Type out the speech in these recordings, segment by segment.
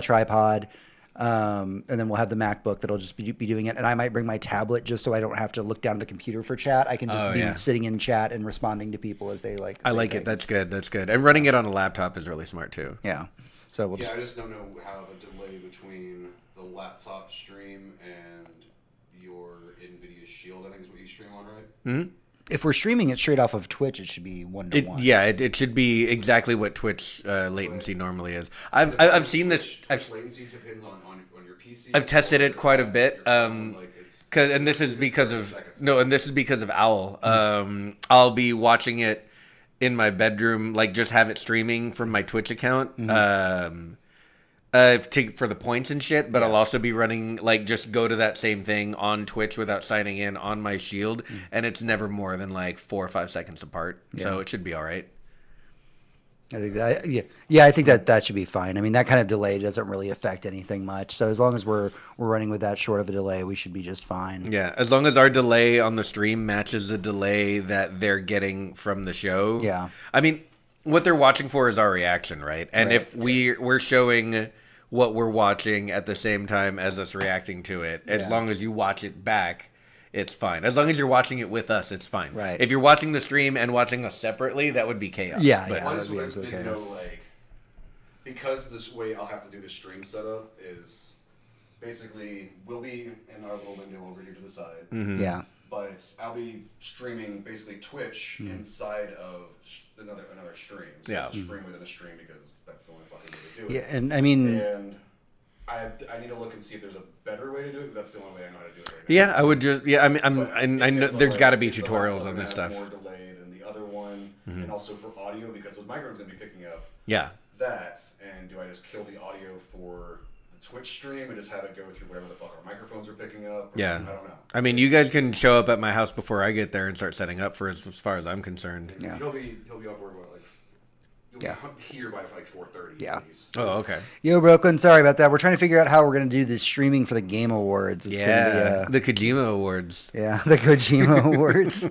tripod. And then we'll have the MacBook that'll just be doing it. And I might bring my tablet just so I don't have to look down at the computer for chat. I can just be sitting in chat and responding to people as they like. I like it. That's good. That's good. And running it on a laptop is really smart too. Yeah. So we'll I just don't know how the delay between the laptop stream and your NVIDIA Shield, I think is what you stream on, right? Mm-hmm. If we're streaming it straight off of Twitch, it should be 1-to-1. Yeah, it should be exactly what Twitch latency normally is. I've seen this. Twitch latency depends on your PC. I've tested it quite a bit. And this is because of Owl. I'll be watching it in my bedroom, like just have it streaming from my Twitch account. Mm-hmm. For the points and shit, but I'll also be running, like, just go to that same thing on Twitch without signing in on my Shield, and it's never more than like 4 or 5 seconds apart, so it should be all right. I think I think that should be fine. I mean, that kind of delay doesn't really affect anything much, so as long as we're running with that short of a delay, we should be just fine. Yeah, as long as our delay on the stream matches the delay that they're getting from the show. Yeah, I mean, what they're watching for is our reaction, right? And if we're showing what we're watching at the same time as us reacting to it, as long as you watch it back, it's fine. As long as you're watching it with us, it's fine. Right. If you're watching the stream and watching us separately, that would be chaos. Yeah, but that would be absolute chaos. Because this way I'll have to do the stream setup is basically we'll be in our little window over here to the side. Mm-hmm. Yeah. But I'll be streaming basically Twitch inside of another stream. So it's a stream within a stream because that's the only fucking way to do it. Yeah, and I mean... And I need to look and see if there's a better way to do it. That's the only way I know how to do it right now. Yeah, I would just... Yeah, I know there's got to be tutorials on this stuff. More delay than the other one. Mm-hmm. And also for audio, because the microphone's going to be picking up that. And do I just kill the audio for the Twitch stream and just have it go through whatever the fuck our microphones are picking up? Yeah. I don't know. I mean, you guys can show up at my house before I get there and start setting up for as far as I'm concerned. Yeah. He'll be off work by here by like 4:30. Yeah. Oh, okay. Yo, Brooklyn, sorry about that. We're trying to figure out how we're going to do the streaming for the Game Awards. It's gonna be, the Kojima Awards. Yeah, the Kojima Awards.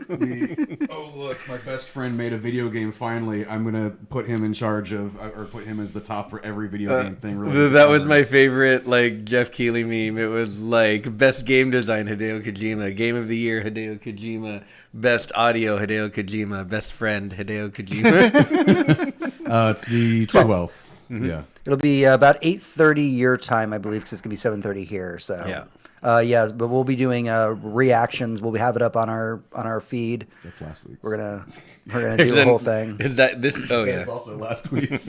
Oh, look, my best friend made a video game finally. I'm going to put him in charge of, or put him as the top for every video game thing. That was my favorite, like, Jeff Keighley meme. It was like, best game design, Hideo Kojima. Game of the year, Hideo Kojima. Best audio, Hideo Kojima. Best friend, Hideo Kojima. It's the 12th. Mm-hmm. Yeah. It'll be about 8:30 your time, I believe, because it's going to be 7:30 here. So but we'll be doing reactions. We'll have it up on our feed. That's last week. We're gonna do the whole thing. Is that this? Oh yeah, it's also last week's.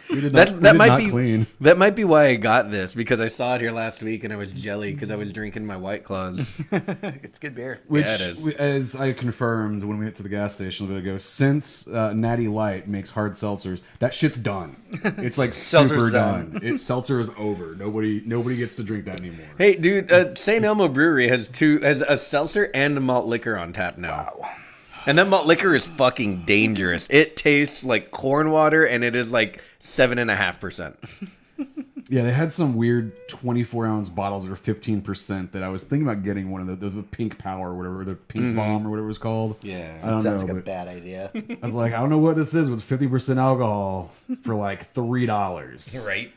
That might be why I got this, because I saw it here last week and I was jelly because I was drinking my White Claws. It's good beer. Which, it is. As I confirmed when we went to the gas station a bit ago, since Natty Light makes hard seltzers, that shit's done. It's like super done. Seltzer is over. Nobody gets to drink that anymore. Hey, dude. St. Elmo Brewery has a seltzer and a malt liquor on tap now. Wow. And that malt liquor is fucking dangerous. It tastes like corn water, and it is like 7.5%. Yeah, they had some weird 24-ounce bottles that are 15% that I was thinking about getting one of the Pink Power or whatever, the Pink Bomb or whatever it was called. Yeah. That sounds like a bad idea. I was like, I don't know what this is with 50% alcohol for like $3. Right.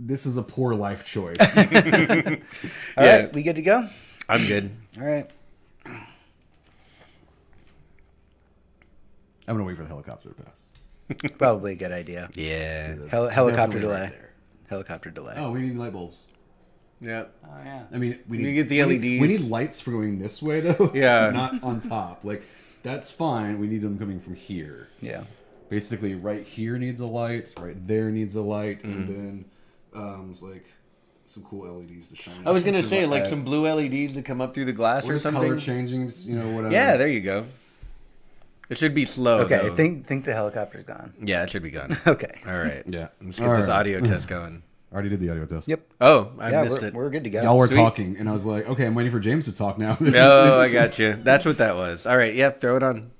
This is a poor life choice. All right, we good to go? I'm good. All right. I'm gonna wait for the helicopter to pass. Probably a good idea. Yeah. Helicopter delay. Right there. Helicopter delay. Oh, we need light bulbs. Yeah. Oh yeah. I mean, we get the LEDs. We need lights for going this way though. Yeah. Not on top. Like that's fine. We need them coming from here. Yeah. Basically, right here needs a light. Right there needs a light, and then it's like some cool LEDs to shine. I was gonna say like some blue LEDs that come up through the glass or something. Color changing, whatever. Yeah, there you go. It should be slow. Okay, though. think the helicopter's gone. Yeah, it should be gone. Okay. All right. Yeah. Let's get this audio test going. I already did the audio test. Yep. Oh, I missed it. We're good to go. Y'all were Sweet. talking, and I was like, okay, I'm waiting for James to talk now. Oh, I got you. That's what that was. All right. Yep. Throw it on.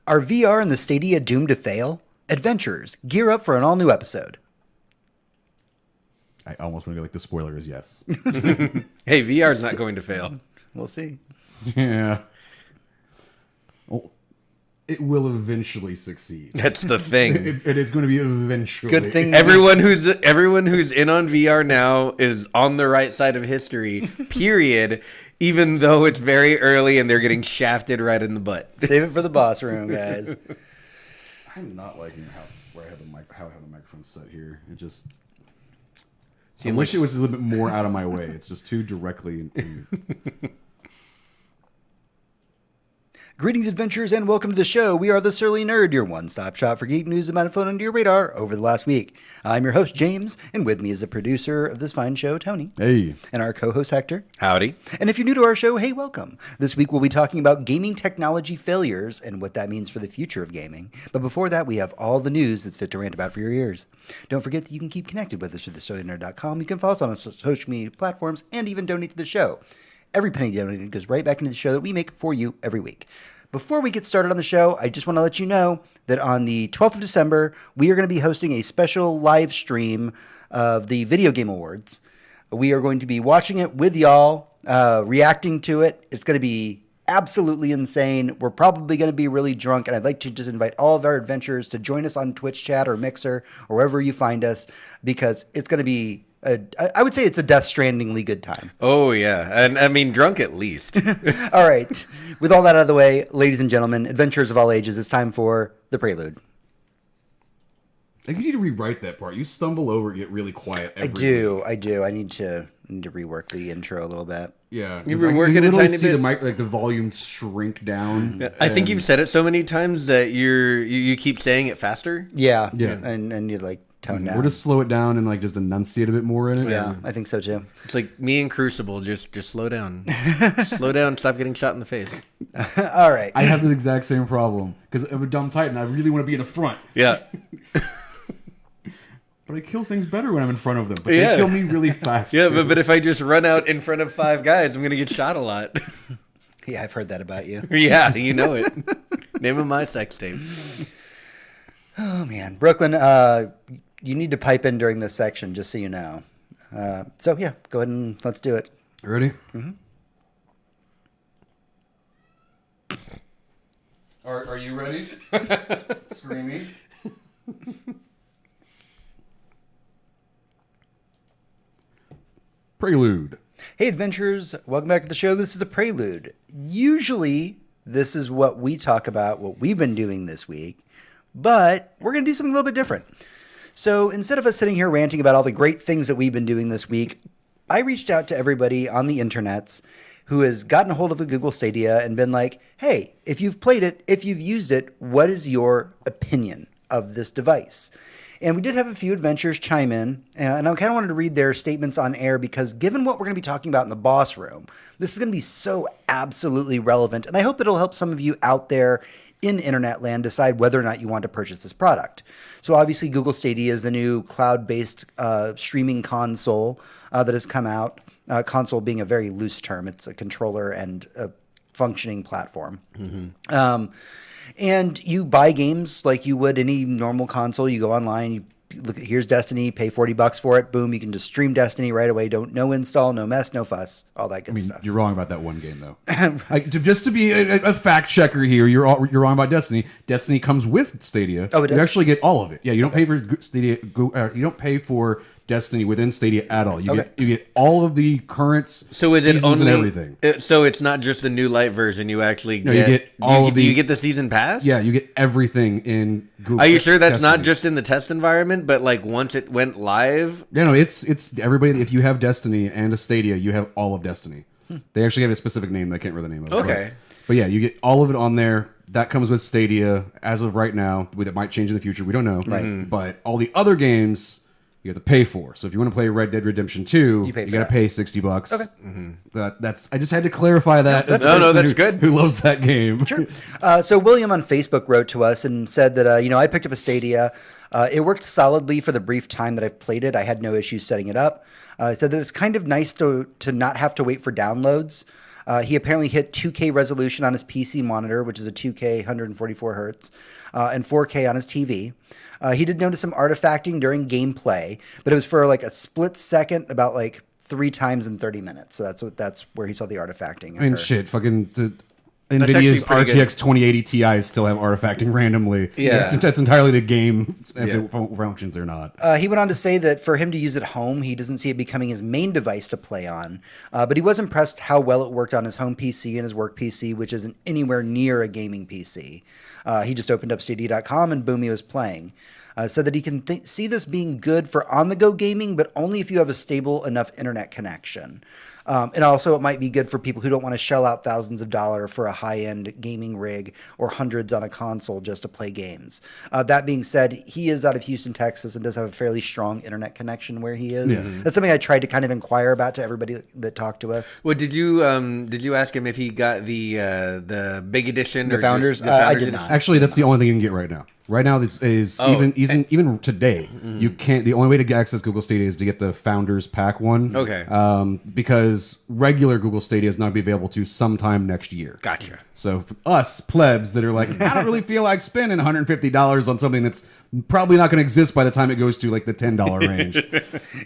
Are VR and the Stadia doomed to fail? Adventurers, gear up for an all-new episode. I almost want to be like, the spoiler is yes. Hey, VR's not going to fail. We'll see. Yeah. Oh, it will eventually succeed. That's the thing. And it's going to be eventually. Good thing. Everyone who's in on VR now is on the right side of history, period, even though it's very early and they're getting shafted right in the butt. Save it for the boss room, guys. I'm not liking how I have the microphone set here. It just... I Seems wish like- it was a little bit more out of my way. It's just too directly in Greetings, adventurers, and welcome to the show. We are the Surly Nerd, your one-stop shop for geek news that might have flown under your radar over the last week. I'm your host, James, and with me is the producer of this fine show, Tony. Hey. And our co-host, Hector. Howdy. And if you're new to our show, hey, welcome. This week we'll be talking about gaming technology failures and what that means for the future of gaming. But before that, we have all the news that's fit to rant about for your ears. Don't forget that you can keep connected with us through thesurnerd.com. You can follow us on our social media platforms and even donate to the show. Every penny donated goes right back into the show that we make for you every week. Before we get started on the show, I just want to let you know that on the 12th of December, we are going to be hosting a special live stream of the Video Game Awards. We are going to be watching it with y'all, reacting to it. It's going to be absolutely insane. We're probably going to be really drunk, and I'd like to just invite all of our adventurers to join us on Twitch chat or Mixer or wherever you find us, because it's going to be... I would say it's a Death Strandingly good time. Oh, yeah. And I mean, drunk at least. All right. With all that out of the way, ladies and gentlemen, adventurers of all ages, it's time for the prelude. I think you need to rewrite that part. You stumble over and get really quiet. I do. I need to rework the intro a little bit. Yeah. You 'cause I rework can it a literally tiny see bit? the volume shrink down. I think you've said it so many times that you keep saying it faster. Yeah. Yeah. And you like tone down. Or just slow it down and like just enunciate a bit more in it. Yeah, I think so too. It's like me and Crucible. Just slow down. Slow down. Stop getting shot in the face. All right. I have the exact same problem because I'm a dumb titan. I really want to be in the front. Yeah. But I kill things better when I'm in front of them. But Yeah. they kill me really fast. Yeah, too. but if I just run out in front of 5 guys, I'm going to get shot a lot. Yeah, I've heard that about you. Yeah, you know it. Name of my sex tape. Oh man, Brooklyn, you need to pipe in during this section, just so you know. So yeah, go ahead and let's do it. Ready? Mm-hmm. Are you ready? Screaming. Prelude. Hey adventurers, welcome back to the show. This is the Prelude. Usually, this is what we talk about, what we've been doing this week, but we're going to do something a little bit different. So instead of us sitting here ranting about all the great things that we've been doing this week, I reached out to everybody on the internets who has gotten a hold of a Google Stadia and been like, hey, if you've played it, if you've used it, what is your opinion of this device? And we did have a few adventurers chime in, and I kind of wanted to read their statements on air because given what we're going to be talking about in the boss room, this is going to be so absolutely relevant, and I hope that it'll help some of you out there in internet land decide whether or not you want to purchase this product. So obviously Google Stadia is the new cloud-based streaming console that has come out, console being a very loose term. It's a controller and a functioning platform. Mm-hmm. And you buy games like you would any normal console. You go online, you look at here's Destiny, pay $40 for it, boom, you can just stream Destiny right away. No install, no mess, no fuss, all that good stuff. You're wrong about that one game though. Just to be a fact checker here, you're wrong about Destiny. Destiny comes with Stadia. Oh, it does? You actually get all of it. Yeah, you don't pay for Stadia. You don't pay for Destiny within Stadia at all. You get all of the current seasons and everything. So it's not just the new light version. You actually get. You get all of the. Do you get the season pass? Yeah, you get everything in Google. Are you sure that's Destiny. not just in the test environment, but like once it went live? Yeah, no, it's everybody. If you have Destiny and a Stadia, you have all of Destiny. They actually have a specific name that I can't remember the name of. Okay. But yeah, you get all of it on there. That comes with Stadia as of right now. It might change in the future. We don't know. Right. But all the other games you have to pay for. So if you want to play Red Dead Redemption 2, you got to pay $60. Okay. That's. I just had to clarify that. No, that's good. Who loves that game? Sure. So William on Facebook wrote to us and said that, I picked up a Stadia. It worked solidly for the brief time that I've played it. I had no issues setting it up. He said that it's kind of nice to not have to wait for downloads. He apparently hit 2K resolution on his PC monitor, which is a 2K 144 hertz, and 4K on his TV. He did notice some artifacting during gameplay, but it was for like a split second, about like 3 times in 30 minutes. So that's where he saw the artifacting. I mean, shit, fucking. NVIDIA's RTX 2080 Ti's still have artifacting randomly. Yeah. That's entirely the game if it functions or not. He went on to say that for him to use at home, he doesn't see it becoming his main device to play on. But he was impressed how well it worked on his home PC and his work PC, which isn't anywhere near a gaming PC. He just opened up Stadia.com and boom, he was playing. Said that he can see this being good for on-the-go gaming, but only if you have a stable enough internet connection. And also it might be good for people who don't want to shell out thousands of dollars for a high-end gaming rig or hundreds on a console just to play games. That being said, he is out of Houston, Texas, and does have a fairly strong internet connection where he is. Yeah. That's something I tried to kind of inquire about to everybody that talked to us. Well, did you ask him if he got the big edition? The or Founders? Just the Founders I did edition? not. Actually, that's the only thing you can get right now. Right now, this is even today. You can't. The only way to access Google Stadia is to get the Founders Pack one. Okay. Because regular Google Stadia is not going to be available to sometime next year. Gotcha. So for us plebs that are like, I don't really feel like spending $150 on something that's probably not going to exist by the time it goes to like the $10 range.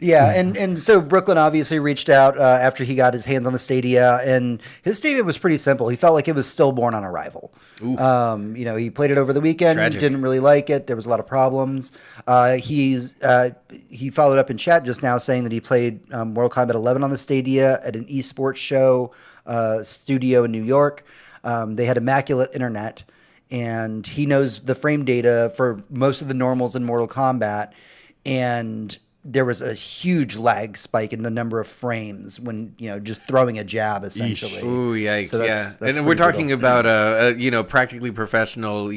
Yeah, and so Brooklyn obviously reached out after he got his hands on the Stadia, and his statement was pretty simple. He felt like it was stillborn on arrival. He played it over the weekend, didn't really like it. There was a lot of problems. He followed up in chat just now saying that he played Mortal Kombat 11 on the Stadia at an esports show studio in New York. They had immaculate internet. And he knows the frame data for most of the normals in Mortal Kombat, and there was a huge lag spike in the number of frames when just throwing a jab essentially. Ooh, yikes! So that's and we're talking about a practically professional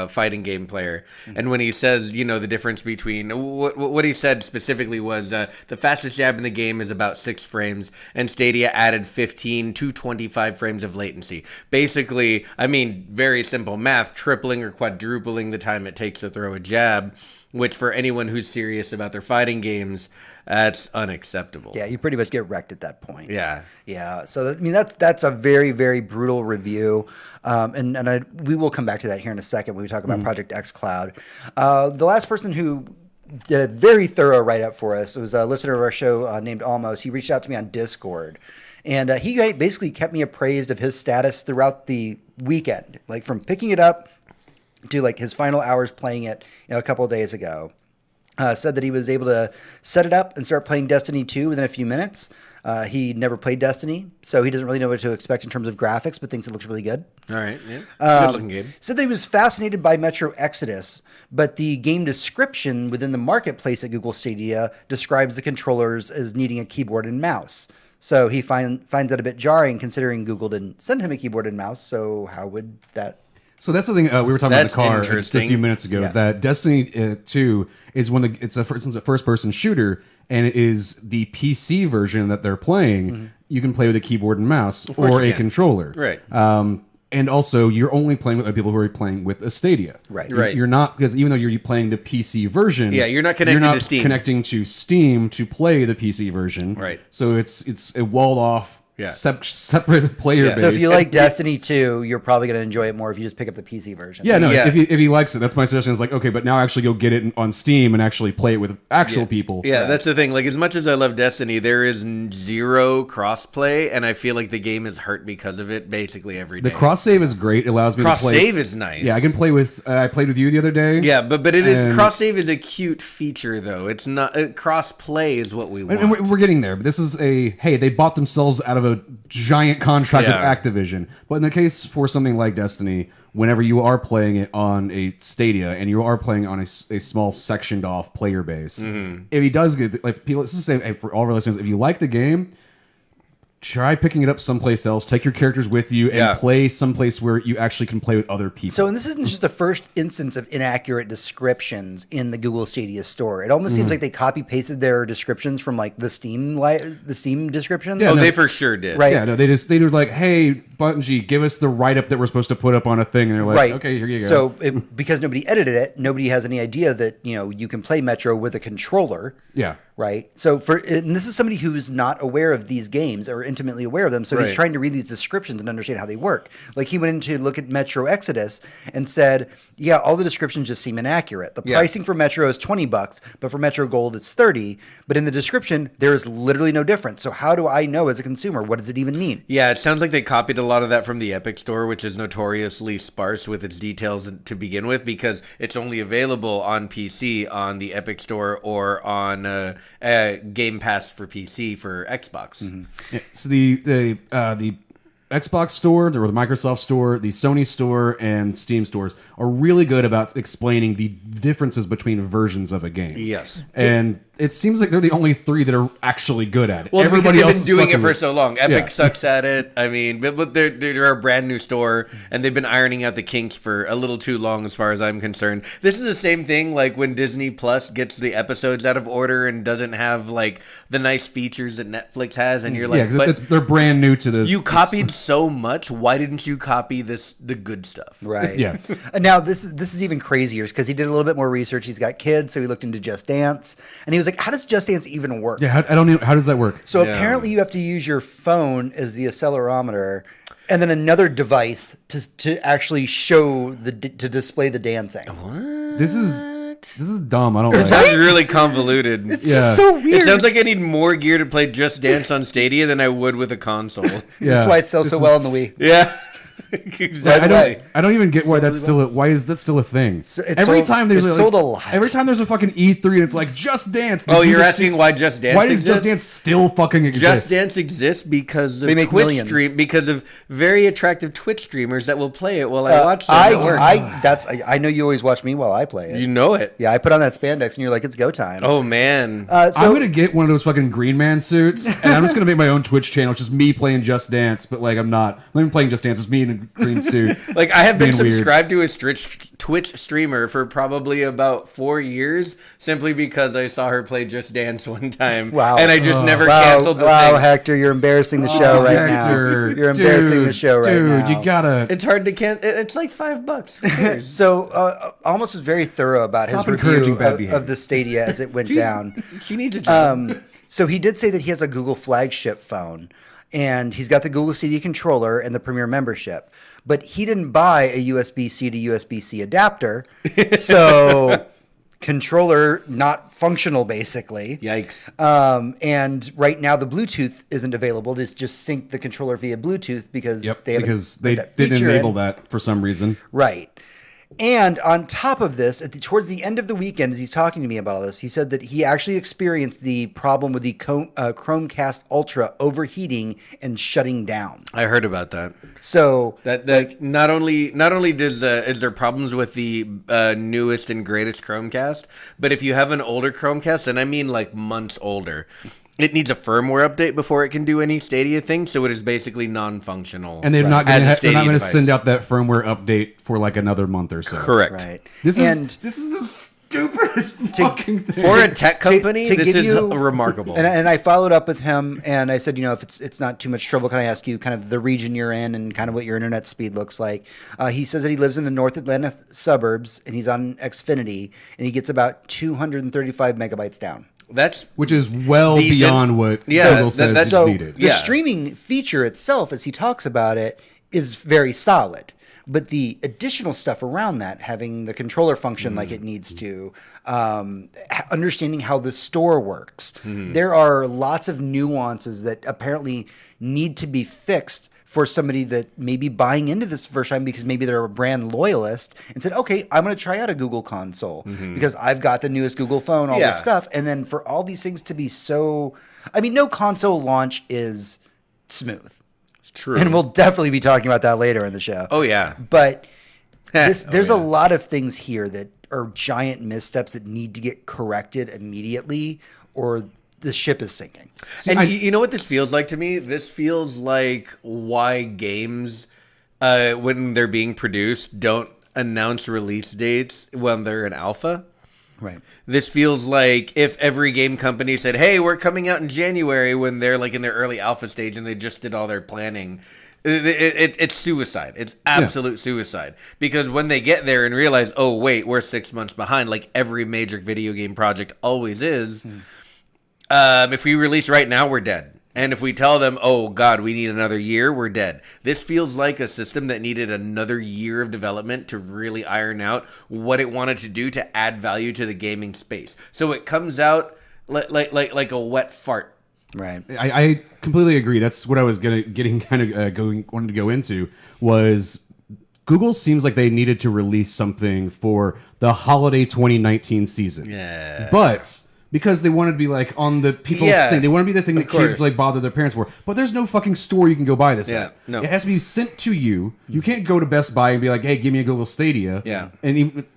fighting game player. And when he says the difference between what he said specifically was the fastest jab in the game is about 6 frames, and Stadia added 15 to 25 frames of latency. Basically, I mean, very simple math: tripling or quadrupling the time it takes to throw a jab. Which, for anyone who's serious about their fighting games, that's unacceptable. Yeah, you pretty much get wrecked at that point. Yeah. So I mean, that's a very, very brutal review, and we will come back to that here in a second when we talk about Project X Cloud. The last person who did a very thorough write-up for us was a listener of our show named Almost. He reached out to me on Discord, and he basically kept me appraised of his status throughout the weekend, like from picking it up to like his final hours playing it a couple of days ago. Said that he was able to set it up and start playing Destiny 2 within a few minutes. He never played Destiny, so he doesn't really know what to expect in terms of graphics, but thinks it looks really good. All right, yeah. Good looking game. Said that he was fascinated by Metro Exodus, but the game description within the marketplace at Google Stadia describes the controllers as needing a keyboard and mouse. So he finds that a bit jarring, considering Google didn't send him a keyboard and mouse, so how would that... So that's the thing we were talking about in the car just a few minutes ago. Yeah. That Destiny 2 is it's a first-person shooter, and it is the PC version that they're playing. Mm-hmm. You can play with a keyboard and mouse or a controller, right? And also, you're only playing with people who are playing with a Stadia, right? You're not, because even though you're playing the PC version, you're not connecting to Steam. Connecting to Steam to play the PC version, right? So it's a walled off. Separate player base. So if you like Destiny 2, you're probably going to enjoy it more if you just pick up the PC version. If he likes it, that's my suggestion. Is like, okay, but now actually go get it on Steam and actually play it with actual people. Yeah, that's the thing. Like, as much as I love Destiny, there is zero crossplay, and I feel like the game is hurt because of it basically every day. The cross save is great. It allows me to play. Cross save is nice. Yeah, I can play with. I played with you the other day. Yeah, but it is cross save is a cute feature though. It's not cross play is what we want. And we're getting there. But this is they bought themselves out of a giant contract with Activision. But in the case for something like Destiny, whenever you are playing it on a Stadia and you are playing on a small sectioned off player base, if he does get people, let's just say for all our listeners, if you like the game, try picking it up someplace else. Take your characters with you and play someplace where you actually can play with other people. So, and this isn't just the first instance of inaccurate descriptions in the Google Stadia store. It almost seems like they copy pasted their descriptions from like the Steam descriptions. Yeah, they for sure did. Right? Yeah, no, they were like, "Hey, Bungie, give us the write up that we're supposed to put up on a thing," and they're like, "Okay, here you go." So, because nobody edited it, nobody has any idea that you can play Metro with a controller. Yeah. Right. So and this is somebody who's not aware of these games or intimately aware of them. So he's trying to read these descriptions and understand how they work. Like he went in to look at Metro Exodus and said, yeah, all the descriptions just seem inaccurate. The pricing for Metro is $20, but for Metro Gold it's $30. But in the description, there is literally no difference. So how do I know as a consumer, what does it even mean? Yeah, it sounds like they copied a lot of that from the Epic Store, which is notoriously sparse with its details to begin with, because it's only available on PC on the Epic Store or on Game Pass for PC for Xbox. Yeah, so the Xbox store, or the Microsoft store, the Sony store, and Steam stores are really good about explaining the differences between versions of a game. Yes. And it seems like they're the only three that are actually good at it. Well, everybody else has been doing it for so long. Epic sucks at it. I mean, but they're a brand new store, and they've been ironing out the kinks for a little too long, as far as I'm concerned. This is the same thing like when Disney Plus gets the episodes out of order and doesn't have like the nice features that Netflix has, and you're like, but they're brand new to this. You copied so much. Why didn't you copy the good stuff? Right. Yeah. Now this is even crazier because he did a little bit more research. He's got kids, so he looked into Just Dance, and he was like, "How does Just Dance even work?" Yeah, I don't know. How does that work? So apparently, you have to use your phone as the accelerometer, and then another device to actually show to display the dancing. What? This is dumb. I don't It like sounds it. really convoluted. It's just so weird. It sounds like I need more gear to play Just Dance on Stadia than I would with a console. Yeah. That's why it sells so well in the Wii. Yeah. Exactly. I don't even get why that's still why is that still a thing? Every time there's sold a lot. Every time there's a fucking E3 and it's like Just Dance. Oh, you're asking why Just Dance why does exists? Just Dance still fucking exist? Just Dance exists because of They make Twitch millions. because of very attractive Twitch streamers that will play it while I watch them at work. I know you always watch me while I play it. You know it. Yeah, I put on that spandex and you're like, it's go time. Oh man. I'm gonna get one of those fucking Green Man suits, and I'm just gonna make my own Twitch channel, just me playing Just Dance. But like, I'm not even playing Just Dance. It's me in a green suit. Like, I have been being weird. subscribed to a Twitch streamer for probably about 4 years simply because I saw her play Just Dance one time. Wow. And I just never canceled the Wow, thing. Hector, you're embarrassing the show right Hector, now. You're embarrassing the show right now. Dude, you gotta. It's hard to cancel. It's like $5. Who cares? So, Almost was very thorough about Stop his encouraging review bad of behavior. the Stadia as it went down. She needs a job. So he did say that he has a Google flagship phone, and he's got the Google Stadia controller and the Premier membership. But he didn't buy a USB-C to USB-C adapter, so controller not functional, basically. Yikes. And right now the Bluetooth isn't available to just sync the controller via Bluetooth because they haven't because put they that didn't feature enable in. that for some reason. Right. And on top of this, towards the end of the weekend, as he's talking to me about all this, he said that he actually experienced the problem with the Chromecast Ultra overheating and shutting down. I heard about that. So That not only is there problems with the newest and greatest Chromecast, but if you have an older Chromecast, and I mean like months older, it needs a firmware update before it can do any Stadia thing, so it is basically non-functional. And they're not as a going Stadia to device. send out that firmware update for like another month or so. Correct. right. This And is the stupidest fucking thing. For a tech company, to this give is you- remarkable. And I followed up with him, and I said, if it's not too much trouble, can I ask you kind of the region you're in and kind of what your internet speed looks like? He says that he lives in the North Atlanta suburbs, and he's on Xfinity, and he gets about 235 megabytes down. Which is well Decent. beyond what Google says is So needed. the streaming feature itself, as he talks about it, is very solid. But the additional stuff around that, having the controller function like it needs to, understanding how the store works, there are lots of nuances that apparently need to be fixed for somebody that may be buying into this first time because maybe they're a brand loyalist and said, okay, I'm going to try out a Google console because I've got the newest Google phone, all this stuff. And then for all these things to be so, no console launch is smooth. True. And we'll definitely be talking about that later in the show. Oh, yeah. But there's a lot of things here that are giant missteps that need to get corrected immediately or the ship is sinking. And you know what this feels like to me? This feels like why games, when they're being produced, don't announce release dates when they're in alpha. Right. This feels like if every game company said, hey, we're coming out in January when they're like in their early alpha stage and they just did all their planning. It's suicide. It's absolute suicide. Because when they get there and realize, oh, wait, we're 6 months behind, like every major video game project always is, if we release right now, we're dead. And if we tell them, oh, God, we need another year, we're dead. This feels like a system that needed another year of development to really iron out what it wanted to do to add value to the gaming space. So it comes out like a wet fart. Right. I completely agree. That's what I was wanted to go into was Google seems like they needed to release something for the holiday 2019 season. Yeah. But because they wanted to be like on the people's thing. They want to be the thing that kids like bother their parents for. But there's no fucking store you can go buy this at. No. It has to be sent to you. You can't go to Best Buy and be like, hey, give me a Google Stadia. Yeah. And even,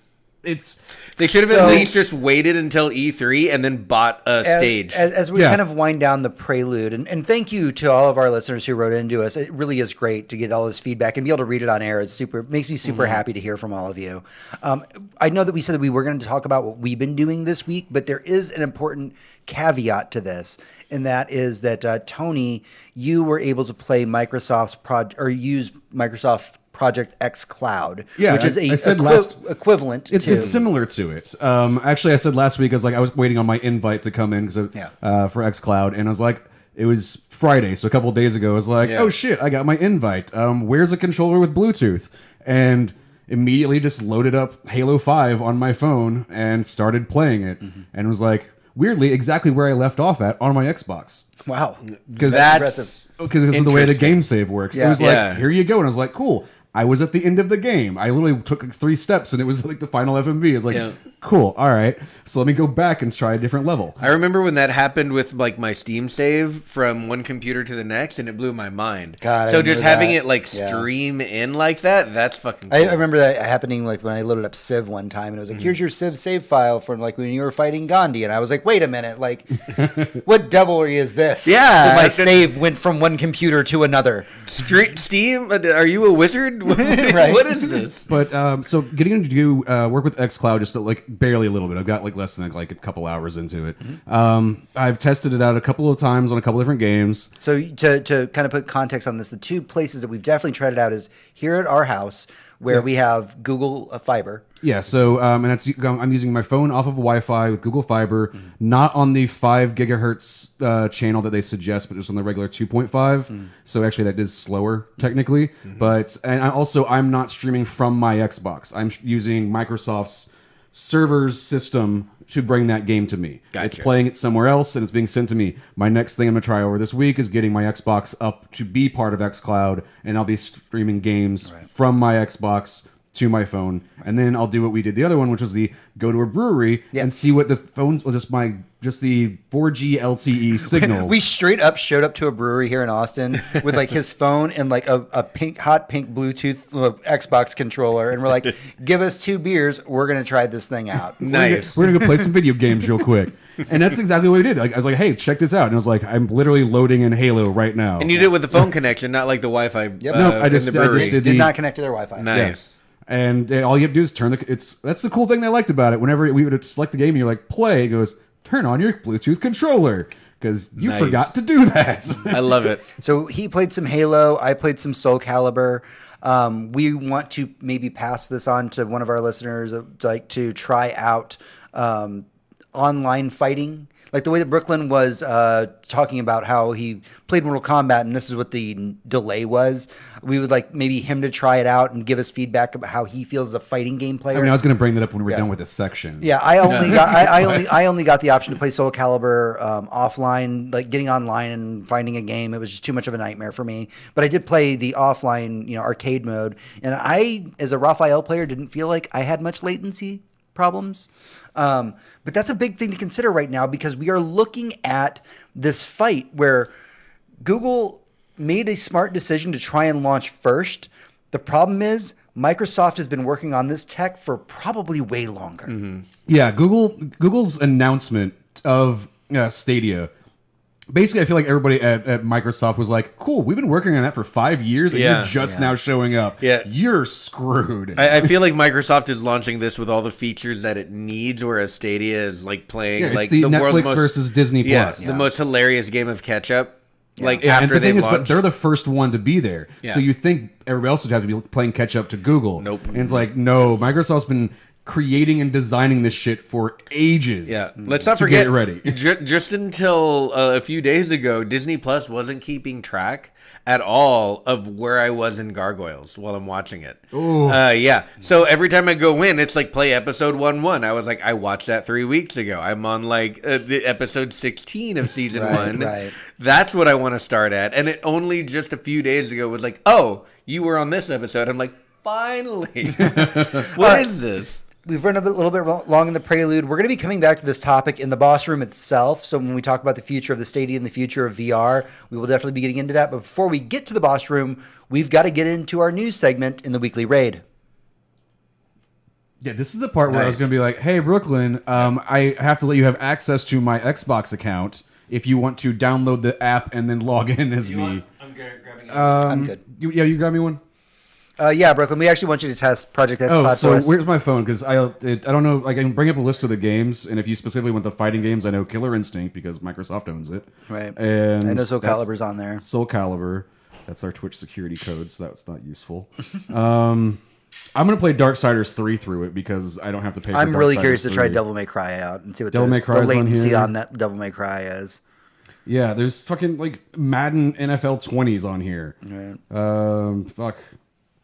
they should have at least just waited until E3 and then bought a stage. As we kind of wind down the prelude, and thank you to all of our listeners who wrote into us. It really is great to get all this feedback and be able to read it on air. It makes me super happy to hear from all of you. I know that we said that we were going to talk about what we've been doing this week, but there is an important caveat to this, and that is that Tony, you were able to play Microsoft's use Microsoft Project X Cloud, which is equivalent. It's similar to it. Actually, I said last week I was waiting on my invite to come in for X Cloud, and I was like, it was Friday, so a couple of days ago, I was like, oh shit, I got my invite. Where's a controller with Bluetooth? And immediately just loaded up Halo 5 on my phone and started playing it, and was like, weirdly, exactly where I left off at on my Xbox. Wow, because that's because of the way the game save works. It was like, here you go, and I was like, cool. I was at the end of the game. I literally took like 3 steps, and it was like the final FMV. It's like, cool, all right. So let me go back and try a different level. I remember when that happened with like my Steam save from one computer to the next, and it blew my mind. God, so just having it like stream in like that's fucking cool. I remember that happening like when I loaded up Civ one time, and it was like, here's your Civ save file from like when you were fighting Gandhi, and I was like, wait a minute, like, what devilry is this? Yeah, my save went from one computer to another. Steam, are you a wizard? Right. What is this? But so getting to do work with xCloud just like barely a little bit. I've got like less than like a couple hours into it. I've tested it out a couple of times on a couple different games. So to kind of put context on this, the 2 places that we've definitely tried it out is here at our house, where we have Google Fiber. Yeah, so and I'm using my phone off of Wi-Fi with Google Fiber, not on the 5 gigahertz channel that they suggest, but just on the regular 2.5. So actually, that is slower technically. But I'm not streaming from my Xbox. I'm using Microsoft's servers system to bring that game to me. Gotcha. It's playing it somewhere else, and it's being sent to me. My next thing I'm going to try over this week is getting my Xbox up to be part of xCloud, and I'll be streaming games from my Xbox to my phone, and then I'll do what we did the other one, which was the go to a brewery and see what the phones, well, just the 4G LTE signal. We straight up showed up to a brewery here in Austin with like his phone and like a hot pink Bluetooth Xbox controller, and we're like, give us 2 beers, we're gonna try this thing out. Nice. We're gonna go play some video games real quick. And that's exactly what we did. Like, I was like, hey, check this out. And I was like, I'm literally loading in Halo right now. And you did it with the phone connection, not like the Wi-Fi. No, I just did not connect to their Wi-Fi. Nice. Yeah. And all you have to do is turn that's the cool thing they liked about it. Whenever we would select the game and you're like, play, it goes, turn on your Bluetooth controller. Because you forgot to do that. I love it. So he played some Halo. I played some Soul Calibur. We want to maybe pass this on to one of our listeners, like to try out online fighting. Like the way that Brooklyn was talking about how he played Mortal Kombat, and this is what the delay was. We would like maybe him to try it out and give us feedback about how he feels as a fighting game player. I mean, I was going to bring that up when we're done with this section. Yeah, I only got the option to play Soul Calibur offline. Like getting online and finding a game, it was just too much of a nightmare for me. But I did play the offline, arcade mode, and I, as a Raphael player, didn't feel like I had much latency problems. But that's a big thing to consider right now, because we are looking at this fight where Google made a smart decision to try and launch first. The problem is Microsoft has been working on this tech for probably way longer. Yeah, Google's announcement of Stadia. Basically, I feel like everybody at Microsoft was like, cool, we've been working on that for 5 years, and you're just now showing up. Yeah. You're screwed. I feel like Microsoft is launching this with all the features that it needs, whereas Stadia is like playing it's like the world's Netflix most, versus Disney Plus. the most hilarious game of catch-up. Like and after the thing they is, but launched. they're the first one to be there. Yeah. So you think everybody else would have to be playing catch up to Google. Nope. And it's like, no, Microsoft's been creating and designing this shit for ages. Yeah, let's not to forget. Get it ready. Just until a few days ago, Disney Plus wasn't keeping track at all of where I was in Gargoyles while I'm watching it. Yeah. So every time I go in, it's like play episode 1-1. I was like, I watched that 3 weeks ago. I'm on like the episode 16 of season 1. Right. That's what I want to start at. And it only just a few days ago was like, oh, you were on this episode. I'm like, finally. What is this? We've run a little bit long in the prelude. We're going to be coming back to this topic in the boss room itself. So when we talk about the future of the Stadia and the future of VR, we will definitely be getting into that. But before we get to the boss room, we've got to get into our news segment in the weekly raid. Yeah, this is the part where I was going to be like, hey, Brooklyn, I have to let you have access to my Xbox account if you want to download the app and then log in as me. I'm grabbing I'm good. You grab me one? Yeah, Brooklyn, we actually want you to test Project X Cloud so for us. where's my phone? Because I don't know. Like, I can bring up a list of the games, and if you specifically want the fighting games, I know Killer Instinct because Microsoft owns it. Right. And I know Soul Calibur's on there. Soul Calibur. That's our Twitch security code, so that's not useful. I'm gonna play Darksiders 3 through it because I don't have to pay. I'm really curious to 3. try Devil May Cry out and see what Devil May the Cry's on latency here. on that Devil May Cry is. Yeah, there's fucking like Madden NFL 20s on here. Right. Fuck.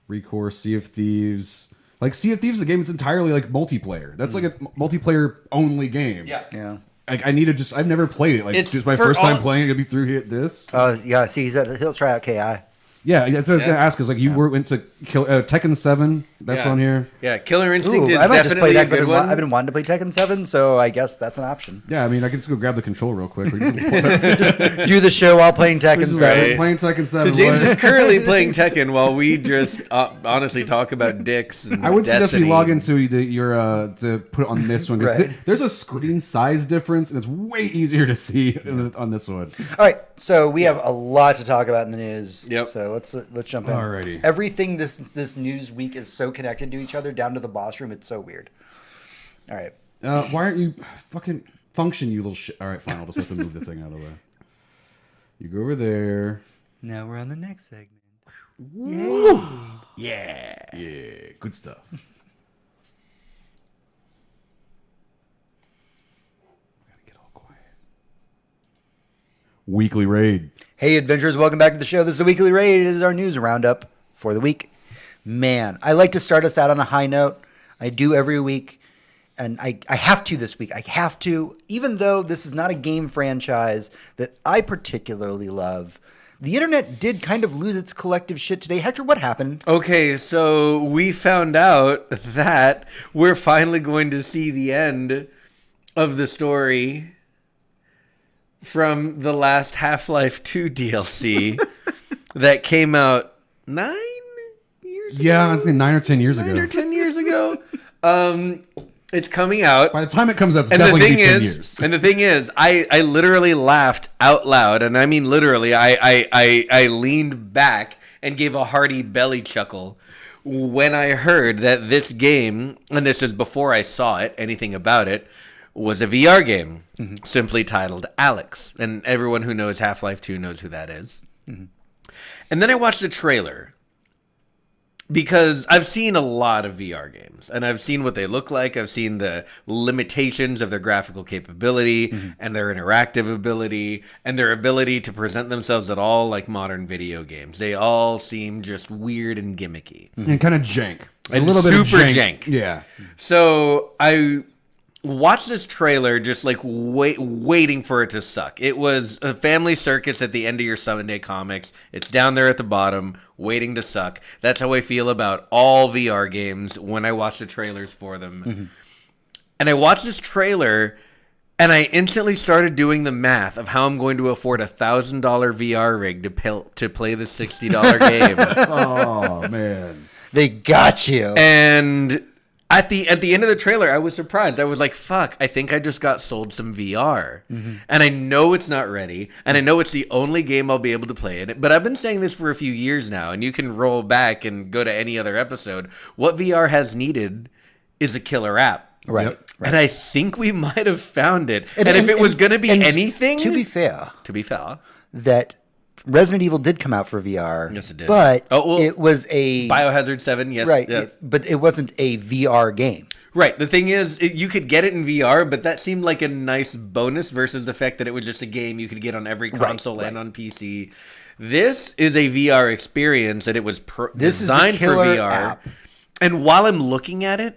Recourse, Sea of Thieves. Like, Sea of Thieves is a game that's entirely like multiplayer. That's like a multiplayer only game. Yeah. Like, I need to just, I've never played it. Like, It's just my for first time all- playing it, it'll be through this. Yeah, see, he'll try out KI. Yeah, that's what I was going to ask. Is like, you were into Tekken 7. That's Yeah. on here. Yeah, Killer Instinct is I might just play definitely that a because good one. I've been wanting to play Tekken 7, so I guess that's an option. Yeah, I mean, I can just go grab the control real quick. Do the show while playing Tekken 7. Right. Playing Tekken 7. So James what? is currently playing Tekken while we just honestly talk about dicks and I would suggest we Destiny. log into your to put it on this one because Right. there's a screen size difference and it's way easier to see on this one. All right, so we have a lot to talk about in the news. Yep. So let's jump in. Alrighty. Everything this news week is so connected to each other, down to the boss room. It's so weird. All right. Why aren't you fucking function, you little shit? All right, fine. I'll just have to move the thing out of the way. You go over there. Now we're on the next segment. Yeah. Yeah, good stuff. Gotta get all quiet. Weekly raid. Hey, adventurers, welcome back to the show. This is the Weekly Raid. It is our news roundup for the week. Man, I like to start us out on a high note. I do every week, and I have to this week. I have to, even though this is not a game franchise that I particularly love. The internet did kind of lose its collective shit today. Hector, what happened? Okay, so we found out that we're finally going to see the end of the story from the last Half-Life 2 DLC that came out 9 years ago? Yeah, I was saying 9 or 10 years ago. 9 or 10 years ago. It's coming out. By the time it comes out, it's And the definitely thing gonna be 10 is, years. and the thing is, I literally laughed out loud, and I mean literally. I leaned back and gave a hearty belly chuckle when I heard that this game, and this is before I saw it, anything about it, was a VR game, simply titled Alex, and everyone who knows Half-Life 2 knows who that is. And then I watched the trailer. Because I've seen a lot of VR games, and I've seen what they look like. I've seen the limitations of their graphical capability and their interactive ability and their ability to present themselves at all like modern video games. They all seem just weird and gimmicky. And kind of jank. It's And a little bit super of jank. Yeah. So I watched this trailer just like waiting for it to suck. It was a family circus at the end of your Sunday comics. It's down there at the bottom waiting to suck. That's how I feel about all VR games when I watch the trailers for them. And I watched this trailer and I instantly started doing the math of how I'm going to afford $1,000 VR rig to play this $60 game. Oh, man. They got you. And at the end of the trailer, I was surprised. I was like, fuck, I think I just got sold some VR. And I know it's not ready. And I know it's the only game I'll be able to play in it. But I've been saying this for a few years now. And you can roll back and go to any other episode. What VR has needed is a killer app. Right. Yep. And I think we might have found it. And if it was going to be anything... To be fair, that Resident Evil did come out for VR. Yes, it did. But it was a... Biohazard 7, yes. Right. Yeah. But it wasn't a VR game. Right. The thing is, you could get it in VR, but that seemed like a nice bonus versus the fact that it was just a game you could get on every console and on PC. This is a VR experience, and it was designed for VR. App. And while I'm looking at it,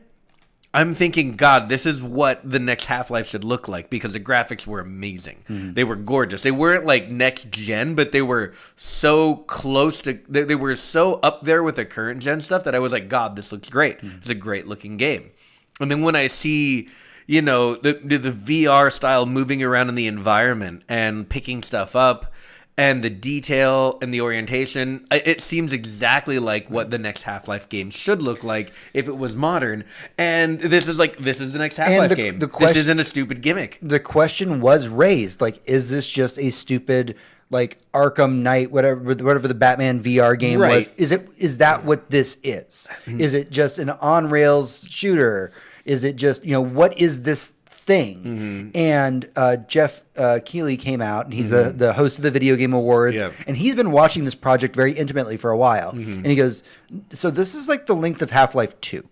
I'm thinking, God, this is what the next Half-Life should look like, because the graphics were amazing. They were gorgeous. They weren't like next gen, but they were so close to, they were so up there with the current gen stuff that I was like, God, this looks great. It's a great looking game. And then when I see, you know, the VR style moving around in the environment and picking stuff up, and the detail and the orientation, it seems exactly like what the next Half-Life game should look like if it was modern. And this is the next Half-Life game. This isn't a stupid gimmick. The question was raised, like, is this just a stupid, like, Arkham Knight, whatever the Batman VR game was? Is that what this is? Is it just an on-rails shooter? Is it just, you know, what is this thing? And Jeff Keighley came out, and he's the host of the Video Game Awards, and he's been watching this project very intimately for a while. And he goes, so this is like the length of Half-Life 2.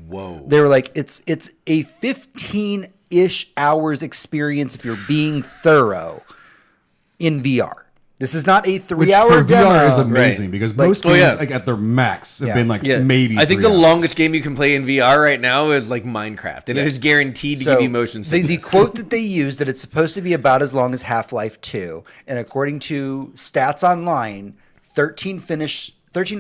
Whoa. They were like, it's a 15-ish hours experience if you're being thorough in VR. This is not a 3-hour demo. VR is amazing because most games like at their max have been like maybe. I think the longest game you can play in VR right now is like Minecraft, and it is guaranteed to give you motion sickness. The quote that they use, that it's supposed to be about as long as Half-Life 2, and according to Stats Online, 13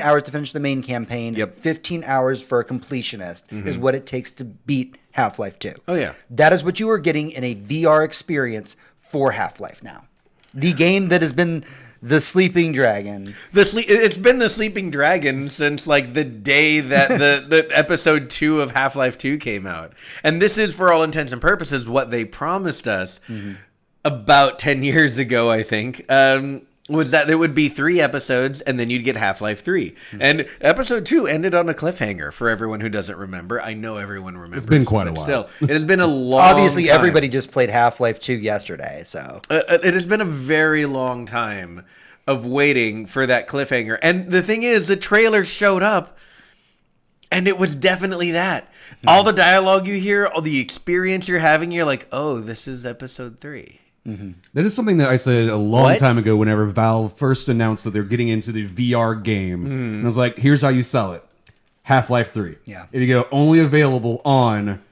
hours to finish the main campaign, 15 hours for a completionist is what it takes to beat Half-Life 2. Oh yeah, that is what you are getting in a VR experience for Half-Life now. The game that has been the sleeping dragon. It's been the sleeping dragon since like the day that the episode 2 of Half-Life 2 came out. And this is, for all intents and purposes, what they promised us about 10 years ago, I think. Was that there would be 3 episodes and then you'd get Half-Life 3. And episode 2 ended on a cliffhanger for everyone who doesn't remember. I know everyone remembers. It's been quite a while. Still, it has been a long Obviously, time. everybody just played Half-Life 2 yesterday, so. It has been a very long time of waiting for that cliffhanger. And the thing is, the trailer showed up, and it was definitely that. All the dialogue you hear, all the experience you're having, you're like, oh, this is episode 3. That is something that I said a long time ago whenever Valve first announced that they're getting into the VR game. And I was like, here's how you sell it. Half-Life 3. Yeah. And you go, only available on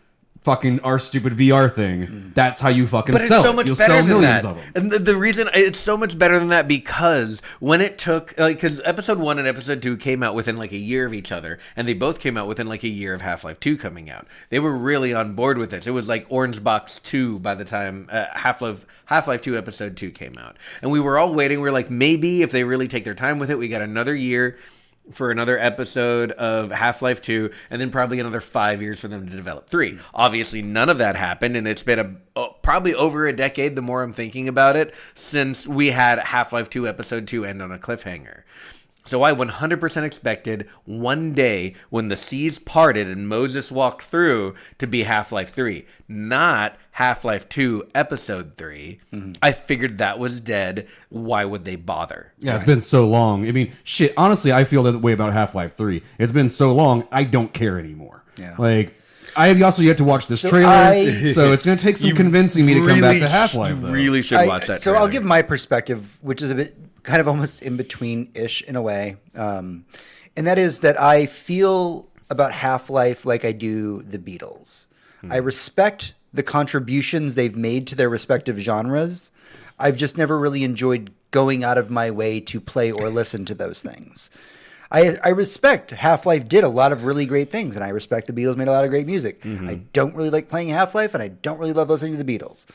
fucking our stupid VR thing. That's how you fucking sell it. But it's so much better than that. Of them. And the reason it's so much better than that, because when it took, because episode 1 and episode 2 came out within like a year of each other, and they both came out within like a year of Half-Life 2 coming out. They were really on board with this. It was like Orange Box 2 by the time Half-Life 2 episode 2 came out. And we were all waiting. We were like, maybe if they really take their time with it, we got another year for another episode of Half-Life 2, and then probably another 5 years for them to develop 3. Obviously, none of that happened, and it's been probably over a decade, the more I'm thinking about it, since we had Half-Life 2 episode 2 end on a cliffhanger. So I 100% expected one day when the seas parted and Moses walked through to be Half-Life 3, not Half-Life 2 Episode 3. I figured that was dead. Why would they bother? Yeah, it's been so long. I mean, shit, honestly, I feel that way about Half-Life 3. It's been so long, I don't care anymore. Yeah. Like, I have also yet to watch this trailer, so it's going to take some convincing me to come back to Half-Life. You really should watch that trailer. So I'll give my perspective, which is a bit kind of almost in between-ish in a way. And that is that I feel about Half-Life like I do the Beatles. I respect the contributions they've made to their respective genres. I've just never really enjoyed going out of my way to play or listen to those things. I respect Half-Life did a lot of really great things, and I respect the Beatles made a lot of great music. I don't really like playing Half-Life, and I don't really love listening to the Beatles.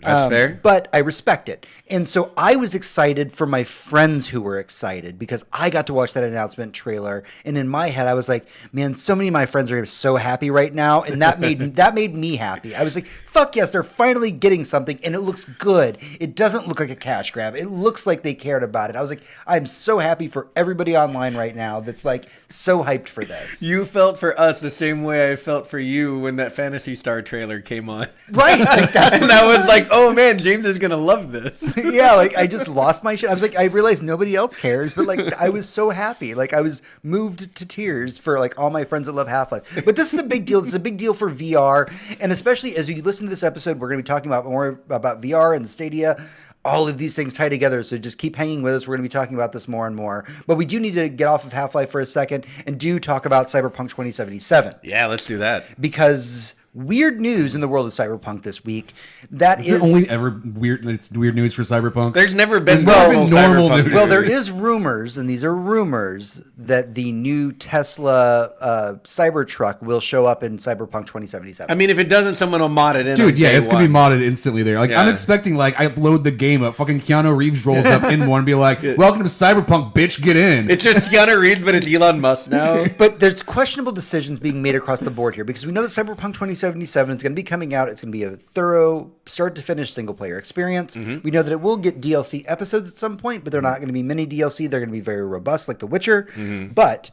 That's fair. But I respect it. And so I was excited for my friends who were excited because I got to watch that announcement trailer. And in my head, I was like, man, so many of my friends are so happy right now. And that made me happy. I was like, fuck yes, they're finally getting something. And it looks good. It doesn't look like a cash grab. It looks like they cared about it. I was like, I'm so happy for everybody online right now that's like so hyped for this. You felt for us the same way I felt for you when that Phantasy Star trailer came on. Right. Like and I was like, like, oh man, James is gonna love this. Yeah, like I just lost my shit. I was like, I realized nobody else cares, but like I was so happy. Like I was moved to tears for like all my friends that love Half-Life. But this is a big deal. This is a big deal for VR, and especially as you listen to this episode, we're going to be talking about more about VR and the Stadia. All of these things tie together, so just keep hanging with us. We're going to be talking about this more and more. But we do need to get off of Half-Life for a second and do talk about Cyberpunk 2077. Yeah, let's do that. Because weird news in the world of Cyberpunk this week. Is it only ever weird? It's weird news for Cyberpunk. There's never been normal Cyberpunk news. Well, there is rumors, and these are rumors, that the new Tesla Cybertruck will show up in Cyberpunk 2077. I mean, if it doesn't, someone will mod it in. Dude, yeah, it's gonna be modded instantly there. Like, Yeah. I'm expecting, like, I load the game up, fucking Keanu Reeves rolls up in one and be like, welcome to Cyberpunk, bitch, get in. It's just Keanu Reeves, but it's Elon Musk now. But there's questionable decisions being made across the board here, because we know that Cyberpunk 2077 is going to be coming out. It's going to be a thorough, start-to-finish single-player experience. Mm-hmm. We know that it will get DLC episodes at some point, but they're not going to be mini DLC. They're going to be very robust, like The Witcher. Mm-hmm. But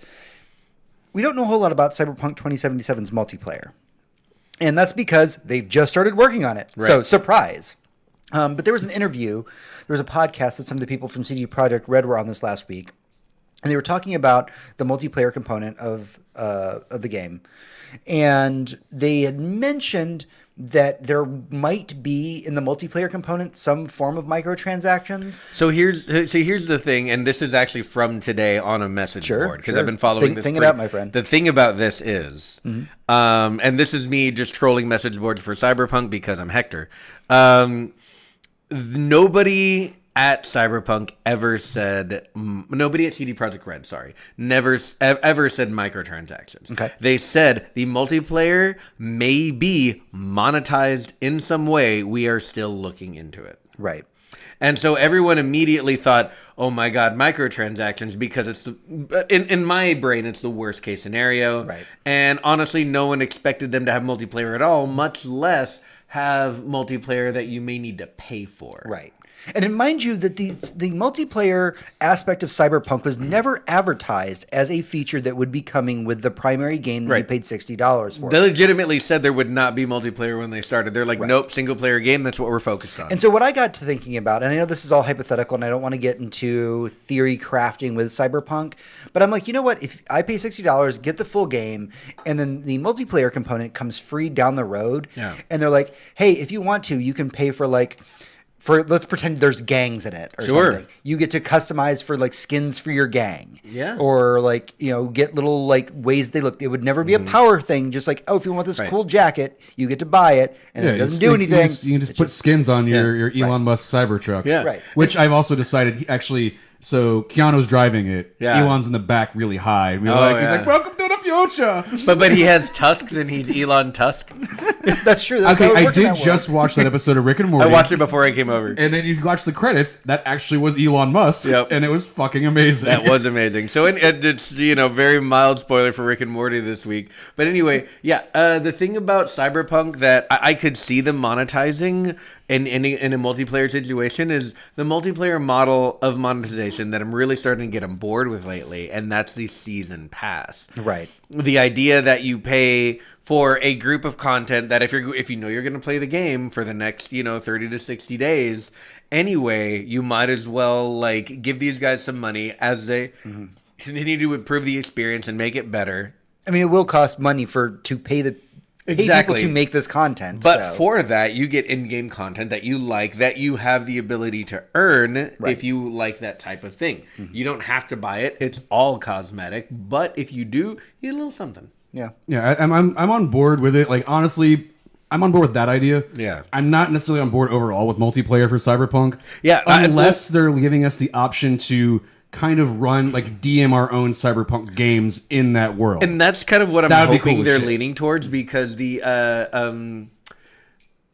we don't know a whole lot about Cyberpunk 2077's multiplayer. And that's because they've just started working on it. Right. So, surprise. But there was an interview, there was a podcast that some of the people from CD Projekt Red were on this last week. And they were talking about the multiplayer component of the game. And they had mentioned that there might be in the multiplayer component some form of microtransactions. So here's the thing, and this is actually from today on a message board because I've been following this. Think it out, my friend. The thing about this is, and this is me just trolling message boards for Cyberpunk because I'm Hector. Nobody at Cyberpunk ever said, nobody at CD Projekt Red, never ever said microtransactions. Okay. They said the multiplayer may be monetized in some way. We are still looking into it. Right. And so everyone immediately thought, oh my God, microtransactions, because it's in my brain, it's the worst case scenario. Right. And honestly, no one expected them to have multiplayer at all, much less have multiplayer that you may need to pay for. Right. And mind you that the multiplayer aspect of Cyberpunk was never advertised as a feature that would be coming with the primary game that you paid $60 for. They legitimately said there would not be multiplayer when they started. They're like, nope, single player game, that's what we're focused on. And so what I got to thinking about, and I know this is all hypothetical and I don't want to get into theory crafting with Cyberpunk, but I'm like, you know what? If I pay $60, get the full game, and then the multiplayer component comes free down the road, and they're like, hey, if you want to, you can pay for let's pretend there's gangs in it or something. You get to customize for like skins for your gang. Yeah. Or like, get little like ways they look. It would never be a power thing. Just like, oh, if you want this cool jacket, you get to buy it and it doesn't do anything. You can just put skins on your Elon Musk Cybertruck. Yeah. Right. Which I've also decided so Keanu's driving it. Yeah. Elon's in the back really high. And he's like, welcome to the future. But he has tusks and he's Elon Tusk. That's true. Okay, I did just watch that episode of Rick and Morty. I watched it before I came over. And then you watch the credits. That actually was Elon Musk. Yep. And it was fucking amazing. That was amazing. So it's very mild spoiler for Rick and Morty this week. But anyway, the thing about Cyberpunk that I could see them monetizing in a multiplayer situation is the multiplayer model of monetization that I'm really starting to get on board with lately, and that's the season pass. Right. The idea that you pay for a group of content that if you know you're going to play the game for the next 30 to 60 days anyway, you might as well like give these guys some money as they continue to improve the experience and make it better. I mean, it will cost money to pay people to make this content. But for that, you get in-game content that you like, that you have the ability to earn if you like that type of thing. You don't have to buy it. It's all cosmetic. But if you do, you get a little something. Yeah. Yeah, I'm on board with it. Like, honestly, I'm on board with that idea. Yeah. I'm not necessarily on board overall with multiplayer for Cyberpunk. Yeah. Unless they're giving us the option to kind of run, like, DM our own Cyberpunk games in that world. And that's kind of what I'm hoping they're leaning towards, because the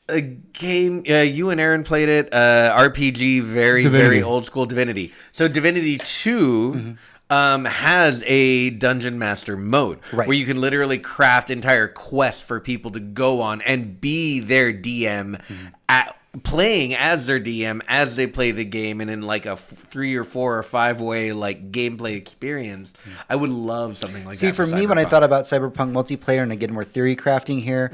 a game, you and Aaron played it, RPG, very old school Divinity. So Divinity 2 has a Dungeon Master mode where you can literally craft entire quests for people to go on and be their DM playing as their DM as they play the game, and in like a 3 or 4 or 5 way like gameplay experience. I would love something like that. See, for me, when I thought about Cyberpunk multiplayer, and again, we're theory crafting here,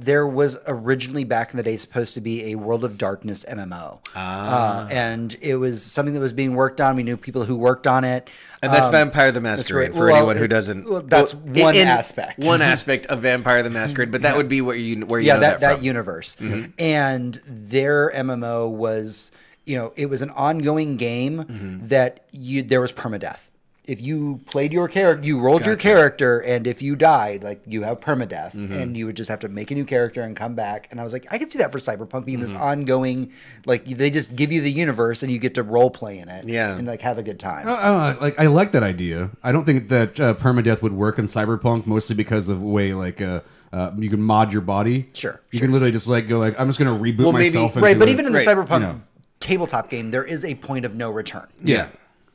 there was originally back in the day supposed to be a World of Darkness MMO. And it was something that was being worked on. We knew people who worked on it. And that's Vampire the Masquerade, for anyone who doesn't. Well, that's one aspect. One aspect of Vampire the Masquerade, but that would be where you know that from. Universe. And their MMO was, it was an ongoing game that there was permadeath. If you played your character, you rolled your character, and if you died, like, you have permadeath, and you would just have to make a new character and come back. And I was like, I could see that for Cyberpunk being this ongoing, like, they just give you the universe and you get to role play in it, and like have a good time. I like that idea. I don't think that permadeath would work in Cyberpunk, mostly because of the way like you can mod your body. Sure, you can literally just like go like, I'm just going to reboot myself. Right, but even in the Cyberpunk tabletop game, there is a point of no return. Yeah.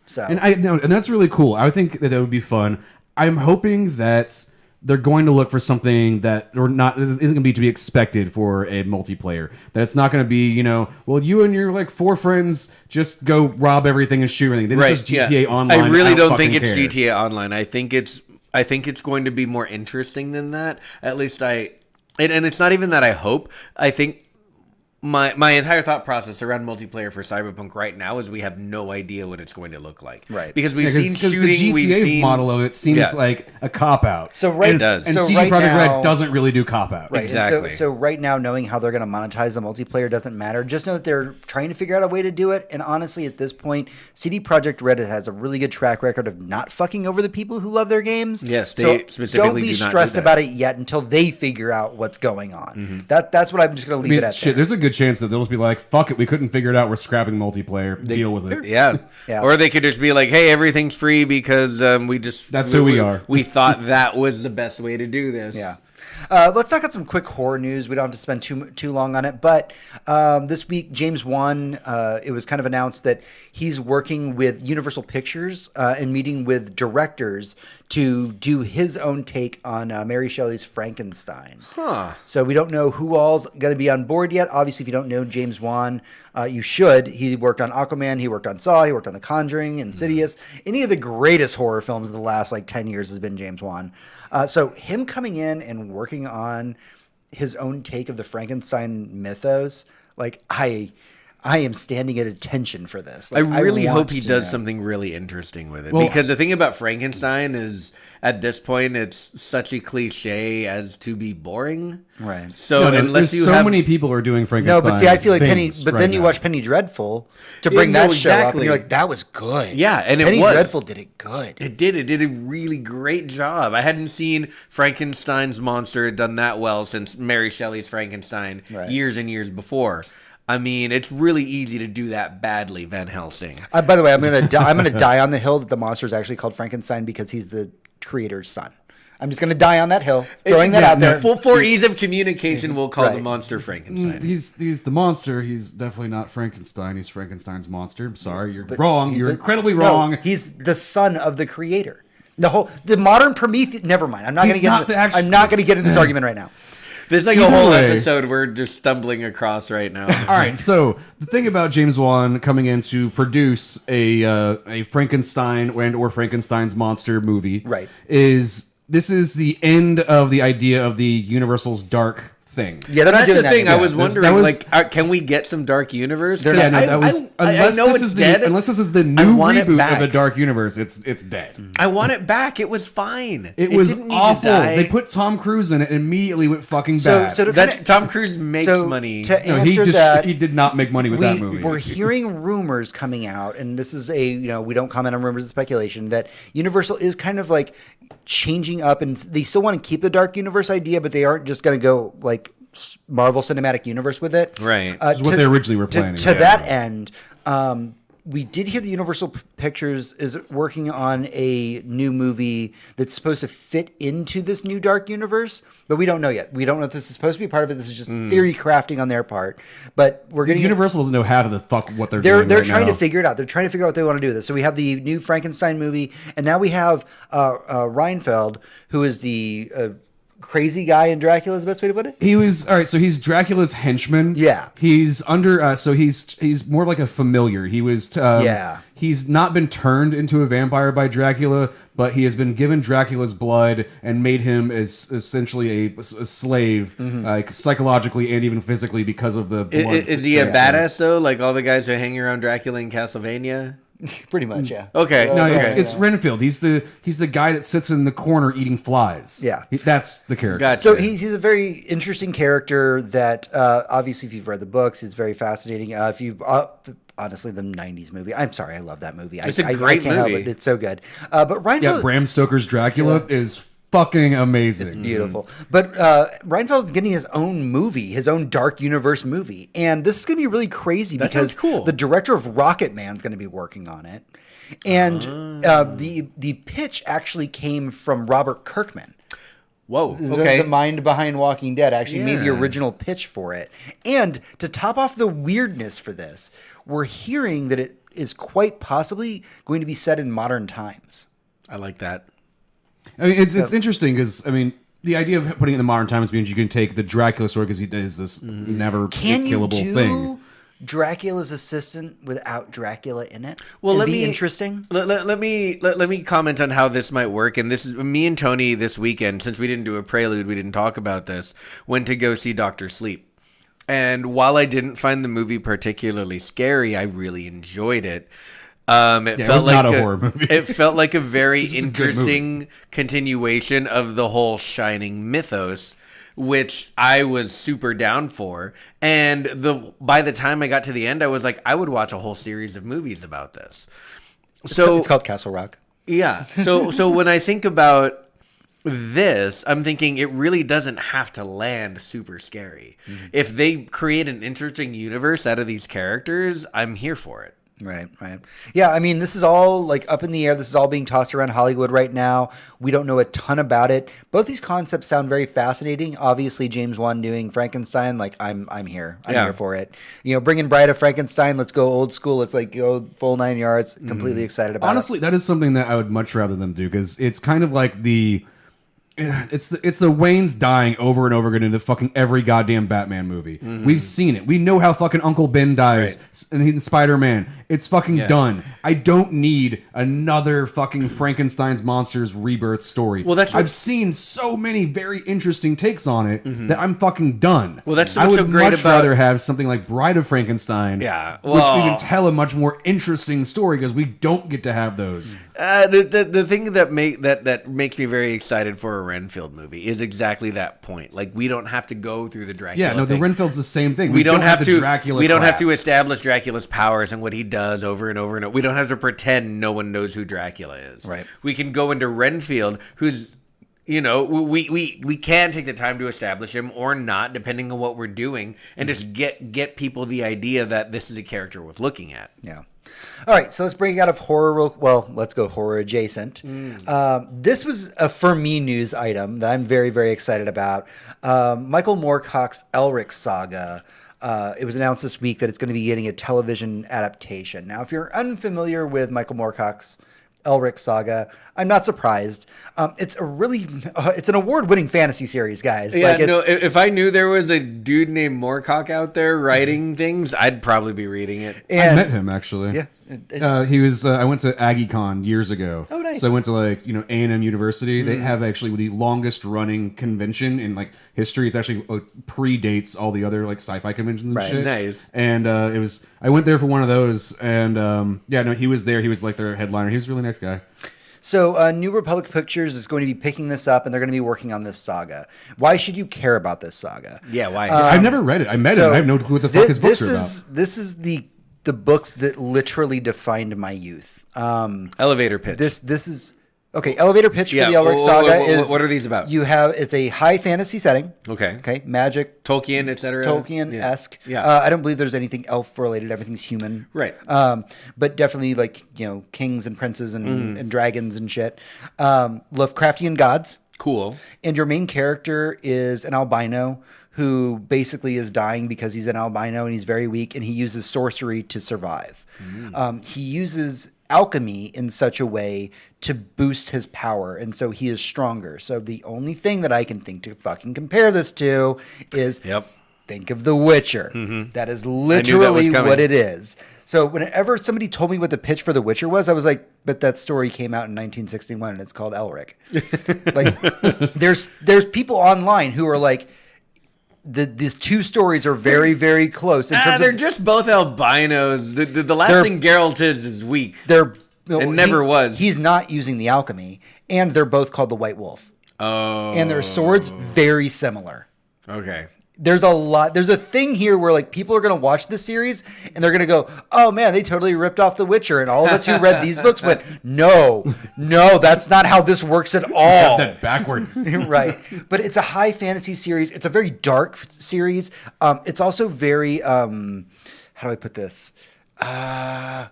So. And that's really cool. I would think that would be fun. I'm hoping that they're going to look for something that isn't going to be expected for a multiplayer. That it's not going to be, well, you and your like 4 friends just go rob everything and shoot everything. Then it's just GTA Online. I really don't think it's GTA Online. I think it's going to be more interesting than that. At least and it's not even that I hope. I think my entire thought process around multiplayer for Cyberpunk right now is we have no idea what it's going to look like. Right. Because we've seen shooting, the GTA model of it seems like a cop-out. So right, it does. And so CD right Projekt now, Red doesn't really do cop-outs. Right. Exactly. So right now, knowing how they're going to monetize the multiplayer doesn't matter. Just know that they're trying to figure out a way to do it. And honestly, at this point, CD Projekt Red has a really good track record of not fucking over the people who love their games. Yes, they specifically don't be do not stressed do that. about it yet until they figure out what's going on. That's what I'm just going to leave it at. Shit, there's a good chance that they'll just be like, fuck it, we couldn't figure it out, we're scrapping multiplayer, deal with it. Yeah. Or they could just be like, hey, everything's free because that's who we are. We thought that was the best way to do this. Yeah. Let's talk about some quick horror news. We don't have to spend too long on it. But this week, James Wan, it was kind of announced that he's working with Universal Pictures and meeting with directors to do his own take on Mary Shelley's Frankenstein. So we don't know who all's going to be on board yet. Obviously, if you don't know James Wan, you should. He worked on Aquaman. He worked on Saw. He worked on The Conjuring, Insidious. Any of the greatest horror films of the last 10 years has been James Wan. So him coming in and working on his own take of the Frankenstein mythos, I am standing at attention for this. I really hope he does something really interesting with it. Because the thing about Frankenstein is, at this point, it's such a cliche as to be boring. Right. So unless you have many people are doing Frankenstein. No, but see, I feel like Penny. But right then you now. watch Penny Dreadful to bring that show up, and you're like, that was good. Yeah, and Penny it was. Dreadful did it good. It did. It did a really great job. I hadn't seen Frankenstein's monster done that well since Mary Shelley's Frankenstein years and years before. I mean, it's really easy to do that badly, Van Helsing. By the way, I'm gonna die on the hill that the monster is actually called Frankenstein because he's the creator's son. I'm just gonna die on that hill, throwing that out there. For ease of communication, we'll call the monster Frankenstein. He's the monster. He's definitely not Frankenstein. He's Frankenstein's monster. I'm sorry, you're wrong. You're incredibly wrong. No, he's the son of the creator. The modern Prometheus. Never mind. I'm not gonna get into this argument right now. There's a whole episode we're just stumbling across right now. All right, so the thing about James Wan coming in to produce a Frankenstein or Frankenstein's monster movie, is this is the end of the idea of the Universal's dark thing. Yeah, that's the thing. I was wondering, can we get some Dark Universe? Unless this is the new reboot of the Dark Universe, it's dead. I want it back. It was fine. It was awful. They put Tom Cruise in it and immediately went fucking bad. Tom Cruise makes money. To answer that, he did not make money with that movie. We're hearing rumors coming out, and this is we don't comment on rumors and speculation, that Universal is kind of changing up, and they still want to keep the Dark Universe idea, but they aren't just going to go Marvel Cinematic Universe with it. Right. That's what they originally were planning. To that end, we did hear that Universal Pictures is working on a new movie that's supposed to fit into this new Dark Universe, but we don't know yet. We don't know if this is supposed to be part of it. This is just theory crafting on their part. But we're getting Universal doesn't know how to what they're doing. They're trying to figure it out. They're trying to figure out what they want to do with this. So we have the new Frankenstein movie, and now we have Reinfeld, who is the crazy guy in Dracula is the best way to put it? He was all right. So he's Dracula's henchman. Yeah. He's under. So he's more like a familiar. He was. Yeah. He's not been turned into a vampire by Dracula, but he has been given Dracula's blood and made him as essentially a slave, like psychologically and even physically because of the blood. Is he a badass though? Like all the guys who are hanging around Dracula in Castlevania? Pretty much, yeah. Okay. No, okay. it's Renfield. He's the guy that sits in the corner eating flies. Yeah. That's the character. Gotcha. So he's a very interesting character that obviously if you've read the books, he's very fascinating. If you honestly, the '90s movie. I'm sorry, I love that movie. It's a great can't help movie. it. It's so good. But Reinfeld, Bram Stoker's Dracula is fucking amazing. it's beautiful. But Reinfeld's getting his own movie, his own Dark Universe movie, and this is going to be really crazy That because sounds cool. the director of Rocket Man's going to be working on it, and the pitch actually came from Robert Kirkman. Whoa. The- Okay. The mind behind Walking Dead actually made the Yeah. original pitch for it. And to top off the weirdness for this, we're hearing that it is quite possibly going to be set in modern times. I like that. I mean, it's interesting because the idea of putting it in the modern times means you can take the Dracula story because he does this never Can you killable do thing. Dracula's assistant without Dracula in it? Well, and let be me interesting. Let me comment on how this might work. And this is me and Tony this weekend. Since we didn't do a prelude, we didn't talk about this. Went to go see Doctor Sleep, and while I didn't find the movie particularly scary, I really enjoyed it. It was felt like not a horror movie. It felt like a very This is a good interesting continuation of the whole Shining mythos, which I was super down for. And by the time I got to the end, I was like, I would watch a whole series of movies about this. It's called Castle Rock. Yeah. So when I think about this, I'm thinking it really doesn't have to land super scary. If they create an interesting universe out of these characters, I'm here for it. Right. Yeah, I mean, this is all like up in the air. This is all being tossed around Hollywood right now. We don't know a ton about it. Both these concepts sound very fascinating. Obviously, James Wan doing Frankenstein, like I'm here. I'm here for it. Bringing Bride of Frankenstein. Let's go old school. Let's like go full 9 yards. Completely excited about Honestly, that is something that I would much rather them do because it's kind of like it's the Waynes dying over and over again in the fucking every goddamn Batman movie. We've seen it. We know how fucking Uncle Ben dies in Spider-Man. It's fucking done. I don't need another fucking Frankenstein's monsters rebirth story. Well, I've seen so many very interesting takes on it that I'm fucking done. Well, that's I what's would so great much about- rather have something like Bride of Frankenstein. Yeah, which we well- can tell a much more interesting story because we don't get to have those. The thing that makes me very excited for a Renfield movie is exactly that point. Like we don't have to go through the Dracula. Yeah, no, the thing. Renfield's the same thing. We don't have the to. Dracula We don't have crap. to establish Dracula's powers and what he does over and over and over. We don't have to pretend no one knows who Dracula is. Right. We can go into Renfield, who's we can take the time to establish him or not, depending on what we're doing, and just get people the idea that this is a character worth looking at. Yeah. All right, so let's break out of horror. Let's go horror adjacent. This was a for me news item that I'm very, very excited about. Michael Moorcock's Elric saga. It was announced this week that it's going to be getting a television adaptation. Now, if you're unfamiliar with Michael Moorcock's Elric saga, I'm not surprised. It's it's an award-winning fantasy series, guys. Yeah, if I knew there was a dude named Moorcock out there writing things, I'd probably be reading it. I met him actually. Yeah. He was. I went to AggieCon years ago. Oh, nice. So I went to A&M University. They have actually the longest running convention in history. It's actually predates all the other sci-fi conventions and shit. Nice. And it was. I went there for one of those, and he was there. He was their headliner. He was a really nice guy. So New Republic Pictures is going to be picking this up, and they're going to be working on this saga. Why should you care about this saga? Yeah, why? I've never read it. I met him. I have no clue what the fuck his books are about. This is the books that literally defined my youth. Elevator pitch. This is okay. Elevator pitch for Yeah, the Elric saga is what are these about? It's a high fantasy setting. Okay. Magic, Tolkien, etc. Tolkien-esque. Yeah. I don't believe there's anything elf related. Everything's human. Right. But definitely kings and princes and dragons and shit. Lovecraftian gods. Cool. And your main character is an albino who basically is dying because he's an albino and he's very weak, and he uses sorcery to survive. He uses alchemy in such a way to boost his power, and so he is stronger. So the only thing that I can think to fucking compare this to is think of The Witcher. That is literally what it is. So whenever somebody told me what the pitch for The Witcher was, I was like, but that story came out in 1961 and it's called Elric. Like there's people online who are like, these two stories are very, very close. They're just both albinos. The last thing Geralt is weak. Never was. He's not using the alchemy, and they're both called the White Wolf. Oh. And their swords very similar. Okay. There's a thing here where like people are going to watch this series and they're going to go, oh man, they totally ripped off The Witcher. And all of us who read these books went, no, that's not how this works at all. That backwards. Right. But it's a high fantasy series. It's a very dark series. It's also very, how do I put this? What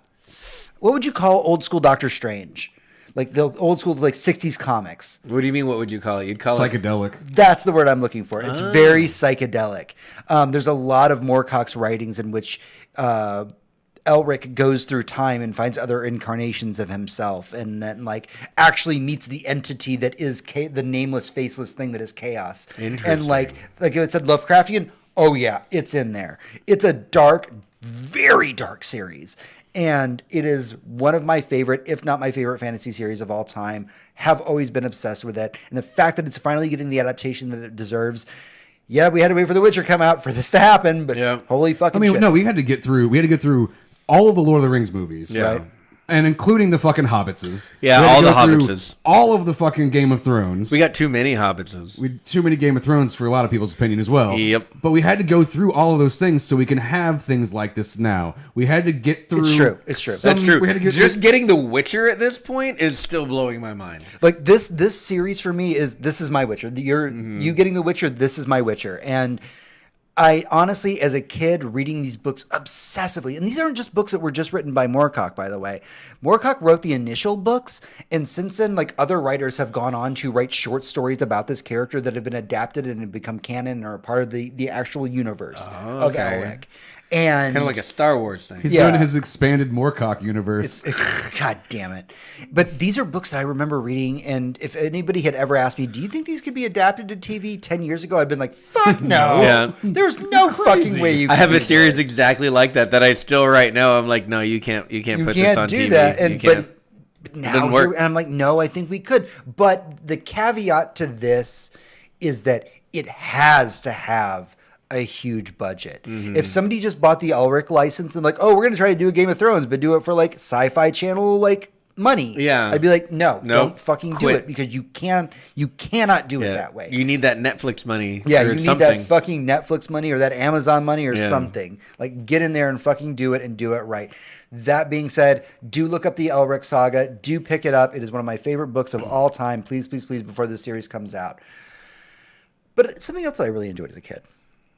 would you call old school Doctor Strange? Like the old school, like 60s comics. What do you mean? What would you call it? You'd call psychedelic. That's the word I'm looking for. It's very psychedelic. There's a lot of Moorcock's writings in which Elric goes through time and finds other incarnations of himself, and then like actually meets the entity that is the nameless, faceless thing that is chaos. Interesting. And like it said, Lovecraftian. Oh yeah, it's in there. It's a dark, very dark series. And it is one of my favorite, if not my favorite fantasy series of all time. Have always been obsessed with it. And the fact that it's finally getting the adaptation that it deserves. Yeah, we had to wait for The Witcher to come out for this to happen, but holy fucking shit. No, we had to get through all of the Lord of the Rings movies. Right. And including the fucking Hobbitses. Yeah, all the Hobbitses. All of the fucking Game of Thrones. We got too many Hobbitses. We too many Game of Thrones for a lot of people's opinion as well. Yep. But we had to go through all of those things so we can have things like this now. We had to get through. It's true. That's true. Getting The Witcher at this point is still blowing my mind. Like this series for me this is my Witcher. You getting The Witcher, this is my Witcher. And I honestly, as a kid, reading these books obsessively, and these aren't just books that were just written by Moorcock, by the way. Moorcock wrote the initial books, and since then, like other writers have gone on to write short stories about this character that have been adapted and have become canon or a part of the actual universe of Elric. And kind of like a Star Wars thing. He's doing his expanded Moorcock universe. God damn it. But these are books that I remember reading, and if anybody had ever asked me, do you think these could be adapted to TV 10 years ago? I'd been like, fuck no. Yeah. There's no fucking way you can I have do a series this. exactly like that I still right now I'm like, no, you can't put this on TV. That. And, you can't. But now and I'm like, no, I think we could. But the caveat to this is that it has to have a huge budget. If somebody just bought the Elric license and like, oh, we're going to try to do a Game of Thrones, but do it for like Sci-Fi Channel like money. Yeah. I'd be like, no, don't fucking do it, because you cannot do it that way. You need that Netflix money. Yeah, or you need something. that fucking Netflix money or that Amazon money or something. Like, get in there and fucking do it and do it right. That being said, do look up the Elric saga. Do pick it up. It is one of my favorite books of all time. Please, please, please, before this series comes out. But something else that I really enjoyed as a kid,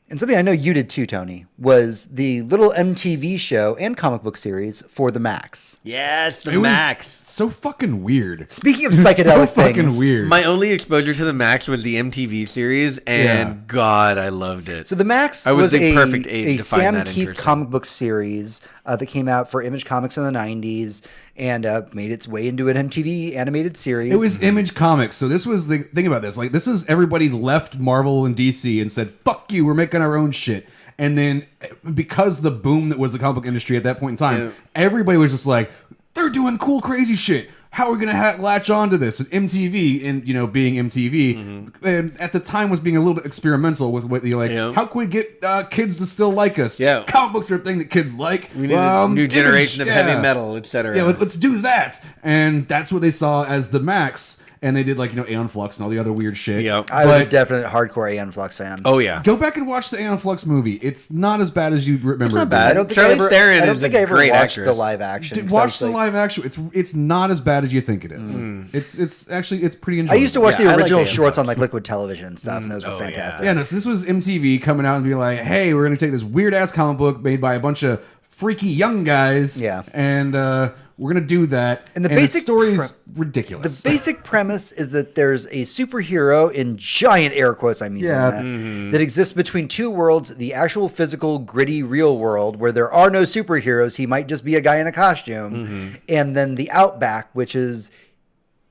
and something I know you did too, Tony, was the little MTV show and comic book series for the Max. Yes, the Max. So fucking weird. Speaking of psychedelic things, fucking weird. My only exposure to the Max was the MTV series, and God, I loved it. So the Max was a perfect age to find Sam that Keith interesting. comic book series that came out for Image Comics in the 90s and made its way into an MTV animated series. It was Image Comics, so this was the thing about this. Like, this is everybody left Marvel and DC and said, "Fuck you, we're making our own shit." And then, because the boom that was the comic book industry at that point in time, everybody was just like, "They're doing cool, crazy shit. How are we gonna latch on to this?" And MTV, and being MTV, and at the time was being a little bit experimental with what you like. How can we get kids to still like us? Comic books are a thing that kids like. We need a new generation of heavy metal, etc. Yeah, let's do that. And that's what they saw as the Max. And they did Aeon Flux and all the other weird shit. Yep. I was a definite hardcore Aeon Flux fan. Oh yeah. Go back and watch the Aeon Flux movie. It's not as bad as you remember. It's not bad. I don't think Charlize Theron I don't is think a I ever great watched actress. the live action. Watch the live action. It's not as bad as you think it is. It's actually pretty enjoyable. I used to watch the I like original Aeon shorts Flux. on Liquid Television and stuff, and those were fantastic. Yeah, no, so this was MTV coming out and be like, "Hey, we're gonna take this weird ass comic book made by a bunch of freaky young guys, Yeah. and we're gonna do that. And the basic story is ridiculous. The basic premise is that there's a superhero, in giant air quotes I'm using that exists between two worlds, the actual physical, gritty, real world, where there are no superheroes. He might just be a guy in a costume. And then the Outback, which is...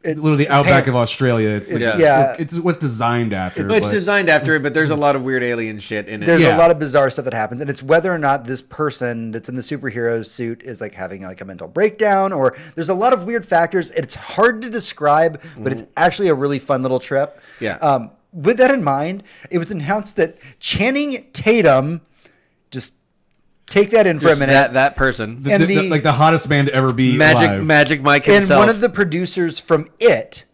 literally the outback of Australia. It's what's designed after. It's designed after it, but there's a lot of weird alien shit in it. There's a lot of bizarre stuff that happens, and it's whether or not this person that's in the superhero suit is like having like a mental breakdown, or there's a lot of weird factors. It's hard to describe, but it's actually a really fun little trip. Yeah. With that in mind, it was announced that Channing Tatum, just take that in for a minute. That person. Like the hottest man to ever be alive. Magic Mike himself. And one of the producers from It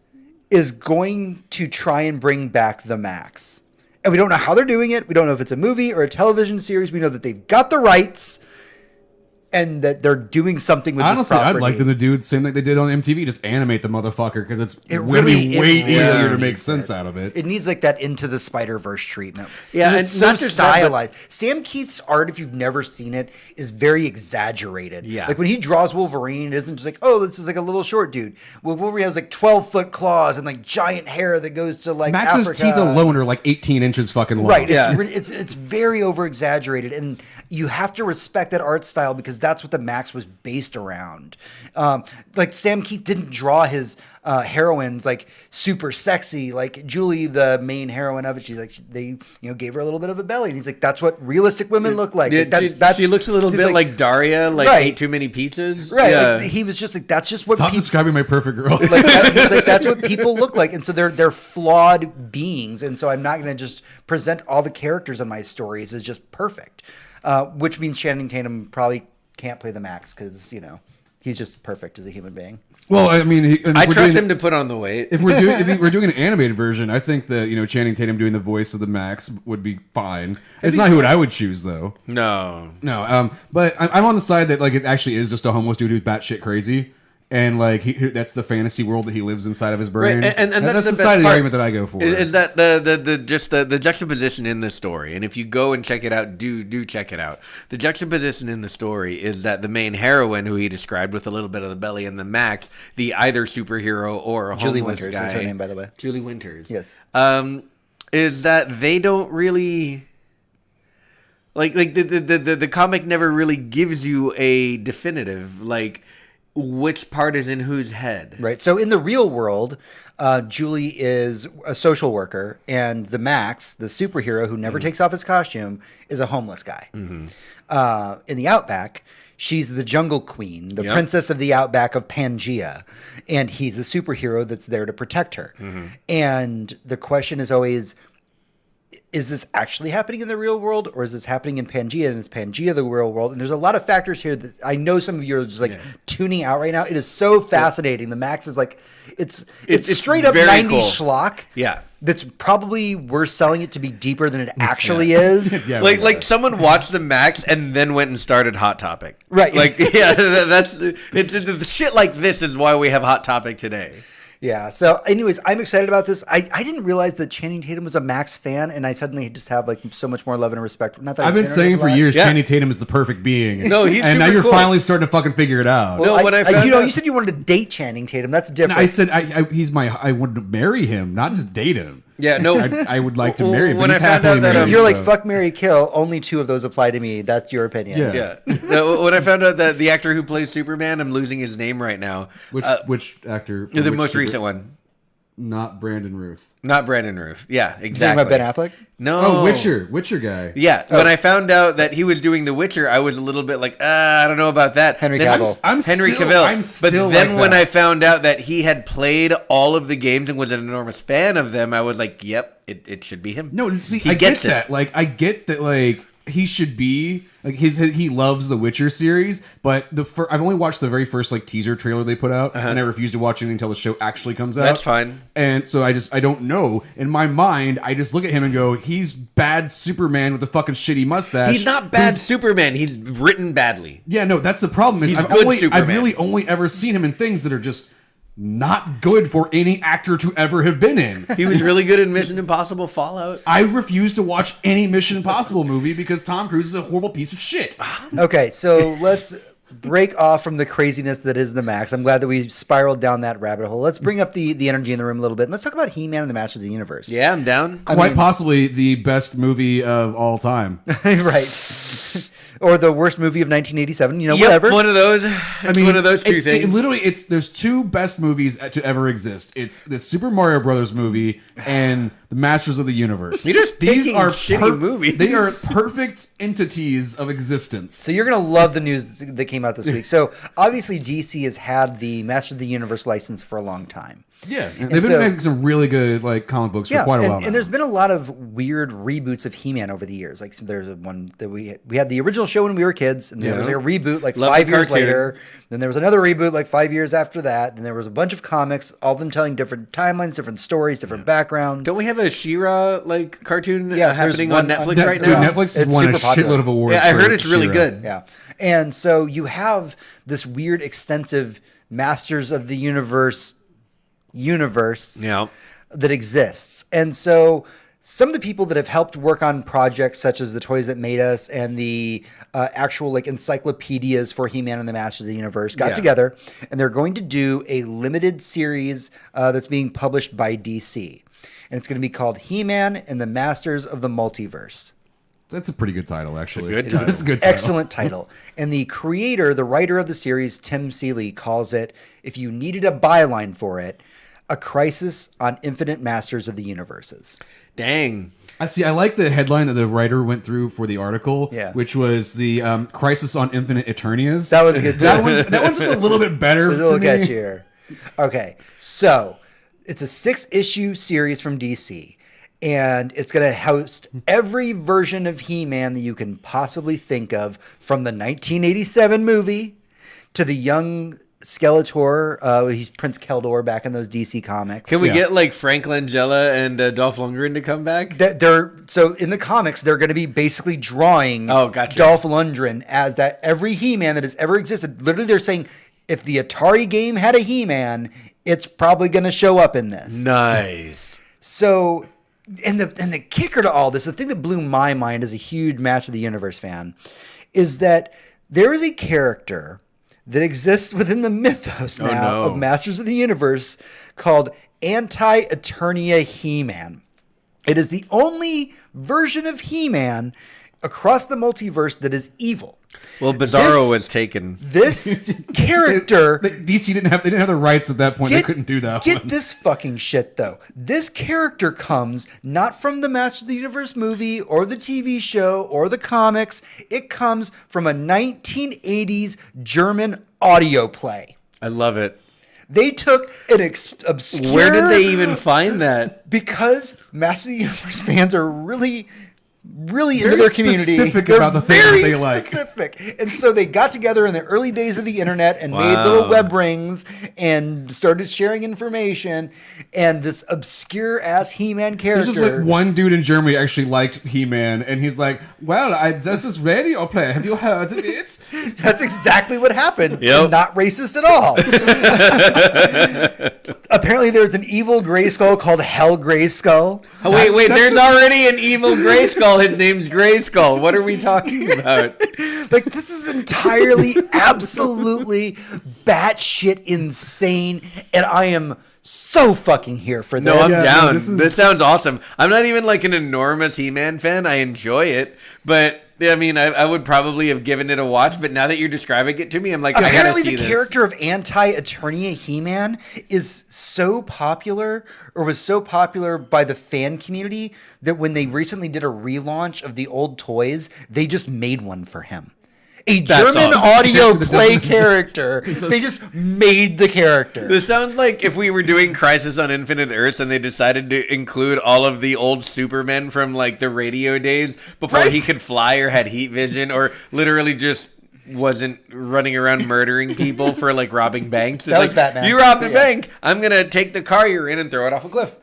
is going to try and bring back the Max. And we don't know how they're doing it. We don't know if it's a movie or a television series. We know that they've got the rights and that they're doing something with this property. I'd like them to do the same like they did on MTV, just animate the motherfucker, because it's way easier to make sense out of it. It needs like that Into the Spider-Verse treatment. Yeah, it's so stylized. Sam Keith's art, if you've never seen it, is very exaggerated. Yeah. Like when he draws Wolverine, it isn't just like, oh, this is like a little short dude. Well, Wolverine has like 12-foot claws and like giant hair that goes to like Max's Africa. teeth alone are like 18 inches fucking long. Right. It's very over-exaggerated, and you have to respect that art style because that's what the Max was based around. Like Sam Keith didn't draw his heroines like super sexy. Like Julie, the main heroine of it, she's like they gave her a little bit of a belly, and he's like, that's what realistic women look like. She looks a little bit like Daria, like ate too many pizzas. Right. Yeah. Like, he was just like, that's just what. Stop describing my perfect girl. He's like, that's what people look like, and so they're flawed beings, and so I'm not going to just present all the characters in my stories as just perfect. Which means Channing Tatum probably can't play the Max because he's just perfect as a human being. Well, I mean, I trust him to put on the weight. If we're doing an animated version, I think that Channing Tatum doing the voice of the Max would be fine. It's not who I would choose though. No. But I'm on the side that like it actually is just a homeless dude who's batshit crazy. And like that's the fantasy world that he lives inside of his brain, right. and that's the side of the argument that I go for. Is that the juxtaposition in the story? And if you go and check it out, do check it out. The juxtaposition in the story is that the main heroine, who he described with a little bit of the belly, and the Max, the either superhero or a Julie homeless Winters guy, is her name, by the way. Julie Winters. Yes. Is that they don't really. Like the comic never really gives you a definitive which part is in whose head. Right. So in the real world, Julie is a social worker, and the Max, the superhero who never takes off his costume, is a homeless guy. In the Outback, she's the jungle queen, the princess of the Outback of Pangea, and he's a superhero that's there to protect her. And the question is always, is this actually happening in the real world, or is this happening in Pangea, and is Pangea the real world? And there's a lot of factors here that I know some of you are just tuning out right now. It is so fascinating. The Max is like, it's straight up 90s schlock. Yeah. That's probably we're selling it to be deeper than it actually is. Like someone watched the Max and then went and started Hot Topic. Right. It's shit like this is why we have Hot Topic today. Yeah. So, anyways, I'm excited about this. I didn't realize that Channing Tatum was a Max fan, and I suddenly just have so much more love and respect. Not that I've been saying for years, Channing Tatum is the perfect being. No, he's and super now you're cool. finally starting to fucking figure it out. Well, you said you wanted to date Channing Tatum. That's different. No, I said I would marry him, not just date him. Yeah, no, I would like to marry him. When I found out that you're like fuck, marry, kill, only 2 of those apply to me. That's your opinion. Yeah. When I found out that the actor who plays Superman, I'm losing his name right now. Which actor? The most recent one. Not Brandon Ruth. Not Brandon Ruth. Yeah, exactly. You talking about Ben Affleck? No. Oh, Witcher guy. Yeah. When I found out that he was doing The Witcher, I was a little bit like, I don't know about that. Henry Cavill. I'm Henry Cavill. But then when I found out that he had played all of the games and was an enormous fan of them, I was like, yep, it should be him. No, see, I get that. I get that. He should be he loves the Witcher series, but I've only watched the very first teaser trailer they put out, and I refuse to watch anything until the show actually comes out. That's fine. And so I don't know. In my mind, I just look at him and go, he's bad Superman with a fucking shitty mustache. He's not bad Superman. He's written badly. Yeah, no, that's the problem. I've really only ever seen him in things that are just not good for any actor to ever have been in. He was really good in Mission Impossible Fallout. I refuse to watch any Mission Impossible movie because Tom Cruise is a horrible piece of shit. Okay, so let's break off from the craziness that is the Max. I'm glad that we spiraled down that rabbit hole. Let's bring up the energy in the room a little bit. And let's talk about He-Man and the Masters of the Universe. Yeah, I'm down. Quite possibly the best movie of all time. Right. Or the worst movie of 1987, whatever. One of those. One of those two things. There's two best movies to ever exist. It's the Super Mario Brothers movie and the Masters of the Universe. These are shitty movies. They are perfect entities of existence. So you're going to love the news that came out this week. So obviously DC has had the Masters of the Universe license for a long time. Yeah, they've been making some really good comic books for quite a while now. And there's been a lot of weird reboots of He-Man over the years. Like there's one that we had the original show when we were kids, and there was a reboot 5 years later. Then there was another reboot 5 years after that. Then there was a bunch of comics, all of them telling different timelines, different stories, different backgrounds. Don't we have a She-Ra cartoon happening on Netflix right now? Dude, Netflix has won a shitload of awards. Yeah, I heard it's really good. Yeah, and so you have this weird, extensive Masters of the Universe that exists. And so some of the people that have helped work on projects such as the Toys That Made Us and the actual encyclopedias for He-Man and the Masters of the Universe got together, and they're going to do a limited series that's being published by DC. And it's going to be called He-Man and the Masters of the Multiverse. That's a pretty good title, actually. It's a good title. It's a good title. Excellent title. And the writer of the series, Tim Seeley, calls it, if you needed a byline for it, A Crisis on Infinite Masters of the Universes. Dang. I like the headline that the writer went through for the article, which was the Crisis on Infinite Eternias. That one's good too. that one's just a little bit better. It's a little catchier. Okay, so it's a 6-issue series from DC, and it's going to host every version of He-Man that you can possibly think of, from the 1987 movie to the young Skeletor. He's Prince Keldor back in those DC comics. Can we get Frank Langella and Dolph Lundgren to come back? So in the comics, they're going to be basically drawing Dolph Lundgren as that every He-Man that has ever existed. Literally, they're saying if the Atari game had a He-Man, it's probably going to show up in this. Nice. So, and the kicker to all this, the thing that blew my mind as a huge Masters of the Universe fan, is that there is a character that exists within the mythos now of Masters of the Universe called Anti-Eternia He-Man. It is the only version of He-Man across the multiverse that is evil. Well, Bizarro was taken. This character... DC didn't have the rights at that point. They couldn't do that. Get this fucking shit, though. This character comes not from the Masters of the Universe movie or the TV show or the comics. It comes from a 1980s German audio play. I love it. They took an obscure... Where did they even find that? Because Masters of the Universe fans are really into their community. Specific They're about the things very they like. specific. And so they got together in the early days of the internet and made little web rings and started sharing information. And this obscure ass He-Man character. There's just one dude in Germany actually liked He-Man, and he's like, "Well, there's this radio play. Have you heard of it?" That's exactly what happened. Yep. Not racist at all. Apparently, there's an evil Grayskull called Hell Grayskull. Oh, wait, there's already an evil Grayskull. His name's Grayskull. What are we talking about? This is entirely, absolutely batshit insane, and I am so fucking here for this. No, I'm down. This sounds awesome. I'm not even an enormous He-Man fan. I enjoy it, but I mean, I would probably have given it a watch, but now that you're describing it to me, I'm like, I gotta see this. Apparently the character of Anti-Eternia He-Man is so popular, or was so popular by the fan community, that when they recently did a relaunch of the old toys, they just made one for him. German audio play character. They just made the character. This sounds like if we were doing Crisis on Infinite Earths and they decided to include all of the old Supermen from the radio days before he could fly or had heat vision or literally just wasn't running around murdering people for robbing banks. That was Batman. You robbed a bank. I'm going to take the car you're in and throw it off a cliff.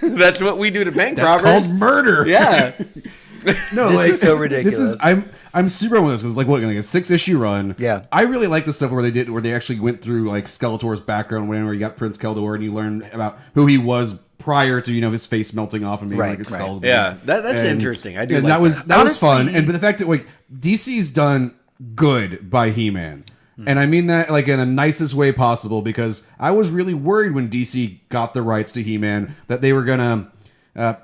That's what we do to bank robbers. That's called murder. Yeah. No, this is so ridiculous. I'm super on with this because a 6-issue run. Yeah, I really like the stuff where they actually went through Skeletor's background, where you got Prince Keldor and you learned about who he was prior to his face melting off and being a skull. Yeah, that's interesting. I do. That was fun, but the fact that DC's done good by He-Man. And I mean that like in the nicest way possible, because I was really worried when DC got the rights to He-Man that they were gonna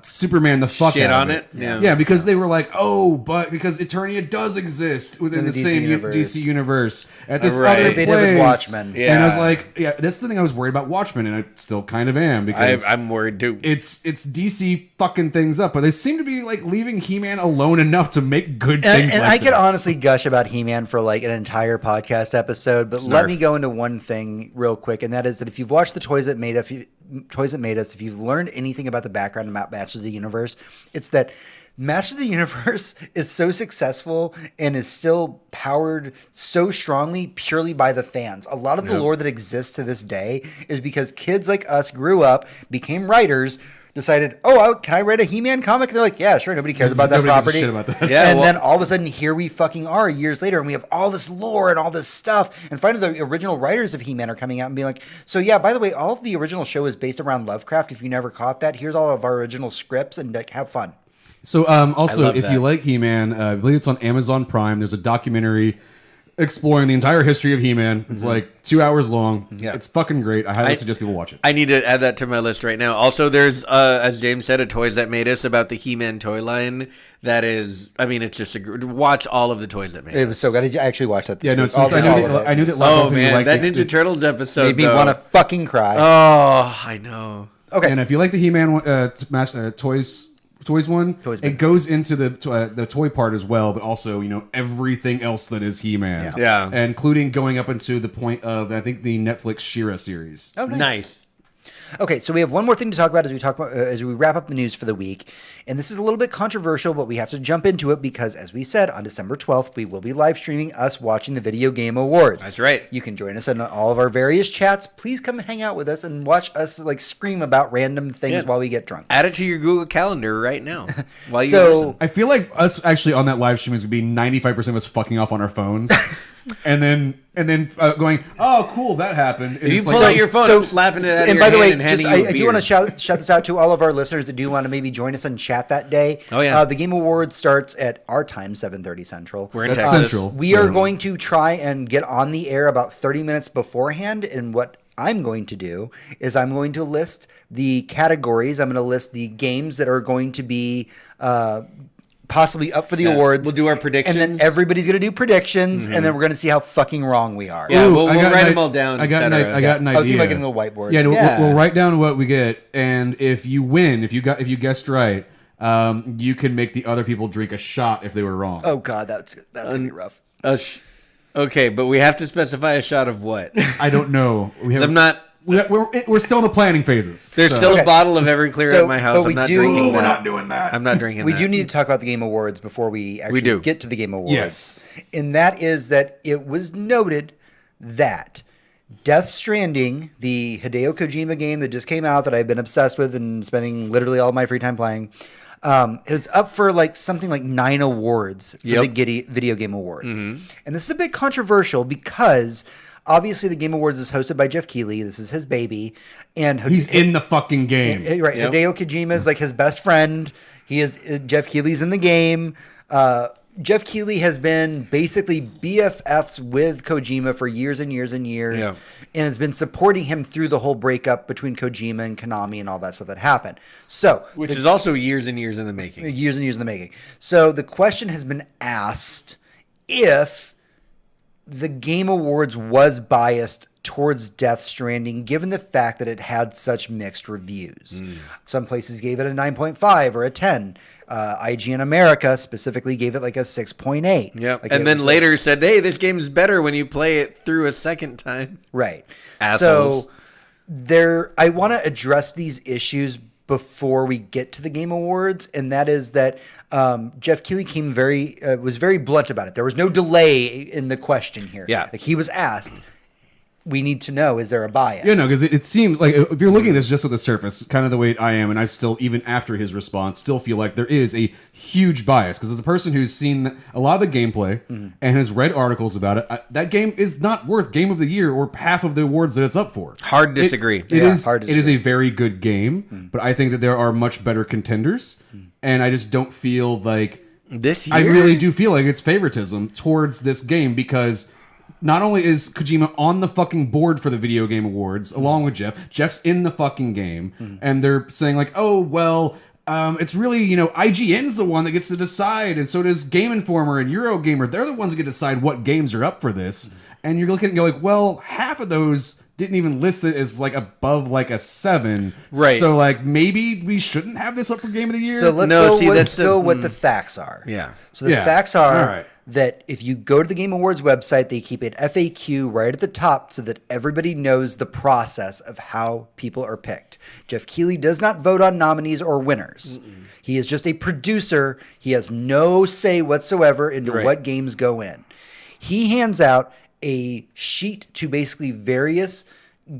Superman the fuck Shit out on of it. Yeah, because they were like, oh, but because Eternia does exist within the same DC universe at this other place. They did with Watchmen. Yeah. And I was like, yeah, that's the thing I was worried about Watchmen, and I still kind of am, because I'm worried too. It's DC fucking things up, but they seem to be like leaving He-Man alone enough to make good things. And like I could this. honestly gush about He-Man for like an entire podcast episode, but let me go into one thing real quick, and that is that if you've watched the Toys That Made Us, if you've learned anything about the background about Masters of the Universe, it's that Masters of the Universe is so successful and is still powered so strongly purely by the fans. A lot of the lore that exists to this day is because kids like us grew up, became writers, decided, can I write a He-Man comic? And they're like, yeah, sure, nobody cares about that property. About that. Then all of a sudden, here we fucking are years later, and we have all this lore and all this stuff. And finally, the original writers of He-Man are coming out and being like, so yeah, by the way, all of the original show is based around Lovecraft. If you never caught that, here's all of our original scripts, and like, have fun. So also, if you like He-Man, I believe it's on Amazon Prime. There's a documentary exploring the entire history of He-Man. It's like 2 hours long. Yeah. It's fucking great. I highly suggest people watch it. I need to add that to my list right now. Also, there's, as James said, a Toys That Made Us about the He-Man toy line. That is, I mean, it's just watch all of the Toys That Made Us. It was so good. I actually watched that this week. I knew that. Oh man, that Ninja Turtles episode made me want to fucking cry. Oh, I know. Okay, and if you like the He-Man Toys one, it goes into the toy part as well, but also everything else that is He-Man, yeah, including going up into the point of I think the Netflix She-Ra series. Oh, nice. Okay, so we have one more thing to talk about as we wrap up the news for the week, and this is a little bit controversial, but we have to jump into it because, as we said, on December 12th, we will be live streaming us watching the Video Game Awards. That's right. You can join us in all of our various chats. Please come hang out with us and watch us like scream about random things while we get drunk. Add it to your Google Calendar right now. While you listen. I feel like us actually on that live stream is going to be 95% of us fucking off on our phones. And then going, oh, cool, that happened. If you pull out your phone, I'm slapping it out of your hand and handing you a beer. I do want to shout this out to all of our listeners that do want to maybe join us in chat that day. Oh, yeah. The Game Awards starts at our time, 7:30 Central. We're in Texas. Central. We are going to try and get on the air about 30 minutes beforehand, and what I'm going to do is I'm going to list the categories. I'm going to list the games that are going to be possibly up for the awards. We'll do our predictions. And then everybody's going to do predictions, and then we're going to see how fucking wrong we are. Yeah, we'll write them all down. I got an idea. I was thinking about getting a little whiteboard. Yeah, we'll write down what we get, and if you win, if you guessed right, you can make the other people drink a shot if they were wrong. Oh God, that's going to be rough. Okay, but we have to specify a shot of what? I don't know. I'm not... We're still in the planning phases. There's still a bottle of Everclear at my house. I'm not drinking that. We're not doing that. I'm not drinking We that. do need to talk about the Game Awards before we actually get to the Game Awards. Yes. And that is that it was noted that Death Stranding, the Hideo Kojima game that just came out that I've been obsessed with and spending literally all my free time playing, it was up for like something like 9 awards for the Video Game Awards. And this is a bit controversial because obviously the Game Awards is hosted by Jeff Keighley. This is his baby. And he's in the fucking game. Right. Yep. Hideo Kojima is like his best friend. Jeff Keighley's in the game. Jeff Keighley has been basically BFFs with Kojima for years and years and years, and has been supporting him through the whole breakup between Kojima and Konami and all that stuff that happened. So, which is also years and years in the making. Years and years in the making. So the question has been asked if the Game Awards was biased towards Death Stranding, given the fact that it had such mixed reviews. Some places gave it a 9.5 or a 10. IGN America specifically gave it like a 6.8. Yep. Like, and then later said, hey, this game's better when you play it through a second time. Right. Assholes. So I want to address these issues before we get to the Game Awards, and that is that Jeff Keighley was very blunt about it. There was no delay in the question here. Yeah. Like he was asked, we need to know, is there a bias? Yeah, no, because it seems like if you're looking at this just at the surface, kind of the way I am, and I still, even after his response, still feel like there is a huge bias. Because as a person who's seen a lot of the gameplay and has read articles about it, that game is not worth Game of the Year or half of the awards that it's up for. Hard disagree. Hard disagree. It is a very good game, but I think that there are much better contenders, and I just don't feel like this year. I really do feel like it's favoritism towards this game because not only is Kojima on the fucking board for the Video Game Awards, along with Jeff. Jeff's in the fucking game, and they're saying like, oh, well, it's really, IGN's the one that gets to decide, and so does Game Informer and Eurogamer. They're the ones that get to decide what games are up for this. And you're looking and go like, well, half of those didn't even list it as like above like a 7. Right. So like maybe we shouldn't have this up for Game of the Year. So let's go what the facts are. Yeah. So the facts are that if you go to the Game Awards website, they keep an FAQ right at the top so that everybody knows the process of how people are picked. Jeff Keighley does not vote on nominees or winners. He is just a producer. He has no say whatsoever into what games go in. He hands out a sheet to basically various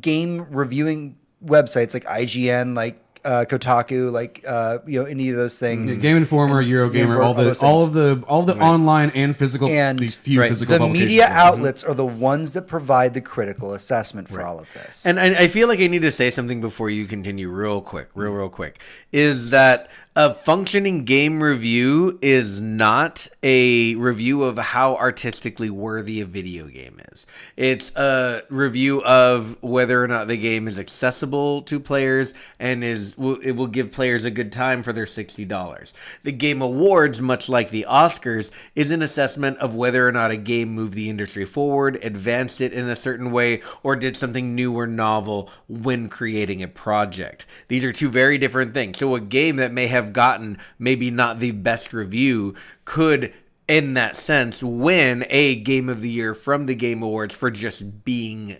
game reviewing websites like IGN, like Kotaku, like any of those things. Game Informer, Eurogamer, all of the online and physical physical the media outlets are the ones that provide the critical assessment for all of this. And I feel like I need to say something before you continue real quick, is that a functioning game review is not a review of how artistically worthy a video game is. It's a review of whether or not the game is accessible to players and it will give players a good time for their $60. The Game Awards, much like the Oscars, is an assessment of whether or not a game moved the industry forward, advanced it in a certain way, or did something new or novel when creating a project. These are two very different things. So a game that may have gotten maybe not the best review could, in that sense, win a Game of the Year from the Game Awards for just being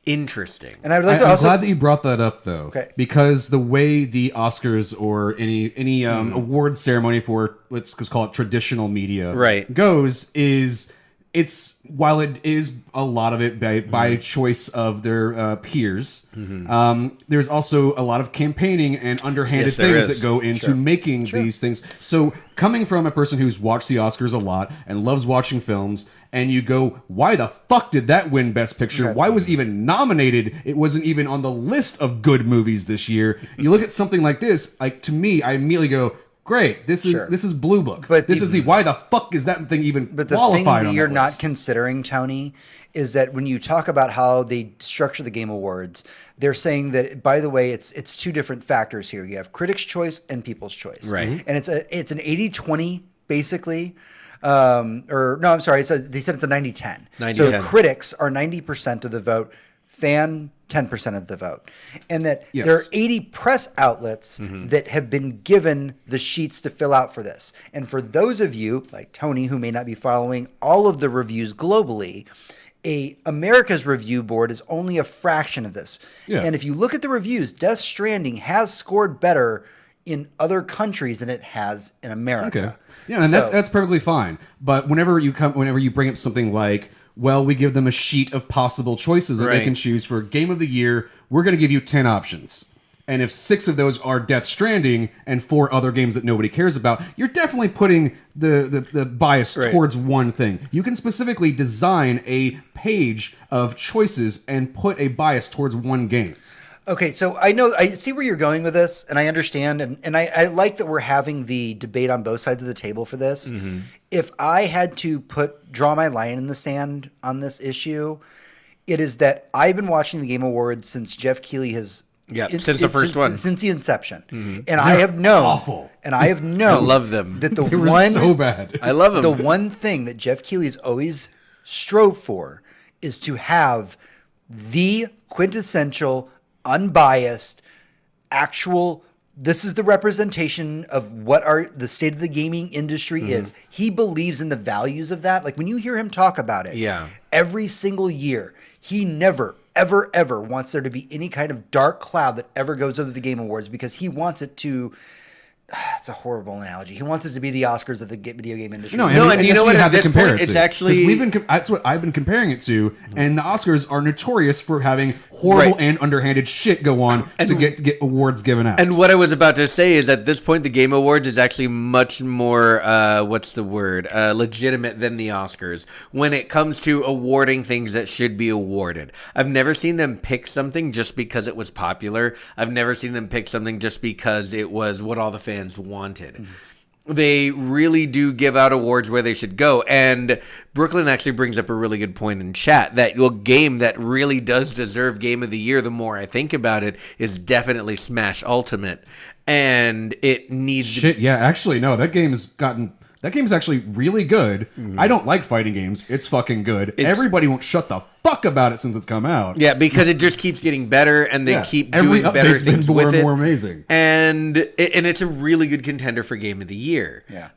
interesting. And I would like to I'm glad that you brought that up, though, because the way the Oscars or any award ceremony for, let's call it traditional media, goes is while it is a lot of it by choice of their peers, there's also a lot of campaigning and underhanded things that go into making these things. So coming from a person who's watched the Oscars a lot and loves watching films, and you go, why the fuck did that win Best Picture? Why was it even nominated? It wasn't even on the list of good movies this year. You look at something like this, like to me, I immediately go, great, this is Blue Book. But this is why the fuck is that thing even qualified? But the thing that you're not considering, Tony, is that when you talk about how they structure the Game Awards, they're saying that, by the way, it's two different factors here. You have Critics' Choice and People's Choice. Right. And it's an 80-20, basically. They said it's a 90-10. So critics are 90% of the vote, fan 10% of the vote. And that there are 80 press outlets that have been given the sheets to fill out for this. And for those of you, like Tony, who may not be following all of the reviews globally, America's review board is only a fraction of this. Yeah. And if you look at the reviews, Death Stranding has scored better in other countries than it has in America. Okay. Yeah, and that's perfectly fine. But whenever you bring up something like, well, we give them a sheet of possible choices that they can choose for Game of the Year, we're going to give you 10 options. And if 6 of those are Death Stranding and 4 other games that nobody cares about, you're definitely putting the bias towards one thing. You can specifically design a page of choices and put a bias towards one game. Okay, so I see where you're going with this, and I understand, and I like that we're having the debate on both sides of the table for this. Mm-hmm. If I had to draw my line in the sand on this issue, it is that I've been watching the Game Awards since Jeff Keighley has since the first one, since the inception, and I have known, I love them. That they were so bad. I love them. The one thing that Jeff Keighley has always strove for is to have the quintessential, unbiased, actual, this is the representation of what the state of the gaming industry is. He believes in the values of that. Like when you hear him talk about it, every single year, he never, ever, ever wants there to be any kind of dark cloud that ever goes over the Game Awards, because he wants it to, it's a horrible analogy. He wants it to be the Oscars of the video game industry. And you know what? At this point, it's actually that's what I've been comparing it to. And the Oscars are notorious for having horrible and underhanded shit go on to get awards given out. And what I was about to say is, at this point, the Game Awards is actually much more legitimate than the Oscars when it comes to awarding things that should be awarded. I've never seen them pick something just because it was popular. I've never seen them pick something just because it was what all the fans wanted. they really do give out awards where they should go. And Brooklyn actually brings up a really good point in chat that your game that really does deserve Game of the Year, the more I think about it, is definitely Smash Ultimate. And it needs yeah, actually, no, that game's actually really good. I don't like fighting games. It's fucking good. Everybody won't shut the fuck about it since it's come out. Yeah, because it just keeps getting better, and they keep doing better things with it. More amazing. And it's a really good contender for Game of the Year. Yeah.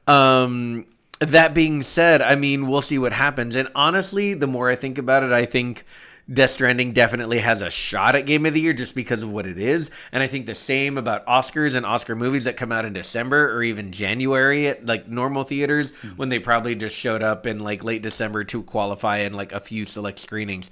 That being said, I mean, we'll see what happens. And honestly, the more I think about it, I think Death Stranding definitely has a shot at Game of the Year just because of what it is. And I think the same about Oscars and Oscar movies that come out in December or even January at like normal theaters when they probably just showed up in like late December to qualify in like a few select screenings.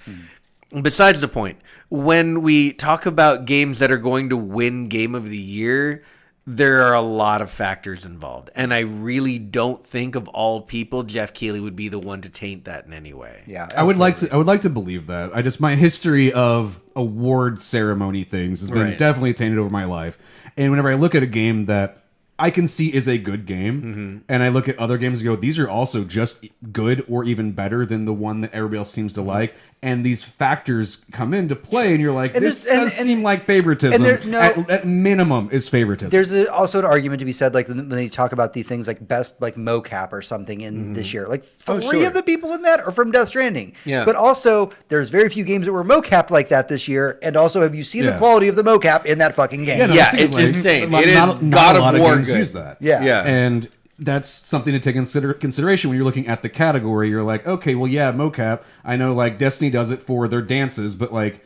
Besides the point, when we talk about games that are going to win Game of the Year, there are a lot of factors involved. And I really don't think of all people, Jeff Keighley would be the one to taint that in any way. Yeah, absolutely. I would like to believe that. My history of award ceremony things has been definitely tainted over my life. And whenever I look at a game that I can see is a good game, and I look at other games and go, these are also just good or even better than the one that everybody else seems to like. And these factors come into play, and you're like, this does seem like favoritism. At minimum, is favoritism. There's also an argument to be said, like when they talk about the things like best like mocap or something in this year. Like three of the people in that are from Death Stranding. Yeah. But also, there's very few games that were mocapped like that this year. And also, have you seen the quality of the mocap in that fucking game? Yeah, it's insane. It is God of War good. Use that. Yeah. And that's something to take consideration when you're looking at the category. You're like, okay, well, yeah, mocap. I know, like, Destiny does it for their dances, but, like,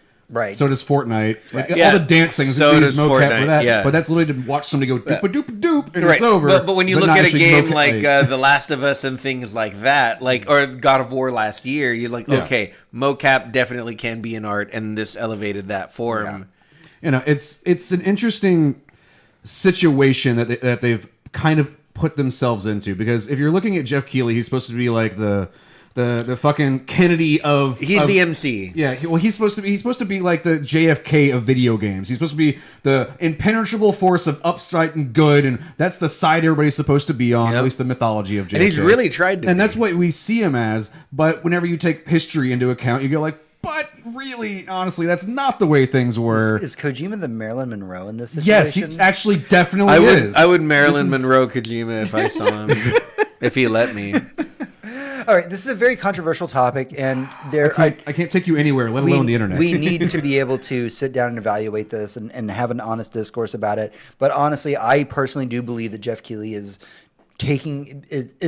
so does Fortnite. Like, all the dance things, so use mocap Fortnite, for that. But that's literally to watch somebody go doop-a-doop-a-doop, and it's over. But when you look at a game like The Last of Us and things like that, like or God of War last year, you're like, okay, mocap definitely can be an art, and this elevated that form. You know, it's an interesting situation that they've kind of put themselves into, because if you're looking at Jeff Keighley, he's supposed to be like the fucking Kennedy of the MC. Yeah, well, he's supposed to be like the JFK of video games. He's supposed to be the impenetrable force of upside and good, and that's the side everybody's supposed to be on. At least the mythology of JFK. And he's really tried to, and that's what we see him as. But whenever you take history into account, you go like, but really, honestly, that's not the way things were. Is Kojima the Marilyn Monroe in this situation? Yes, he actually definitely is. I would Marilyn Monroe Kojima if I saw him, if he let me. All right, this is a very controversial topic, and I can't take you anywhere, let alone the internet. We need to be able to sit down and evaluate this and have an honest discourse about it. But honestly, I personally do believe that Jeff Keighley is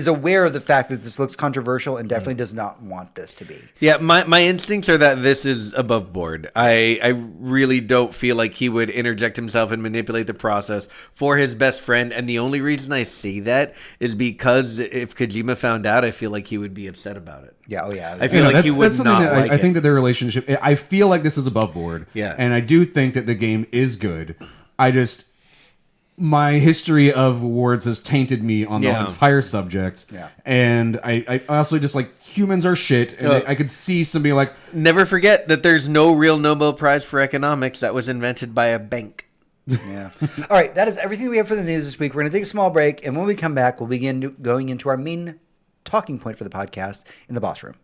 aware of the fact that this looks controversial and definitely does not want this to be. Yeah, my instincts are that this is above board. I really don't feel like he would interject himself and manipulate the process for his best friend. And the only reason I say that is because if Kojima found out, I feel like he would be upset about it. Yeah, oh yeah. I feel like he would not like it. I think that their relationship, I feel like this is above board. Yeah. And I do think that the game is good. My history of awards has tainted me on the entire subject. Yeah. And I also just like, humans are shit. And I could see somebody like... Never forget that there's no real Nobel Prize for economics that was invented by a bank. Yeah. All right, that is everything we have for the news this week. We're going to take a small break, and when we come back, we'll begin going into our main talking point for the podcast in the boss room.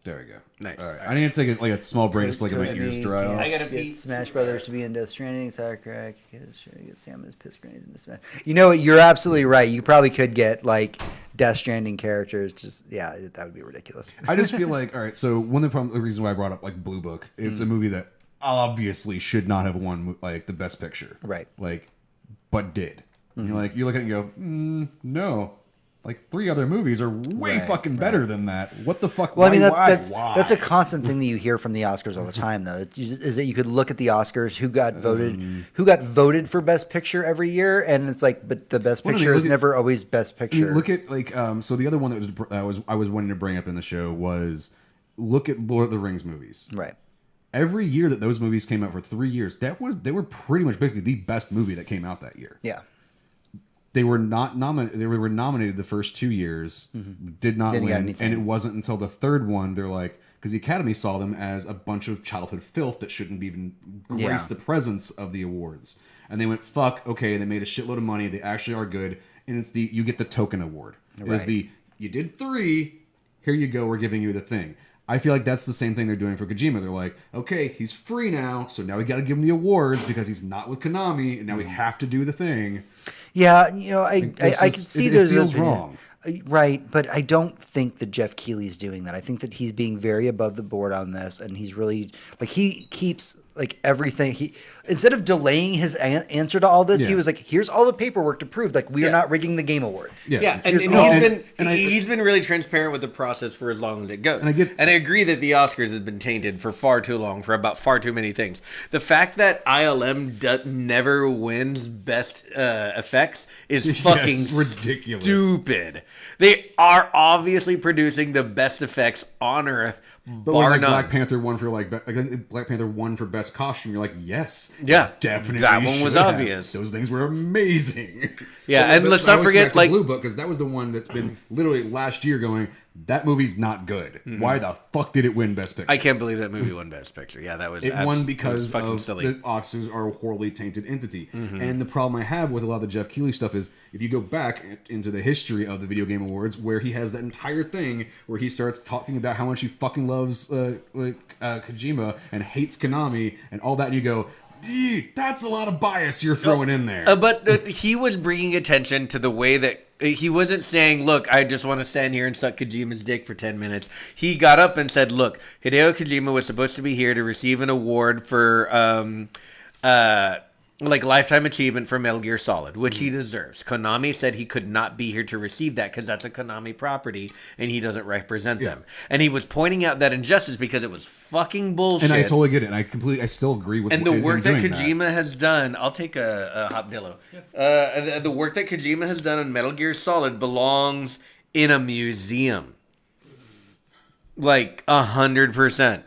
There we go. Nice. All right. I need to take a small break just to get my ears dry off. I gotta get Smash Brothers to be in Death Stranding, Sourcrack, get Samus piss grenades into Smash. You know what? You're absolutely right. You probably could get like Death Stranding characters. That would be ridiculous. I just feel like, all right. So one of the reasons why I brought up like Blue Book, it's a movie that obviously should not have won like the Best Picture, right? Like, but did. You look at it and go, no. Like 3 other movies are way fucking better than that. What the fuck? Well, I mean, that's a constant thing that you hear from the Oscars all the time, though. Is that you could look at the Oscars, who got voted for Best Picture every year, and it's like, but the Best Picture is never always Best Picture. Look at like, so the other one that I was wanting to bring up in the show was look at Lord of the Rings movies. Right. Every year that those movies came out for 3 years, they were pretty much basically the best movie that came out that year. Yeah. They were not nominated. They were nominated the first 2 years, did not win, and it wasn't until the third one they're like, because the Academy saw them as a bunch of childhood filth that shouldn't even grace the presence of the awards. and they went, fuck, okay, they made a shitload of money, they actually are good, and it's you get the token award. It was you did 3, here you go, we're giving you the thing. I feel like that's the same thing they're doing for Kojima. They're like, okay, he's free now, so now we got to give him the awards because he's not with Konami, and now we have to do the thing. Yeah, I can see it feels wrong. Right, but I don't think that Jeff Keighley's doing that. I think that he's being very above the board on this, and he's really he keeps everything. He instead of delaying his answer to all this, he was like, "Here's all the paperwork to prove we are not rigging the Game Awards." He's been really transparent with the process for as long as it goes. And I agree that the Oscars has been tainted for far too long for about far too many things. The fact that ILM never wins Best Effects is fucking ridiculous, stupid. They are obviously producing the best effects on Earth, bar none. Black Panther won for Black Panther won for best costume. You're like, yes, definitely. That one was obvious. Those things were amazing. Yeah, and let's not forget Blue Book, because that was the one that's been literally last year going, that movie's not good. Why the fuck did it win Best Picture? I can't believe that movie won Best Picture. Yeah, that was it won because fucking of silly. the Oscars are a horribly tainted entity. And the problem I have with a lot of the Jeff Keighley stuff is if you go back into the history of the Video Game Awards, where he has that entire thing where he starts talking about how much he fucking loves Kojima and hates Konami and all that, and you go, that's a lot of bias you're throwing in there. But he was bringing attention to the way that he wasn't saying, look, I just want to stand here and suck Kojima's dick for 10 minutes. He got up and said, look, Hideo Kojima was supposed to be here to receive an award for Lifetime Achievement for Metal Gear Solid, which he deserves. Konami said he could not be here to receive that because that's a Konami property and he doesn't represent them. And he was pointing out that injustice because it was fucking bullshit. And I totally get it. And I still agree with and the work that Kojima has done. I'll take a hot pillow. The work that Kojima has done on Metal Gear Solid belongs in a museum. 100%.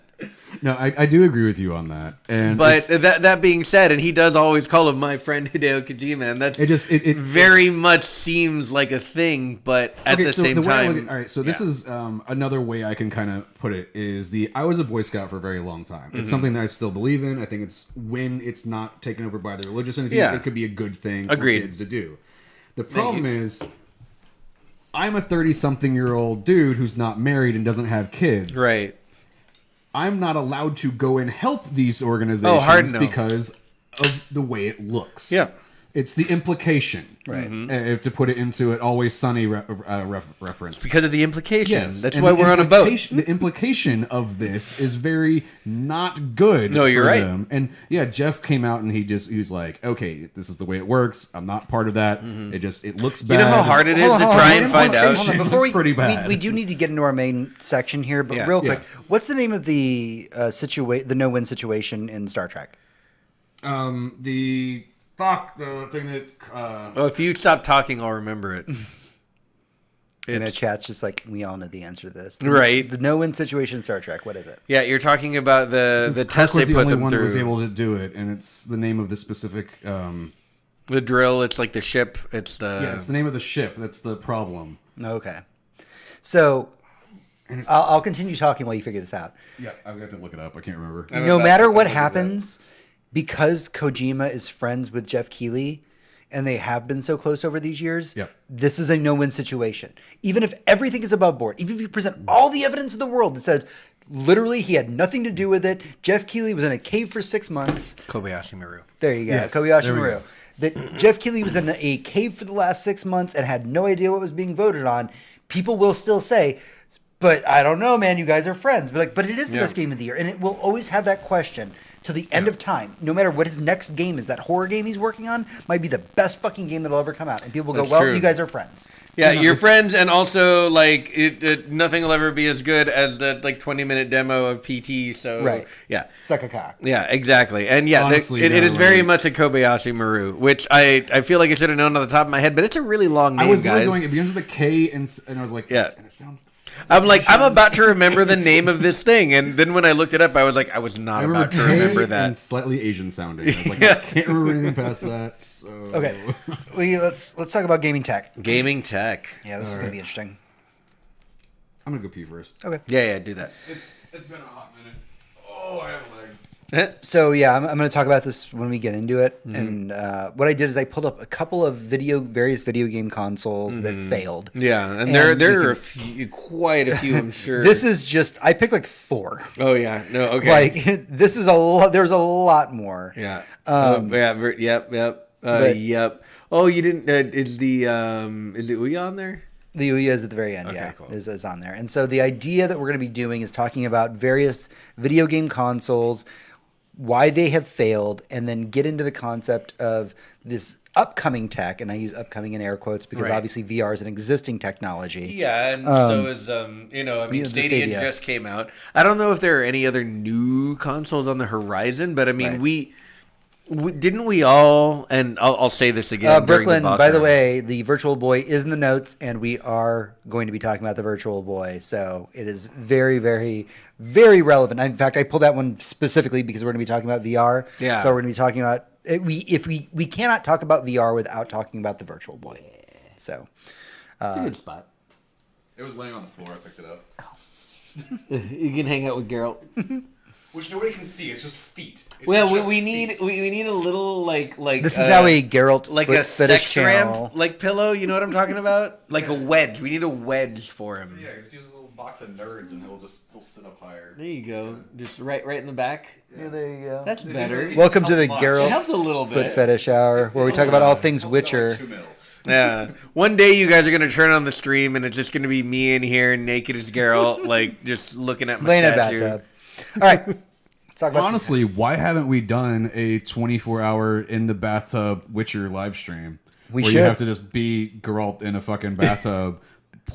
No, I do agree with you on that. But that being said, and he does always call him my friend Hideo Kojima, and that's it very much seems like a thing, but at the same time... All right, so this is another way I can kind of put it, is I was a Boy Scout for a very long time. It's something that I still believe in. I think it's when it's not taken over by the religious entities, it could be a good thing for kids to do. The problem is, I'm a 30-something-year-old dude who's not married and doesn't have kids. Right. I'm not allowed to go and help these organizations because of the way it looks. Yeah. It's the implication. Right. To put it into an Always Sunny reference. It's because of the implication. Yes. That's why we're on a boat. The implication of this is very not good for right. them. And Jeff came out and he was like, okay, this is the way it works. I'm not part of that. It looks bad. You know how hard it is to try and find out? Before we do need to get into our main section here, but real quick, what's the name of the the no-win situation in Star Trek? The thing that... if you stop talking, I'll remember it. And the chat's just like, we all know the answer to this. Right. The no-win situation in Star Trek, what is it? Yeah, you're talking about the test they put them through. The only one that was able to do it, and it's the name of the specific... the drill, it's like the ship. It's the name of the ship. That's the problem. Okay. So... I'll continue talking while you figure this out. Yeah, I've got to look it up. I can't remember. No matter what happens... Because Kojima is friends with Jeff Keighley, and they have been so close over these years, this is a no-win situation. Even if everything is above board, even if you present all the evidence in the world that says literally he had nothing to do with it, Jeff Keighley was in a cave for 6 months. Kobayashi Maru. There you go, yes, Kobayashi Maru. That Jeff Keighley was in a cave for the last 6 months and had no idea what was being voted on. People will still say, but I don't know, man, you guys are friends. But it is the best game of the year, and it will always have that question. To the end of time, no matter what his next game is, that horror game he's working on might be the best fucking game that'll ever come out. And people will go, you guys are friends. Yeah, you're friends, and also, nothing will ever be as good as the, 20-minute demo of PT, so... Yeah. Suck a cock. Yeah, exactly. And, honestly, it is very much a Kobayashi Maru, which I feel like I should have known on the top of my head, but it's a really long name, guys. It begins with a K, and I was like, and it sounds... I'm like, I'm about to remember the name of this thing, and then when I looked it up, I was like, I was not about to remember that. And slightly Asian sounding. I was like, I can't remember anything past that. So. Okay, let's talk about gaming tech. Gaming tech. Yeah, this is gonna be interesting. I'm gonna go pee first. Okay. Yeah, do that. It's been a hot minute. Oh, I have legs. So yeah, I'm going to talk about this when we get into it. And what I did is I pulled up a couple of various video game consoles that failed. Yeah, and there are quite a few, I'm sure. This is just I picked like 4. Oh yeah, no, okay. Like this is a lot. There's a lot more. Yeah. But- Yep. Oh, you didn't. Is the Ouya on there? The Ouya is at the very end, Okay, yeah, cool. is on there. And so the idea that we're going to be doing is talking about various video game consoles, why they have failed, and then get into the concept of this upcoming tech, and I use upcoming in air quotes because Right. obviously VR is an existing technology. Yeah, and so is the Stadia Stadia. just came out. I don't know if there are any other new consoles on the horizon, but I mean, Right. we didn't we all, and I'll say this again. during Brooklyn, boss by the round. way, the Virtual Boy is in the notes, and we are going to be talking about the Virtual Boy. So it is very, very, very relevant. In fact, I pulled that one specifically because we're going to be talking about VR. Yeah. So we're going to be talking about we cannot talk about VR without talking about the Virtual Boy. So It's a good spot. It was laying on the floor. I picked it up. You can hang out with Geralt. Which nobody can see. It's just feet. It's Well, just we feet. need a little like this is now a Geralt like foot a fetish sex channel. ramp like pillow. You know what I'm talking about? Like a wedge. We need a wedge for him. Yeah, just use a little box of nerds and he'll sit up higher. There you go. Just right in the back. Yeah, there you go. That's better. Welcome to the It Geralt helps a little Foot bit. Fetish Hour, where we talk about all things Witcher. Yeah. One day you guys are gonna turn on the stream and it's just gonna be me in here naked as Geralt, like just looking at my Laying in a statue. bathtub. All right. Let's talk about Honestly, why haven't we done a 24-hour in the bathtub Witcher live stream? We where should. you have to just be Geralt in a fucking bathtub.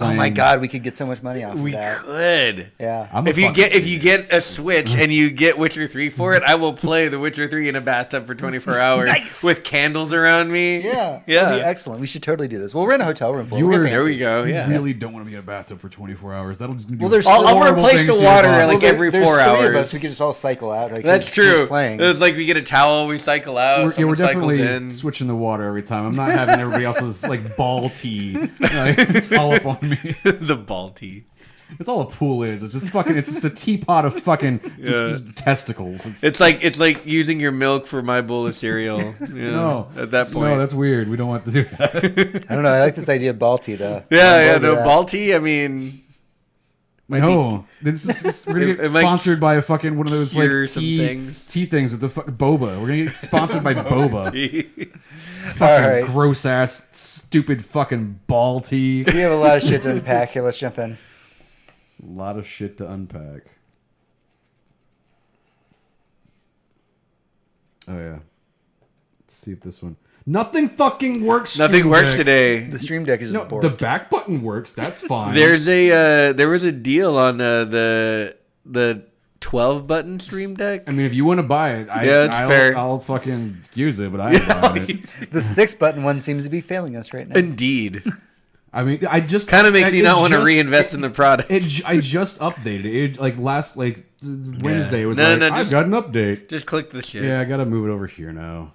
Oh my God, we could get so much money off We of that. could. Yeah. I'm a If you fucking get a Switch and you get Witcher 3 for it, I will play the Witcher 3 in a bathtub for 24 hours Nice. with candles around me. Yeah. Yeah. That'd be excellent. We should totally do this. We'll rent a hotel room for it. You We'll were- get There fancy. we go. You Yeah. really don't want to be in a bathtub for 24 hours. That'll just do Well, there's I'll horrible replace things the to your water body. like Well, every there's 4 three hours. of us. We could just all cycle out. Like, That's who's true. Playing. It's like we get a towel, we cycle out. We're someone cycles definitely in. switching the water every time. I'm not having everybody else's like ball tea. Like, it's all up on me. The ball tea. It's all a pool is. It's just fucking. It's just a teapot of fucking just testicles. It's like using your milk for my bowl of cereal. You know, no, at that point. No, that's weird. We don't want to do that. I don't know. I like this idea of ball tea, though. yeah, I'm bored with that. ball tea. I mean, No, we're gonna get it might sponsored by a fucking one of those like cure some tea things. things with the fucking boba. We're gonna get sponsored by boba. tea. All right. Gross ass, stupid fucking ball tea. We have a lot of shit to unpack here. Let's jump in. A lot of shit to unpack. Oh yeah. Let's see if this one. Nothing fucking works. Nothing Stream works Deck. today. The stream deck is just No, bored. the back button works. That's fine. There was a deal on the 12 button Stream Deck. I mean, if you want to buy it, Yeah, it's fair. I'll fucking use it, but I ain't buying it. The 6-button one seems to be failing us right now. Indeed. I mean, I just Kind of makes me it not want to just- reinvest in the product. I just updated it. Like last Wednesday. It was No, like no, I've just- got an update. Just click the shit. Yeah, I gotta move it over here now.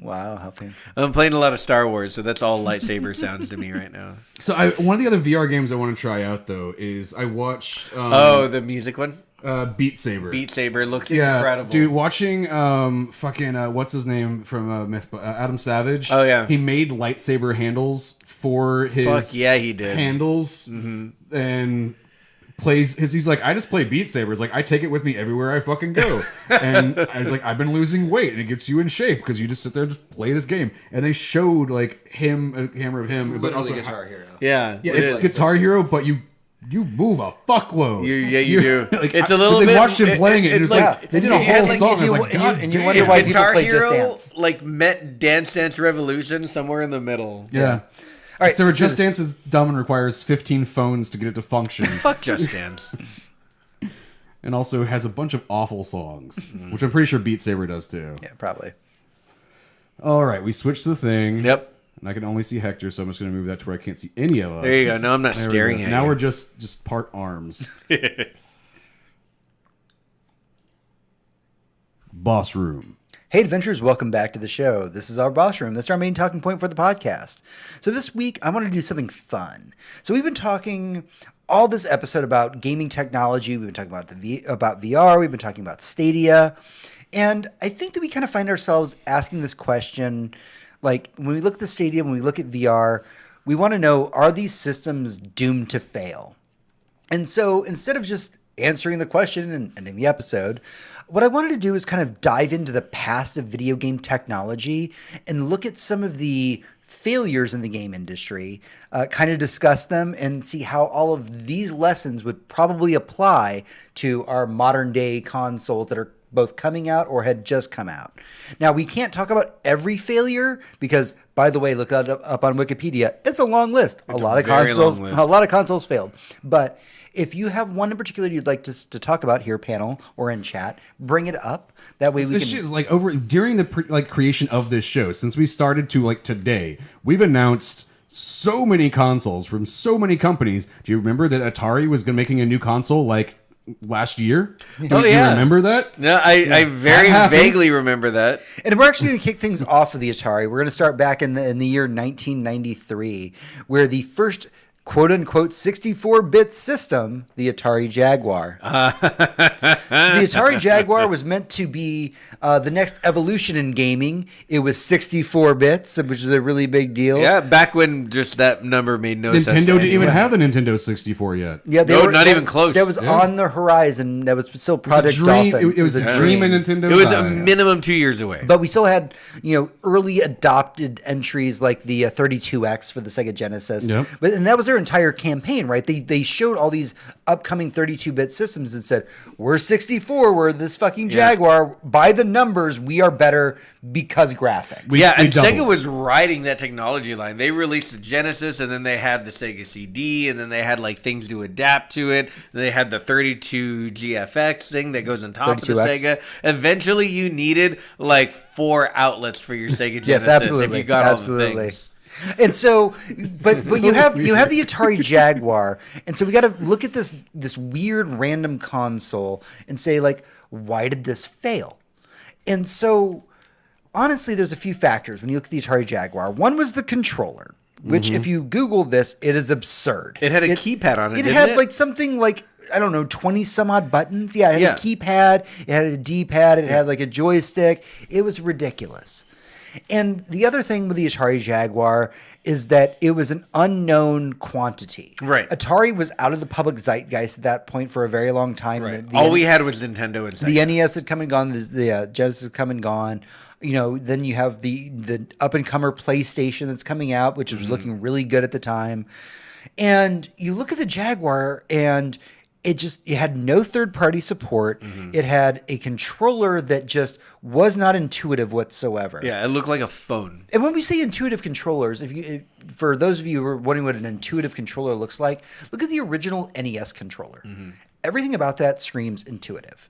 Wow, how fancy. I'm playing a lot of Star Wars, so that's all lightsaber sounds to me right now. So one of the other VR games I want to try out though is I watched The music one? Beat Saber. Beat Saber looks Yeah, incredible. dude. Watching fucking what's his name from Adam Savage. Oh, yeah. he made lightsaber handles for his Fuck yeah, he did. handles and plays his. He's like, I just play Beat Saber. It's like I take it with me everywhere I fucking go. And I was like, I've been losing weight, and it gets you in shape because you just sit there and just play this game. And they showed like him, a camera of him, but also Hero. Yeah. yeah, it it's is. Guitar Hero, but you move a fuckload. You do. Like, It's a little they bit. watched him playing it. And it's it was like, like they did a it had whole like- song. I was you- like, and God you damn. wonder If why people Guitar play Just Hero Dance. like met Dance Dance Revolution somewhere in the middle. Yeah. All right, So let's do Just this. Dance is dumb and requires 15 phones to get it to function, Fuck Just Dance. and also has a bunch of awful songs, which I'm pretty sure Beat Saber does too. Yeah, probably. All right, we switched to the thing. Yep. And I can only see Hector, so I'm just going to move that to where I can't see any of us. There you go. No, I'm not There we staring go. at Now you. we're just part arms. Boss room. Hey, adventurers, welcome back to the show. This is our boss room. That's our main talking point for the podcast. So this week, I want to do something fun. So we've been talking all this episode about gaming technology. We've been talking about about VR. We've been talking about Stadia. And I think that we kind of find ourselves asking this question, like when we look at the Stadia, when we look at VR, we want to know, are these systems doomed to fail? And so instead of just answering the question and ending the episode, what I wanted to do is kind of dive into the past of video game technology and look at some of the failures in the game industry, kind of discuss them and see how all of these lessons would probably apply to our modern day consoles that are both coming out or had just come out. Now, we can't talk about every failure because, by the way, look that up on Wikipedia. It's a long list. A lot of consoles failed. But if you have one in particular you'd like to talk about here, panel or in chat, bring it up. That way we can like during the creation of this show, since we started to today, we've announced so many consoles from so many companies. Do you remember that Atari was making a new console last year? Do you remember that? No, I very vaguely remember that. And we're actually going to kick things off of the Atari. We're going to start back in the year 1993, where the first quote-unquote 64-bit system, the Atari Jaguar. So the Atari Jaguar was meant to be the next evolution in gaming. It was 64 bits, which is a really big deal. Yeah, back when just that number made no sense. Nintendo didn't even have the Nintendo 64 yet. Yeah, not even close. That was on the horizon. That was still Project Dolphin. It was a dream in Nintendo. It was a minimum 2 years away. But we still had, early adopted entries like the 32X for the Sega Genesis. Yep. And that was their entire campaign, right? They showed all these upcoming 32-bit systems and said, we're 64, we're this fucking Jaguar. By the numbers, we are better because graphics. And Sega was riding that technology line. They released the Genesis, and then they had the Sega CD, and then they had things to adapt to it. And they had the 32 GFX thing that goes on top of the Sega. Eventually, you needed 4 outlets for your Sega Genesis. Yes, absolutely. If you got all the things. And so, but you have the Atari Jaguar, and so we got to look at this weird random console and say why did this fail? And so, honestly, there's a few factors when you look at the Atari Jaguar. One was the controller, which if you Google this, it is absurd. It had a keypad on it. It had something I don't know, 20 some odd buttons. Yeah, it had a keypad, it had a D-pad, it had a joystick. It was ridiculous. And the other thing with the Atari Jaguar is that it was an unknown quantity. Right. Atari was out of the public zeitgeist at that point for a very long time. Right. All we had was Nintendo and Sega. The NES had come and gone. The Genesis had come and gone. Then you have the up-and-comer PlayStation that's coming out, which was looking really good at the time. And you look at the Jaguar and it had no third-party support. It had a controller that just was not intuitive whatsoever. Yeah, it looked like a phone. And when we say intuitive controllers, for those of you who are wondering what an intuitive controller looks like, look at the original NES controller. Everything about that screams intuitive.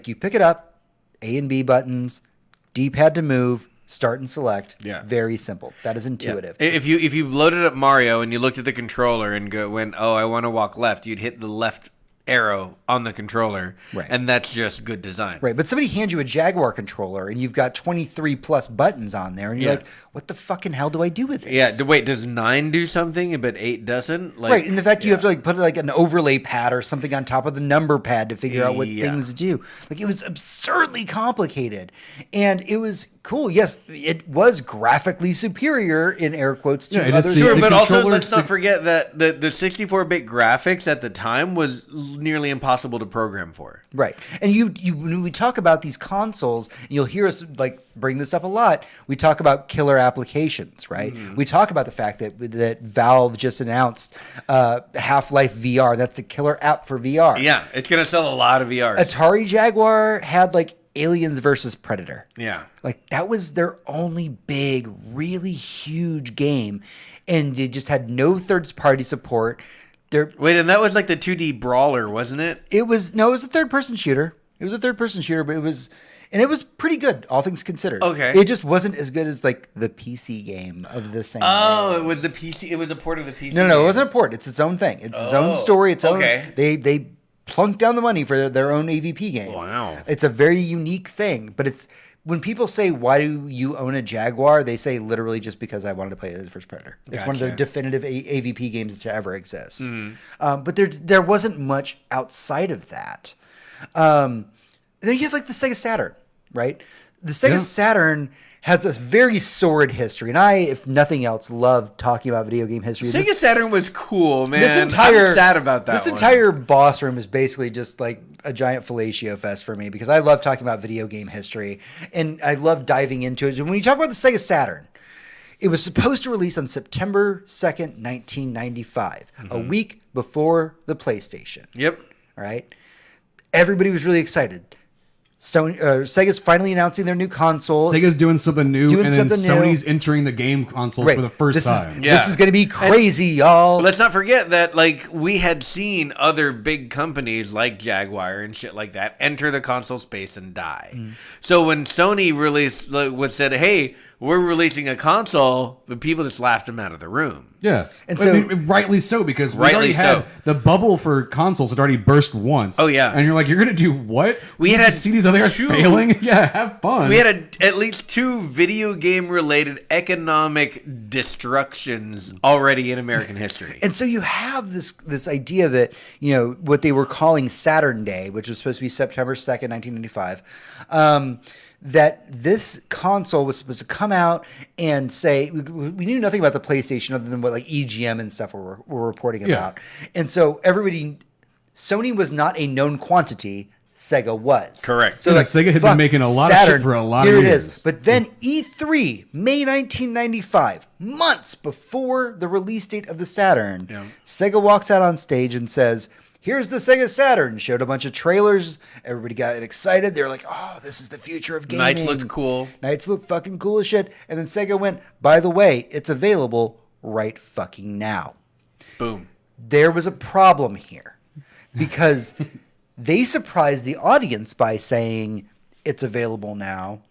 You pick it up, A and B buttons, D-pad to move, start and select. Yeah. Very simple. That is intuitive. Yeah. If you loaded up Mario and you looked at the controller and went, I want to walk left, you'd hit the left arrow on the controller, right? And that's just good design, right? But somebody hands you a Jaguar controller and you've got 23 plus buttons on there, and you're like, "What the fucking hell do I do with this?" Yeah. Wait, does 9 do something but 8 doesn't? Right. And the fact you have to put an overlay pad or something on top of the number pad to figure out what things do. It was absurdly complicated, and it was cool. Yes, it was graphically superior in air quotes to others. Sure, but also let's not forget that the 64-bit graphics at the time was nearly impossible to program for. Right. And you when we talk about these consoles, you'll hear us bring this up a lot. We talk about killer applications, right? We talk about the fact that Valve just announced Half-Life VR. That's a killer app for VR. Yeah, it's going to sell a lot of VRs. Atari Jaguar had Aliens versus Predator. Yeah. That was their only big, really huge game. And they just had no third-party support. Wait, and that was the 2D brawler, wasn't it? It was a third-person shooter. It was a third-person shooter, but it was pretty good, all things considered. Okay. It just wasn't as good as the PC game of the same. Oh, it was the PC. It was a port of the PC. No, it wasn't a port. It's its own thing. It's its own story. Its own. They plunked down the money for their own AVP game. Wow. It's a very unique thing, but when people say, why do you own a Jaguar? They say literally just because I wanted to play the first Predator. It's one of the definitive AVP games to ever exist. But there wasn't much outside of that. Then you have like the Sega Saturn, right? The Sega Saturn has this very sordid history. And I, if nothing else, love talking about video game history. Sega Saturn was cool, man. I'm sad about that. This entire boss room is basically just like a giant fellatio fest for me because I love talking about video game history and I love diving into it. And when you talk about the Sega Saturn, it was supposed to release on September 2nd, 1995, a week before the PlayStation. Yep. All right. Everybody was really excited. Sega's finally announcing their new console. Sega's doing something new, and then Sony's entering the game console for the first time. This is going to be crazy, y'all. Let's not forget that, like, we had seen other big companies like Jaguar and shit like that enter the console space and die. So when Sony released, said, "Hey, we're releasing a console," the people just laughed them out of the room. Yeah, and so I mean, rightly so because we already had the bubble for consoles had already burst once. Oh yeah, and you're like, you're gonna do what? We had see these other guys failing. Yeah, have fun. We had at least 2 video game related economic destructions already in American history. And so you have this idea that, you know, what they were calling Saturn Day, which was supposed to be September 2nd, 1995. That this console was supposed to come out and say, we knew nothing about the PlayStation other than what like EGM and stuff were reporting about. And so Sony was not a known quantity. Sega was. Correct. So Sega had been making a lot of shit for a lot of years. Here it is. But then E3, May 1995, months before the release date of the Saturn, Sega walks out on stage and says, "Here's the Sega Saturn." Showed a bunch of trailers. Everybody got excited. They were like, "Oh, this is the future of gaming." Knights looked cool. Knights looked fucking cool as shit. And then Sega went, "By the way, it's available right fucking now." Boom. There was a problem here because they surprised the audience by saying it's available now.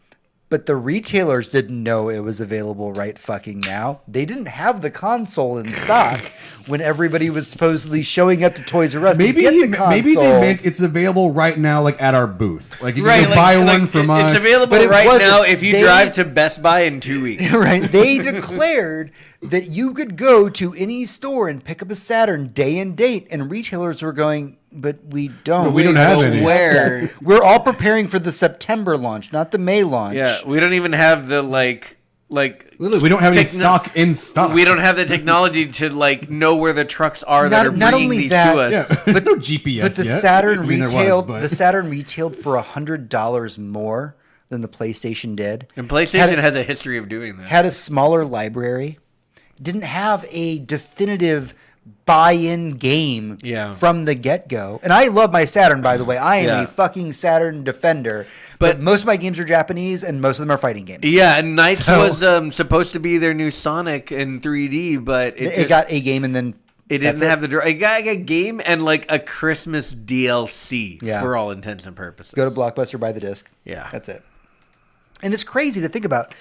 But the retailers didn't know it was available right fucking now. They didn't have the console in stock when everybody was supposedly showing up to Toys R Us to get the console. Maybe they meant it's available right now, like at our booth. Like you can buy one from us. It's available right now if you drive to Best Buy in 2 weeks. Right. They declared that you could go to any store and pick up a Saturn day and date, and retailers were going, "But we don't. No, we don't have any. Where? Yeah. We're all preparing for the September launch, not the May launch." Yeah, we don't even have the Literally, we don't have any stock in stock. We don't have the technology to know where the trucks are that are bringing these to us. Yeah, there's no GPS. But the yet. Saturn the Saturn retailed for $100 more than the PlayStation did. And PlayStation has a history of doing that. Had a smaller library. Didn't have a definitive buy-in game from the get-go. And I love my Saturn, by the way. I am a fucking Saturn defender. But most of my games are Japanese, and most of them are fighting games. Yeah, and Knights was supposed to be their new Sonic in 3D, but it got a game and then it didn't have the... It got a game and a Christmas DLC for all intents and purposes. Go to Blockbuster, buy the disc. Yeah. That's it. And it's crazy to think about.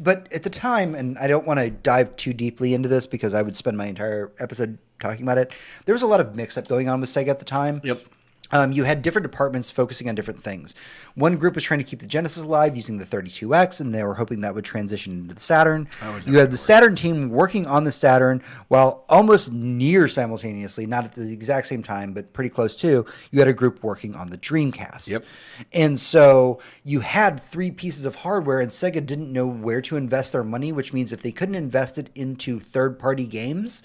But at the time, and I don't want to dive too deeply into this because I would spend my entire episode talking about it, there was a lot of mix-up going on with Sega at the time. Yep. You had different departments focusing on different things. One group was trying to keep the Genesis alive using the 32X, and they were hoping that would transition into the Saturn. You had the Saturn team working on the Saturn while almost near simultaneously, not at the exact same time, but pretty close to, you had a group working on the Dreamcast. Yep. And so you had 3 pieces of hardware, and Sega didn't know where to invest their money, which means if they couldn't invest it into third-party games,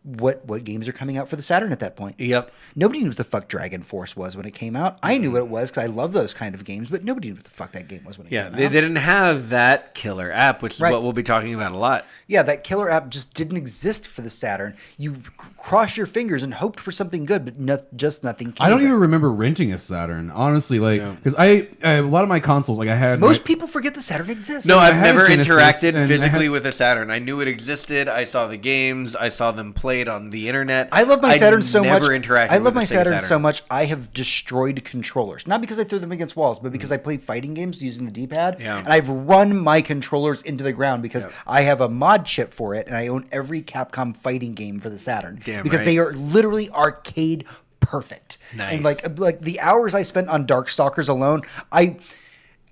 what games are coming out for the Saturn at that point? Yep. Nobody knew what the fuck Dragon Force was when it came out. I knew what it was because I love those kind of games, but nobody knew what the fuck that game was when it came out. Yeah, they didn't have that killer app, which is what we'll be talking about a lot. Yeah, that killer app just didn't exist for the Saturn. You crossed your fingers and hoped for something good, but just nothing came. I don't even remember renting a Saturn, honestly, because I a lot of my consoles, I had... Most people forget the Saturn exists. No, I've never interacted physically with a Saturn. I knew it existed. I saw the games. I saw them played on the internet. I love my Saturn so much. I love my Saturn so much. I have destroyed controllers, not because I threw them against walls, but because I played fighting games using the D-pad, and I've run my controllers into the ground because I have a mod chip for it, and I own every Capcom fighting game for the Saturn because they are literally arcade perfect. Nice. And like the hours I spent on Darkstalkers alone, I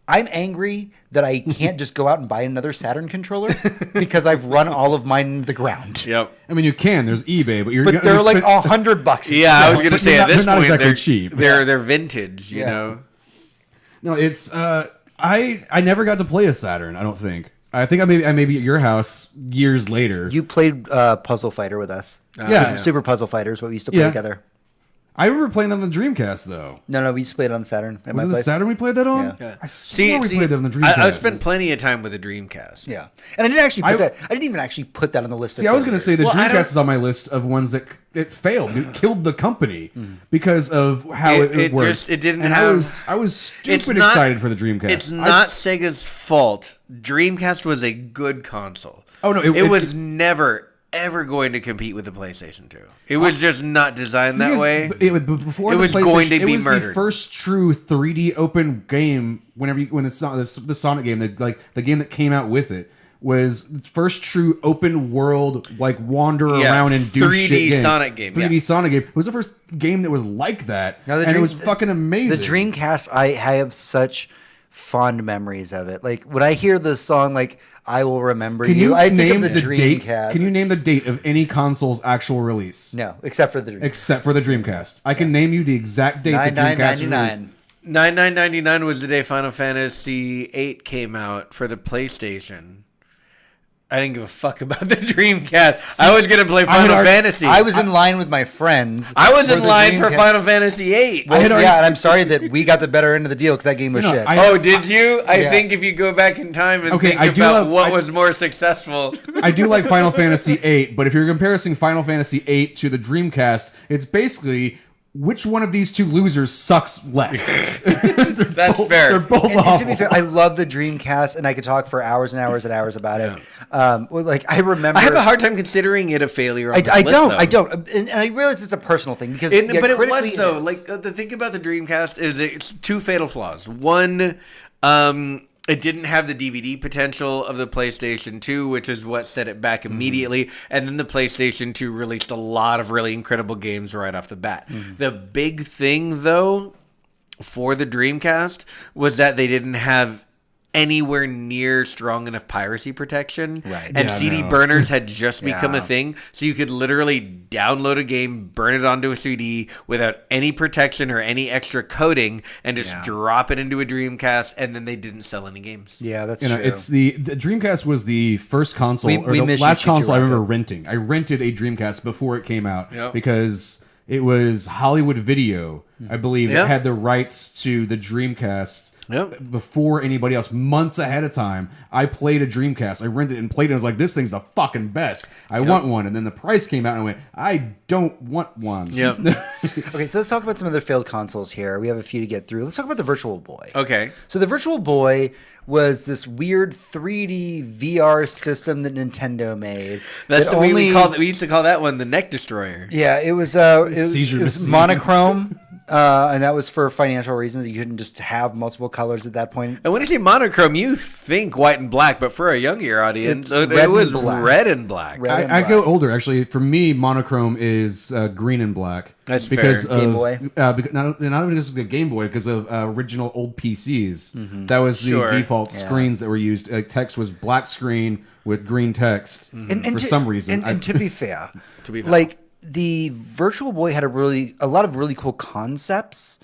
I'm angry that I can't just go out and buy another Saturn controller because I've run all of mine into the ground. Yep. I mean, you can. There's eBay, but they're like $100. Yeah, I was gonna say at this they're not point exactly they're cheap. They're vintage, you know. No, it's I never got to play a Saturn. I don't think. I think I may be at your house years later. You played Puzzle Fighter with us. Super Puzzle Fighter is what we used to play together. I remember playing that on the Dreamcast, though. No, we used to play it on Saturn. Was it the Saturn we played that on? Yeah. I swear we played that on the Dreamcast. I've spent plenty of time with the Dreamcast. Yeah, and I didn't actually put that. I didn't even actually put that on the list. See, I was going to say the Dreamcast is on my list of ones that it failed. It killed the company because of how it worked. It didn't and have. I was stupid excited for the Dreamcast. It's not Sega's fault. Dreamcast was a good console. Oh no, it was never ever going to compete with the PlayStation 2. It was just not designed that way. It was going to be It was murdered. the first true 3D open game. When it's not the Sonic game, the game that came out with it was the first true open world wander around and do 3D shit game. Sonic game. 3D Sonic game. It was the first game that was like that, and it was fucking amazing. The Dreamcast, I have such fond memories of it. Like when I hear the song, I will remember you. I think of the Dreamcast. Can you name the date of any console's actual release? No, except for the Dreamcast. Except for the Dreamcast. I can name you the exact date the Dreamcast released. 9999 was the day Final Fantasy VIII came out for the PlayStation. I didn't give a fuck about the Dreamcast. I was going to play Final Fantasy. I was in line with my friends. I was in line for Final Fantasy VIII. Well, and I'm sorry that we got the better end of the deal because that game was shit. Did you? I think if you go back in time and think about what was more successful. I do like Final Fantasy VIII, but if you're comparing Final Fantasy VIII to the Dreamcast, it's basically which one of these two losers sucks less. That's fair. They're both awful. And to be fair, I love the Dreamcast, and I could talk for hours and hours and hours about it. I remember. I have a hard time considering it a failure. I don't, and I realize it's a personal thing because. But it was though. The thing about the Dreamcast is it's two fatal flaws. One, it didn't have the DVD potential of the PlayStation 2, which is what set it back immediately. And then the PlayStation 2 released a lot of really incredible games right off the bat. The big thing, though, for the Dreamcast was that they didn't have anywhere near strong enough piracy protection. Right. And CD burners had just become a thing. So you could literally download a game, burn it onto a CD without any protection or any extra coding, and just drop it into a Dreamcast, and then they didn't sell any games. Yeah, that's true. It's the Dreamcast was the first console, the last console I remember renting. I rented a Dreamcast before it came out because it was Hollywood Video, I believe, that had the rights to the Dreamcast. Before anybody else, months ahead of time, I played a Dreamcast. I rented it and played it. I was like, this thing's the fucking best. I want one. And then the price came out and I went, I don't want one. Okay, so let's talk about some other failed consoles here. We have a few to get through. Let's talk about the Virtual Boy. Okay. So the Virtual Boy was this weird 3D VR system that Nintendo made. That's the way we used to call that one the Neck Destroyer. Yeah, it was monochrome. And that was for financial reasons. You couldn't just have multiple colors at that point. And when you say monochrome, you think white and black, but for a younger audience, it was red and black. I go older, actually. For me, monochrome is green and black. That's because fair. Game Boy? Not even because of the Game Boy, because of original old PCs. That was the default screens that were used. Text was black screen with green text for some reason. And to be fair, the Virtual Boy had a lot of really cool concepts,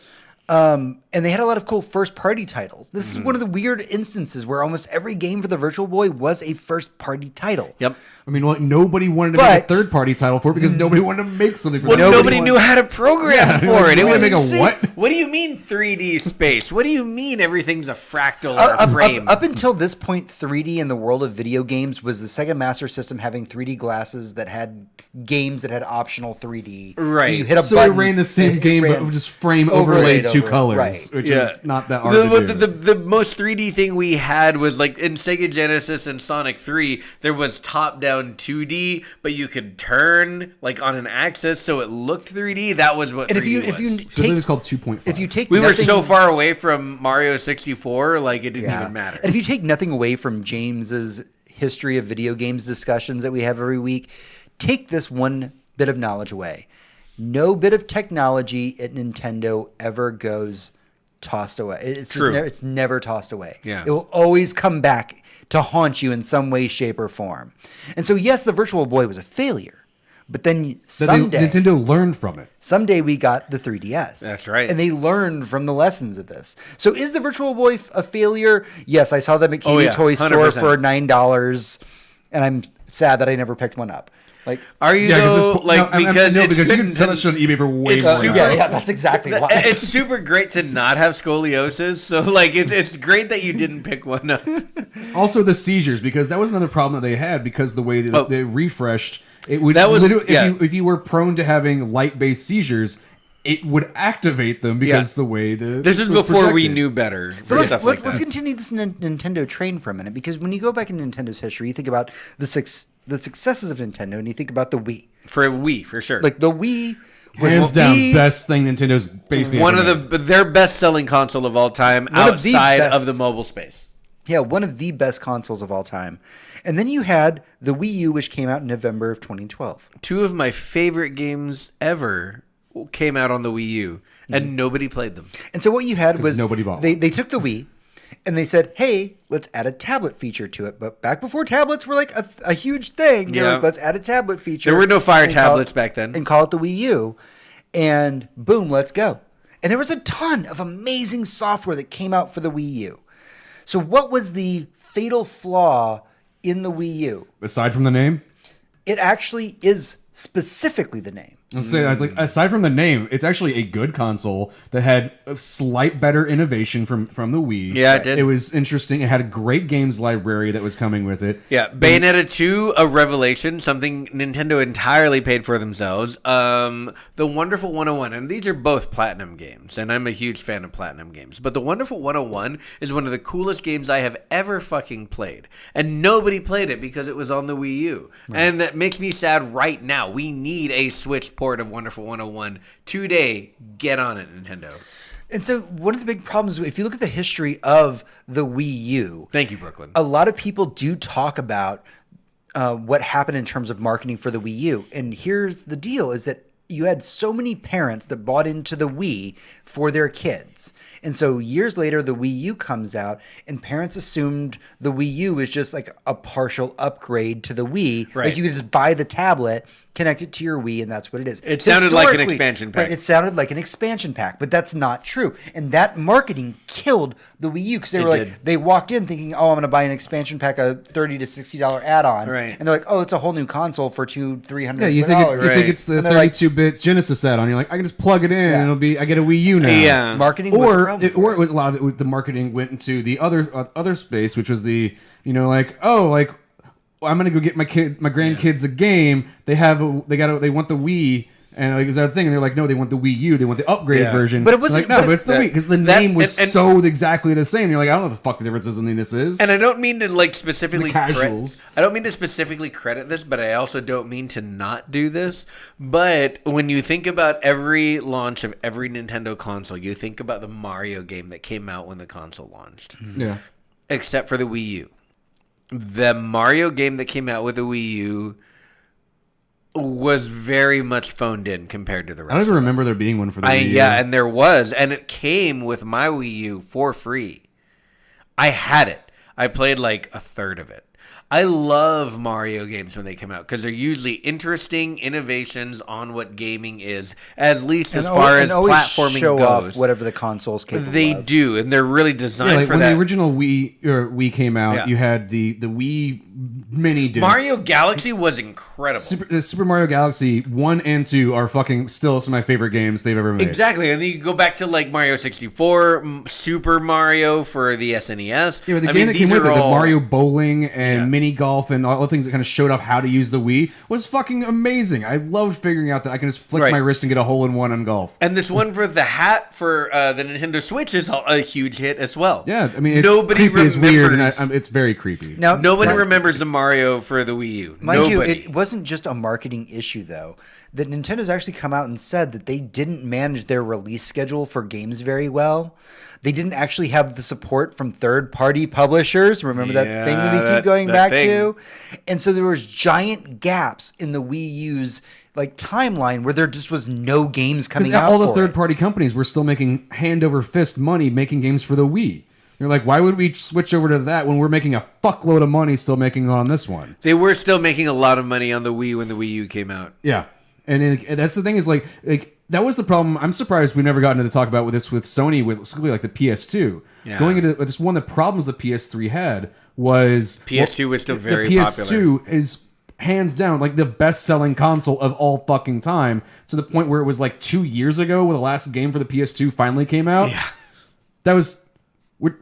and they had a lot of cool first-party titles. This is one of the weird instances where almost every game for the Virtual Boy was a first-party title. Yep. I mean, nobody wanted to make a third-party title for it because nobody wanted to make something for it. Nobody knew how to program for it. It was insane. What do you mean 3D space? What do you mean everything's a fractal or a frame? Up until this point, 3D in the world of video games was the Sega Master System having 3D glasses that had games that had optional 3D. Right. You hit a button. So it ran the same game, but just frame overlaid two colors, which is not that hard to do. The most 3D thing we had was in Sega Genesis and Sonic 3, there was top-down 2D, but you could turn on an axis so it looked 3D. That was what 3D was. So it was called 2.5. If you take we were so far away from Mario 64, it didn't even matter. And if you take nothing away from James's history of video games discussions that we have every week, take this one bit of knowledge away. No bit of technology at Nintendo ever goes tossed away. It's True. It's never tossed away. Yeah. It will always come back to haunt you in some way, shape, or form. And so, yes, the Virtual Boy was a failure. But then someday, Nintendo learned from it. Someday we got the 3DS. That's right. And they learned from the lessons of this. So is the Virtual Boy a failure? Yes, I saw them at Kiwi Toy Store 100%. for $9, and I'm sad that I never picked one up. Like, are you though? Because you can sell that shit on eBay for way more. Yeah, that's exactly why. It's super great to not have scoliosis. So like, it's great that you didn't pick one up. Also, the seizures, because that was another problem that they had because the way that they refreshed. It would if you were prone to having light-based seizures, it would activate them because the way this is before projected. we knew better. Let's continue this Nintendo train for a minute, because when you go back in Nintendo's history, you think about the successes of Nintendo, and you think about the Wii. For sure. Like the Wii was hands down best thing Nintendo's basically one of their best-selling console of all time outside of the mobile space. Yeah, one of the best consoles of all time. And then you had the Wii U, which came out in November of 2012. Two of my favorite games ever came out on the Wii U, and nobody played them. And so what you had was nobody bought they took the Wii, and they said, hey, let's add a tablet feature to it. But back before tablets were like a huge thing, they were like, let's add a tablet feature. There were no Fire tablets back then. And call it the Wii U. And boom, let's go. And there was a ton of amazing software that came out for the Wii U. So what was the fatal flaw in the Wii U? Aside from the name? It actually is specifically the name. I'll say that, like, aside from the name, it's actually a good console that had a slight better innovation from the Wii. Yeah, it did. It was interesting. It had a great games library that was coming with it. Yeah, Bayonetta 2, a revelation, something Nintendo entirely paid for themselves. The Wonderful 101, and these are both Platinum games, and I'm a huge fan of Platinum games. But the Wonderful 101 is one of the coolest games I have ever fucking played. And nobody played it because it was on the Wii U. Right. And that makes me sad right now. We need a Switch port of Wonderful 101 today. Get on it, Nintendo. And so one of the big problems, if you look at the history of the Wii U, thank you, Brooklyn. A lot of people do talk about what happened in terms of marketing for the Wii U. And here's the deal, is that you had so many parents that bought into the Wii for their kids. And so years later, the Wii U comes out, and parents assumed the Wii U is just like a partial upgrade to the Wii. Right. Like you could just buy the tablet, connect it to your Wii, and that's what it is. It sounded like an expansion pack. Right, it sounded like an expansion pack, but that's not true. And that marketing killed the Wii U, because they were like, they walked in thinking, oh, I'm going to buy an expansion pack, a $30 to $60 add-on. Right. And they're like, oh, it's a whole new console for $200-$300. Yeah, you think it's the 32-bit Genesis add-on. You're like, I can just plug it in, and I get a Wii U now. Yeah. Marketing or it was a lot of it. The marketing went into the other space, which was the I'm gonna go get my grandkids a game. They want the Wii, and like, is that a thing? And they're like, no, they want the Wii U. They want the upgraded version. But it wasn't. Like, no, but it's the Wii, because the name was so exactly the same. You're like, I don't know what the fuck the difference is in this is. And I don't mean to like specifically casuals. I don't mean to specifically credit this, but I also don't mean to not do this. But when you think about every launch of every Nintendo console, you think about the Mario game that came out when the console launched. Yeah. Except for the Wii U. The Mario game that came out with the Wii U was very much phoned in compared to the rest. I don't even remember there being one for the Wii U. Yeah, and there was, and it came with my Wii U for free. I had it. I played like a third of it. I love Mario games when they come out because they're usually interesting innovations on what gaming is, at least as far as platforming show goes. Off whatever the console's capable they of. do, and they're really designed for when that. When the original Wii came out, you had the Wii mini disc. Mario Galaxy was incredible. Super Mario Galaxy 1 and 2 are fucking still some of my favorite games they've ever made. Exactly, and then you go back to like Mario 64, Super Mario for the SNES. Yeah, but the game that came with it, the Mario Bowling and mini golf and all the things that kind of showed up how to use the Wii was fucking amazing. I loved figuring out that I can just flick my wrist and get a hole-in-one on golf. And this one for the hat for the Nintendo Switch is a huge hit as well. Yeah, I mean, it's nobody creepy, it's weird, and it's very creepy. Now, nobody remembers the Mario for the Wii U. Mind you, it wasn't just a marketing issue, though. That Nintendo's actually come out and said that they didn't manage their release schedule for games very well. They didn't actually have the support from third-party publishers. Remember that thing that we keep going back back thing. to. And so there was giant gaps in the Wii U's like timeline where there just was no games coming out. All the for third-party companies were still making hand over fist money making games for the Wii. You're like, why would we switch over to that when we're making a fuckload of money still making it on this one? They were still making a lot of money on the Wii when the Wii U came out. Yeah, and that's the thing is like that was the problem. I'm surprised we never got into the talk about with Sony with specifically like the PS2. Yeah. Going into this, one of the problems the PS3 had was PS2 was still very the popular. PS2 is hands down like the best-selling console of all fucking time, to the point where it was like 2 years ago when the last game for the PS2 finally came out. Yeah. That was...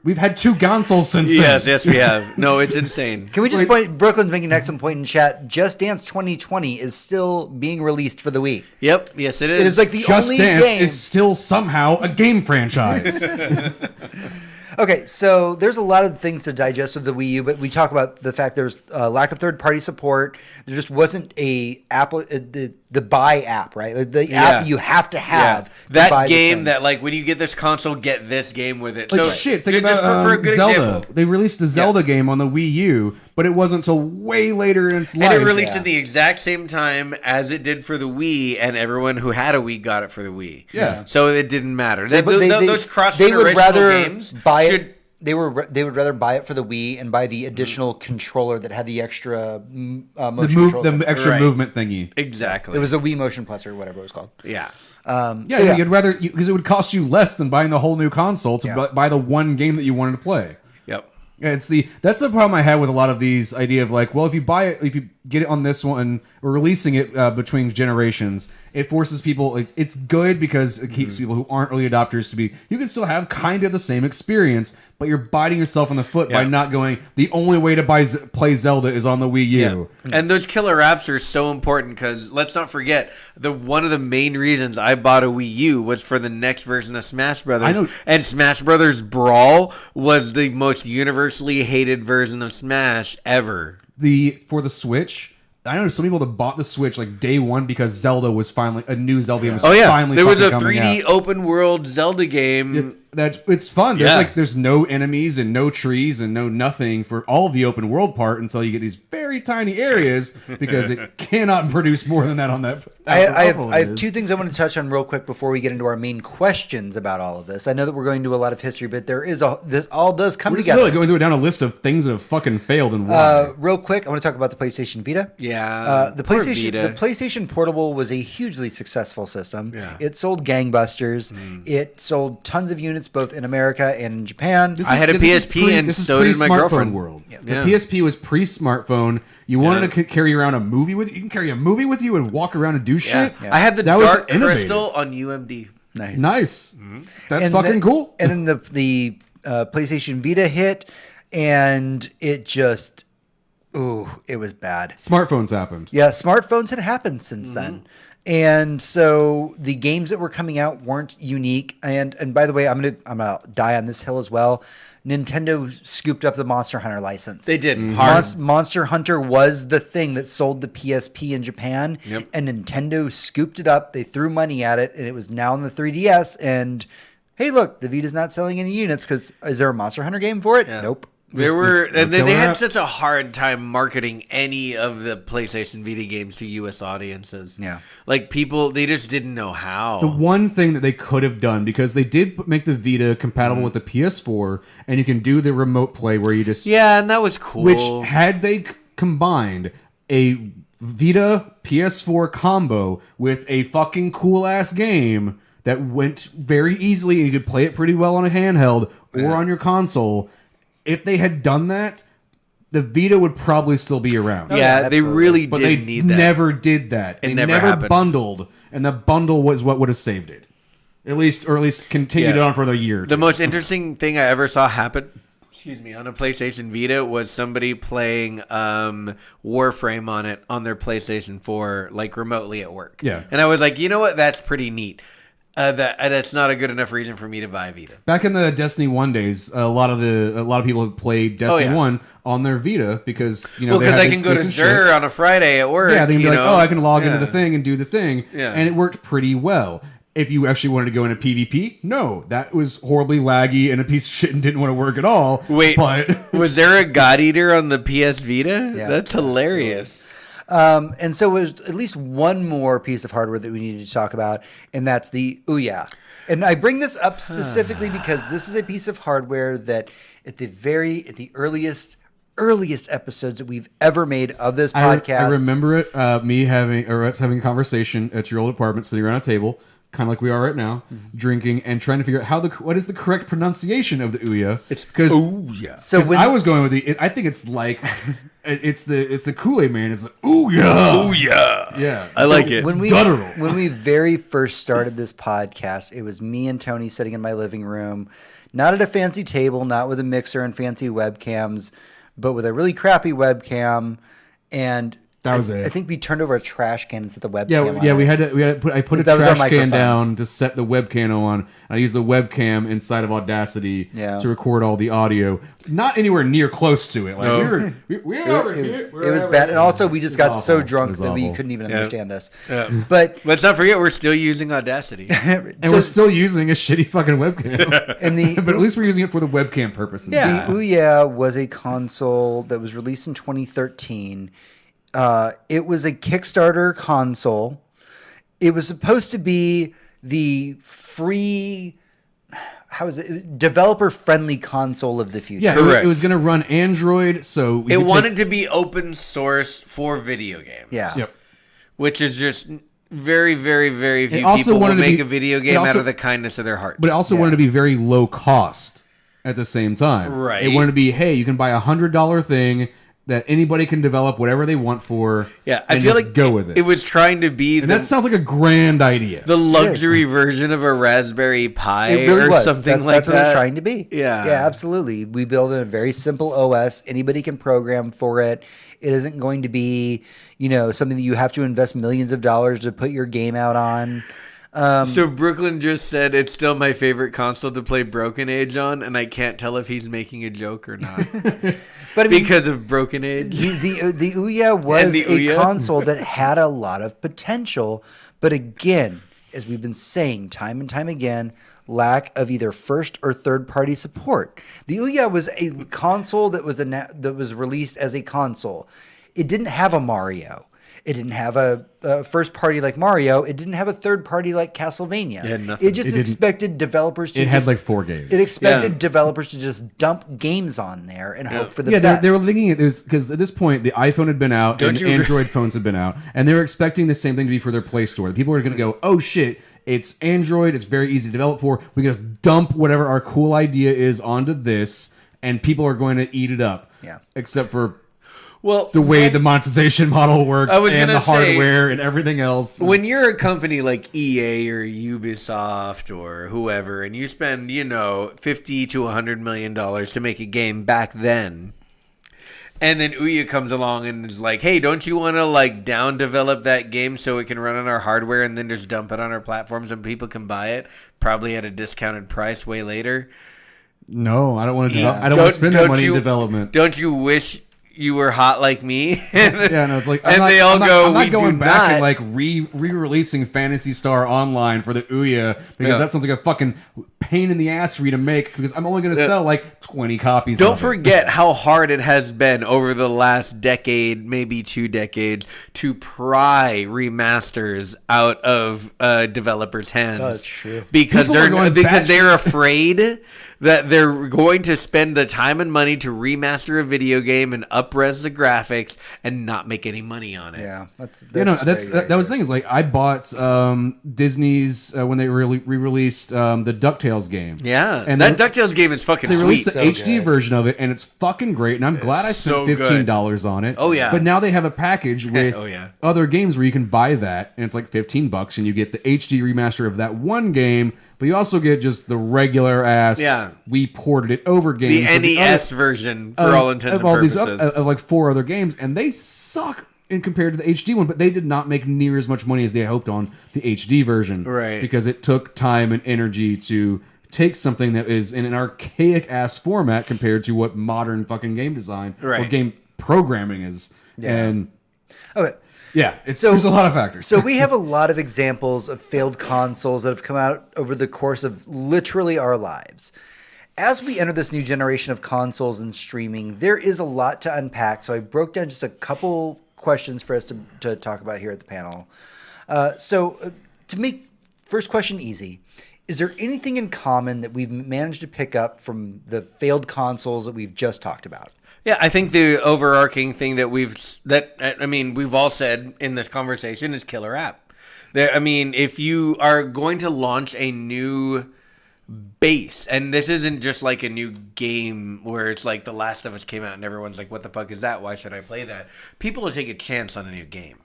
We've had 2 consoles since then. Yes, we have. No, it's insane. Can we just point? Brooklyn's making an excellent point in chat. Just Dance 2020 is still being released for the Wii. Yep. Yes, it is. It is like the Just only Dance game. is still somehow a game franchise. Okay, so there's a lot of things to digest with the Wii U, but we talk about the fact there's a lack of third-party support. There just wasn't a app, the buy app, right? Like the app that you have to have. To that buy game that like when you get this console, get this game with it. Like so shit, think just about for a good Zelda. example. They released a Zelda game on the Wii U, but it wasn't until way later in its life. And it released at the exact same time as it did for the Wii, and everyone who had a Wii got it for the Wii. Yeah. So it didn't matter. They Those cross-generational games should... They would rather buy it for the Wii and buy the additional controller that had the extra motion controls. The extra movement thingy. Exactly. It was a Wii Motion Plus or whatever it was called. Yeah. You'd rather, because it would cost you less than buying the whole new console to buy the one game that you wanted to play. Yep. Yeah, that's the problem I had with a lot of these idea of like, well, if you buy it, if you get it on this one or releasing it between generations, it forces people. It's good because it keeps people who aren't early adopters to be. You can still have kind of the same experience, but you're biting yourself in the foot by not going. The only way to play Zelda is on the Wii U. Yeah. And those killer apps are so important because let's not forget one of the main reasons I bought a Wii U was for the next version of Smash Brothers. I know. And Smash Brothers Brawl was the most universally hated version of Smash ever. For the Switch, I know some people that bought the Switch like day one because Zelda was finally a new Zelda game. Finally there was a coming 3D out. open world Zelda game. It's fun. There's no enemies and no trees and no nothing for all of the open world part until you get these very tiny areas because it cannot produce more than that on that. I have 2 things I want to touch on real quick before we get into our main questions about all of this. I know that we're going to do a lot of history, but this all does come We're just together. really going through down a list of things that have fucking failed and why. Real quick, I want to talk about the PlayStation Vita. Yeah, the PlayStation Portable was a hugely successful system. Yeah. It sold gangbusters. It sold tons of units both in America and in Japan. I had a PSP and so did my girlfriend. World. Yeah. The PSP was pre-smartphone. You wanted to carry around a movie with you. You can carry a movie with you and walk around and do shit. Yeah. I had the Dark Crystal on UMD. Nice. Mm-hmm. That's fucking cool. And then the PlayStation Vita hit, and it just, it was bad. Smartphones happened. Yeah, smartphones had happened since then. And so the games that were coming out weren't unique. And by the way, I'm gonna die on this hill as well. Nintendo scooped up the Monster Hunter license. They did. Monster Hunter was the thing that sold the PSP in Japan, and Nintendo scooped it up. They threw money at it, and it was now on the 3DS. And hey, look, the Vita's not selling any units because is there a Monster Hunter game for it? Nope. They had such a hard time marketing any of the PlayStation Vita games to U.S. audiences. Yeah. Like people, they just didn't know how. The one thing that they could have done, because they did make the Vita compatible with the PS4, and you can do the remote play where you just... Yeah, and that was cool. Which, had they combined a Vita PS4 combo with a fucking cool-ass game that went very easily, and you could play it pretty well on a handheld or on your console... If they had done that, the Vita would probably still be around. Yeah, they really but did they need that. Never did that. They never never happened. bundled, and the bundle was what would have saved it. At least continued it on for the year. The most interesting thing I ever saw happen, on a PlayStation Vita was somebody playing Warframe on it on their PlayStation 4, like remotely at work. Yeah, and I was like, you know what, that's pretty neat. That's not a good enough reason for me to buy Vita. Back in the Destiny 1 days, a lot of people have played Destiny 1 on their Vita because because I can go to Xur on a Friday at work. Yeah, they can be like, I can log into the thing and do the thing, yeah. and it worked pretty well. If you actually wanted to go into PvP, no, that was horribly laggy and a piece of shit and didn't want to work at all. Wait, but was there a God Eater on the PS Vita? Yeah. That's hilarious. And so there's at least one more piece of hardware that we needed to talk about, and that's the Ouya. And I bring this up specifically because this is a piece of hardware that at the earliest episodes that we've ever made of this podcast. I remember it, us having a conversation at your old apartment, sitting around a table, kind of like we are right now, drinking and trying to figure out what is the correct pronunciation of the Ouya. It's Ouya. So when I was going with I think it's like it's the Kool-Aid Man. It's like Ouya. Ouya. Yeah, I like it. When Guttural. we very first started this podcast, it was me and Tony sitting in my living room, not at a fancy table, not with a mixer and fancy webcams, but with a really crappy webcam. And that was it. I think we turned over a trash can and set the webcam on. Yeah, we had to put I put a That was our trash can microphone. down to set the webcam on. I used the webcam inside of Audacity to record all the audio. Not anywhere near close to it. Like we were over here. It was bad. And also we just got awful. so It drunk was that we awful. couldn't even understand us. Yeah. But Let's not forget, we're still using Audacity. And we're still using a shitty fucking webcam. and But at least we're using it for the webcam purposes. Yeah. The Ouya was a console that was released in 2013. It was a Kickstarter console. It was supposed to be the free, developer-friendly console of the future. Yeah, Correct. it was going to run Android, so we It could wanted to be open source for video games. Yeah. Yep. Which is just very, very, very few also people will wanted to make be- a video it game out also- of the kindness of their hearts. But it also wanted to be very low cost at the same time. Right. It wanted to be, hey, you can buy $100 thing that anybody can develop whatever they want for. yeah, I and feel just like go with it. It was trying to be And that sounds like a grand idea. the luxury version of a Raspberry Pi It really or was. something like that's that. what it was trying to be. Yeah. Yeah, absolutely. We build a very simple OS. Anybody can program for it. It isn't going to be, something that you have to invest millions of dollars to put your game out on. So Brooklyn just said it's still my favorite console to play Broken Age on, and I can't tell if he's making a joke or not But I mean, because of Broken Age. the Ouya was the a Ouya? console that had a lot of potential, but again, as we've been saying time and time again, lack of either first or third party support. The Ouya was a console that was released as a console. It didn't have a Mario. It didn't have a first party like Mario. It didn't have a third party like Castlevania. It had nothing. It just expected developers to. it had like 4 games. It expected Yeah. developers to just dump games on there and hope for the Yeah, best. they were thinking it was because at this point the iPhone had been out and Android phones had been out, and they were expecting the same thing to be for their Play Store. People were going to go, "Oh shit, it's Android. It's very easy to develop for. We can just dump whatever our cool idea is onto this, and people are going to eat it up." Yeah. Except for Well, the way the monetization model worked I was and gonna the hardware and everything else. when you're a company like EA or Ubisoft or whoever, and you spend, $50 to $100 million to make a game back then, and then Ouya comes along and is like, "Hey, don't you want to down develop that game so it can run on our hardware and then just dump it on our platforms and people can buy it, probably at a discounted price way later?" No, I don't want to. Yeah. I don't want to spend that Don't money you- in development. Don't you wish you were hot like me? Yeah, no, it's like, And they all go, I'm not "We do going back and not." re-releasing Phantasy Star Online for the Ouya because Yeah. that sounds like a fucking pain in the ass for you to make because I'm only going to sell 20 copies. Don't of it. forget how hard it has been over the last decade, maybe 2 decades, to pry remasters out of developers' hands. That's true. Because People are going they're afraid that they're going to spend the time and money to remaster a video game and up-res the graphics and not make any money on it. Yeah, that's You know, very, very that was the true. thing is I bought Disney's when they re-released the DuckTales game. Yeah, And that they- DuckTales game is fucking They sweet. released the So HD good. version of it, and it's fucking great. And I'm glad I spent so good. $15 on it. Oh, yeah. But now they have a package with Oh, yeah. other games where you can buy that, and it's like $15, and you get the HD remaster of that one game. But you also get just the regular ass. Yeah. We ported it over the games. of NES other- version, for all intents of and all these purposes. of like 4 other games, and they suck in compared to the HD one. But they did not make near as much money as they hoped on the HD version, Right. Because it took time and energy to take something that is in an archaic ass format compared to what modern fucking game design or Right. game programming is. Yeah. And Okay. Yeah, there's a lot of factors. So we have a lot of examples of failed consoles that have come out over the course of literally our lives. As we enter this new generation of consoles and streaming, there is a lot to unpack. So I broke down just a couple questions for us to talk about here at the panel. To make first question easy, is there anything in common that we've managed to pick up from the failed consoles that we've just talked about? Yeah, I think the overarching thing that we've all said in this conversation is killer app. If you are going to launch a new base, and this isn't just like a new game where it's like The Last of Us came out and everyone's like, what the fuck is that? Why should I play that? People will take a chance on a new game.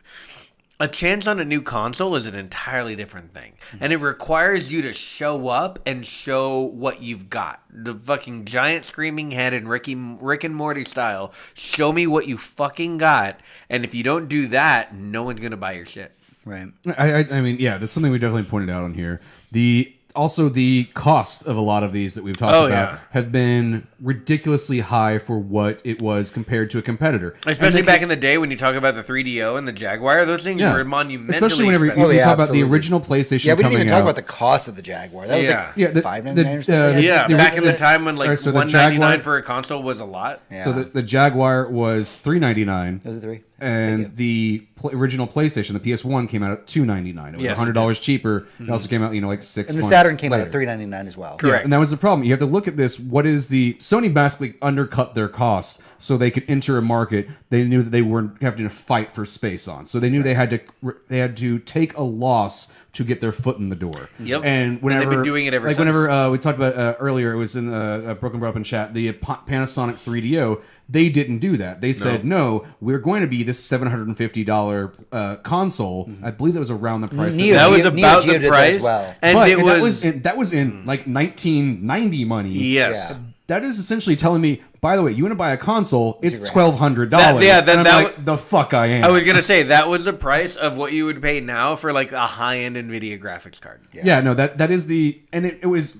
A chance on a new console is an entirely different thing. And it requires you to show up and show what you've got. The fucking giant screaming head in Rick and Morty style. Show me what you fucking got. And if you don't do that, no one's going to buy your shit. Right. I mean, yeah, that's something we definitely pointed out on here. Also, the cost of a lot of these that we've talked about have been ridiculously high for what it was compared to a competitor. Especially back in the day when you talk about the 3DO and the Jaguar, those things were monumentally especially whenever you talk about the original PlayStation. Yeah, we didn't even talk out. about the cost of the Jaguar. That was like $5.99 or something. Back in the time when like $199 for a console was a lot. Yeah. So the Jaguar was $399. Those are three. And the original PlayStation, the PS1, came out at $299. It was $100 cheaper. It also came out, like 6 months. And the Saturn came out at $399 as well. Correct. Yeah, and that was the problem. You have to look at this. Sony basically undercut their costs so they could enter a market they knew that they weren't having to fight for space on. So they knew they had to take a loss to get their foot in the door. Yep. And whenever they've been doing it ever since. Whenever we talked about earlier, it was in the Broken Bro Up in chat, the Panasonic 3DO. They didn't do that. They said, no, we're going to be this $750 console. I believe that was around the price. That was about the price. Well. And that was in like 1990 money. Yes. Yeah. That is essentially telling me, by the way, you want to buy a console, it's $1,200. The fuck I am. I was going to say, that was the price of what you would pay now for like a high-end NVIDIA graphics card. Yeah, no, that is and it was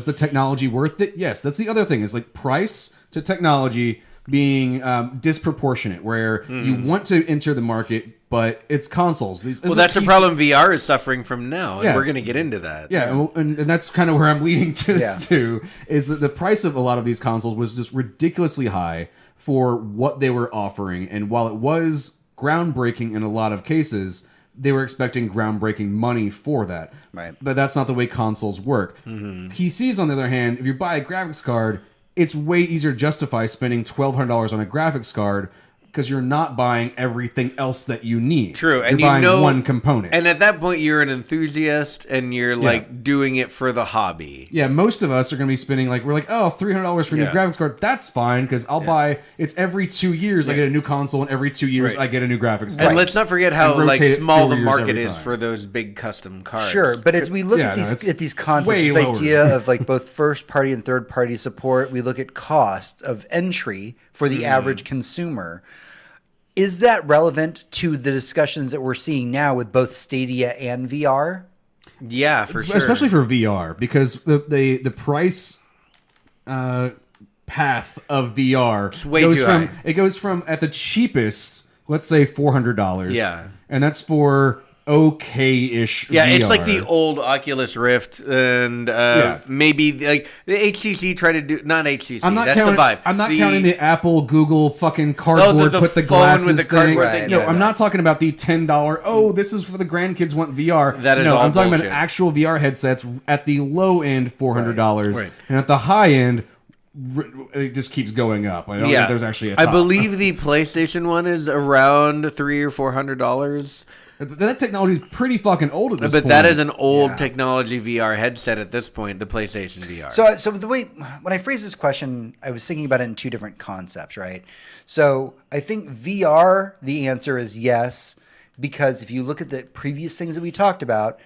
the technology worth it? Yes, that's the other thing, is like price to technology being disproportionate, where you want to enter the market, but it's consoles. That's the problem VR is suffering from now, and we're going to get into that. Yeah, and that's kind of where I'm leading to this too, is that the price of a lot of these consoles was just ridiculously high for what they were offering, and while it was groundbreaking in a lot of cases, they were expecting groundbreaking money for that. Right. But that's not the way consoles work. PCs, on the other hand, if you buy a graphics card, it's way easier to justify spending $1,200 on a graphics card because you're not buying everything else that you need. True, and you're buying one component. And at that point, you're an enthusiast, and you're like doing it for the hobby. Yeah, most of us are going to be spending $300 for a new graphics card. That's fine because I'll buy. It's every 2 years I get a new console, and every 2 years I get a new graphics card. And let's not forget how small the market is for those big custom cards. Sure, but as we look at these concepts, this idea of like both first party and third party support, we look at cost of entry for the average consumer. Is that relevant to the discussions that we're seeing now with both Stadia and VR? Yeah, for sure. Especially for VR, because the price path of VR it's way too high. It goes from at the cheapest, let's say $400. Yeah. And that's for okay-ish VR. VR. It's like the old Oculus Rift, and maybe like the HTC tried to do, not HTC, that's the Vive. I'm not counting the Apple, Google fucking cardboard, put the glasses with the cardboard thing. No, I'm not talking about the $10, this is for the grandkids want VR. That is all I'm talking bullshit. about actual VR headsets at the low end, $400. Right. And at the high end, it just keeps going up. I don't think there's actually a top. I believe the PlayStation one is around $300 or $400. That technology is pretty fucking old at this point. But that is an old technology VR headset at this point, the PlayStation VR. So the way, when I phrased this question, I was thinking about it in two different concepts, right? So I think VR, the answer is yes, because if you look at the previous things that we talked about,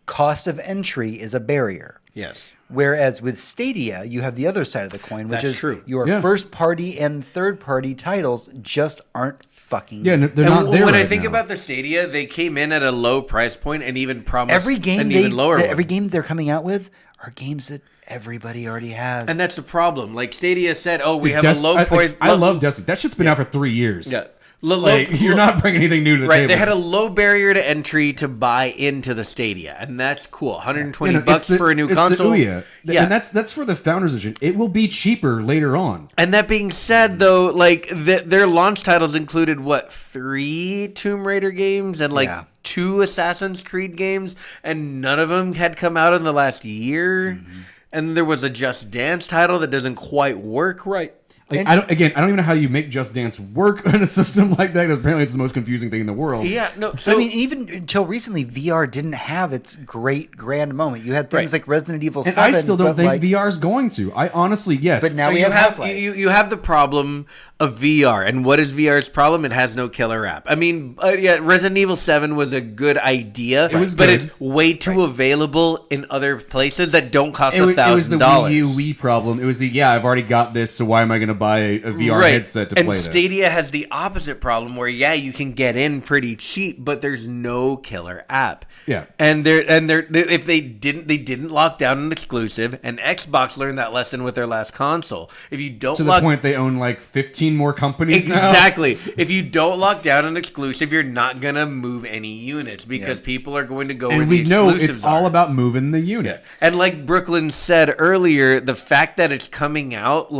cost of entry is a barrier. Yes. Whereas with Stadia, you have the other side of the coin, which is true. Your first party and third party titles just aren't fucking. Yeah, they're not there. When I think about the Stadia, they came in at a low price point and even promised every game lower. Every game they're coming out with are games that everybody already has, and that's the problem. Like Stadia said, we have a low price. I love Destiny. That shit's been out for 3 years. Yeah. You're not bringing anything new to the table. They had a low barrier to entry to buy into the Stadia, and that's cool. $120 for a new console. And that's for the Founders Edition. It will be cheaper later on. And that being said, though, like their launch titles included 3 Tomb Raider games and 2 Assassin's Creed games, and none of them had come out in the last year. Mm-hmm. And there was a Just Dance title that doesn't quite work right. I don't even know how you make Just Dance work in a system like that. Apparently, it's the most confusing thing in the world. Yeah, no. So I mean, even until recently, VR didn't have its great grand moment. You had things like Resident Evil 7. And I still don't think VR is going to. I honestly, yes. But now we have you have the problem of VR, and what is VR's problem? It has no killer app. I mean, Resident Evil 7 was a good idea, but it's way too available in other places that don't cost $1,000. It was the Wii U Wii problem. It was I've already got this, so why am I going to buy a VR headset to play this? And Stadia has the opposite problem where you can get in pretty cheap, but there's no killer app. Yeah. And if they didn't lock down an exclusive, and Xbox learned that lesson with their last console. If you don't to the point they own 15 more companies now. Exactly. If you don't lock down an exclusive, you're not going to move any units because people are going to go where the exclusives are. And we know it's all about moving the unit. Yeah. And like Brooklyn said earlier, the fact that it's coming out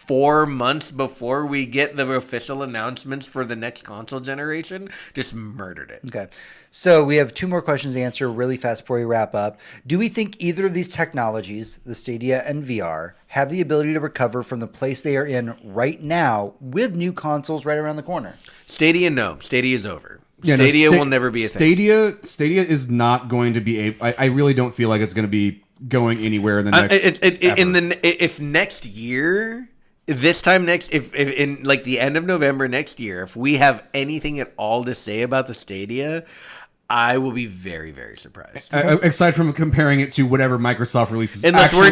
4 months before we get the official announcements for the next console generation just murdered it. Okay. So we have 2 more questions to answer really fast before we wrap up. Do we think either of these technologies, the Stadia and VR, have the ability to recover from the place they are in right now with new consoles right around the corner? Stadia, no. Stadia is over. Stadia will never be a thing. Stadia is not going to be I really don't feel like it's going to be going anywhere in the next if next year... This time next, if in the end of November next year, if we have anything at all to say about the Stadia, I will be very, very surprised. Aside from comparing it to whatever Microsoft releases, unless we're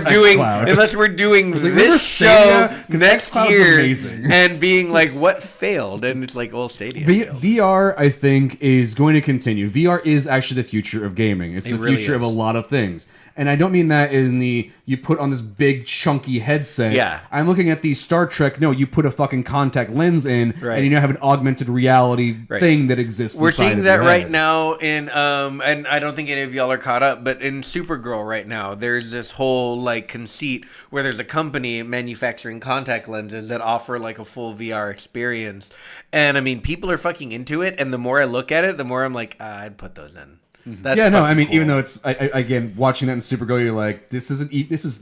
doing this show next year and being what failed, and it's Stadia. VR, I think, is going to continue. VR is actually the future of gaming. It's the future of a lot of things. And I don't mean that in you put on this big chunky headset. Yeah. I'm looking at the Star Trek. No, you put a fucking contact lens in, and you now have an augmented reality thing that exists. We're seeing that right now in and I don't think any of y'all are caught up, but in Supergirl right now, there's this whole conceit where there's a company manufacturing contact lenses that offer a full VR experience. And I mean, people are fucking into it, and the more I look at it, the more I'm I'd put those in. That's I mean, cool. Even though it's again watching that in Supergirl, you're this is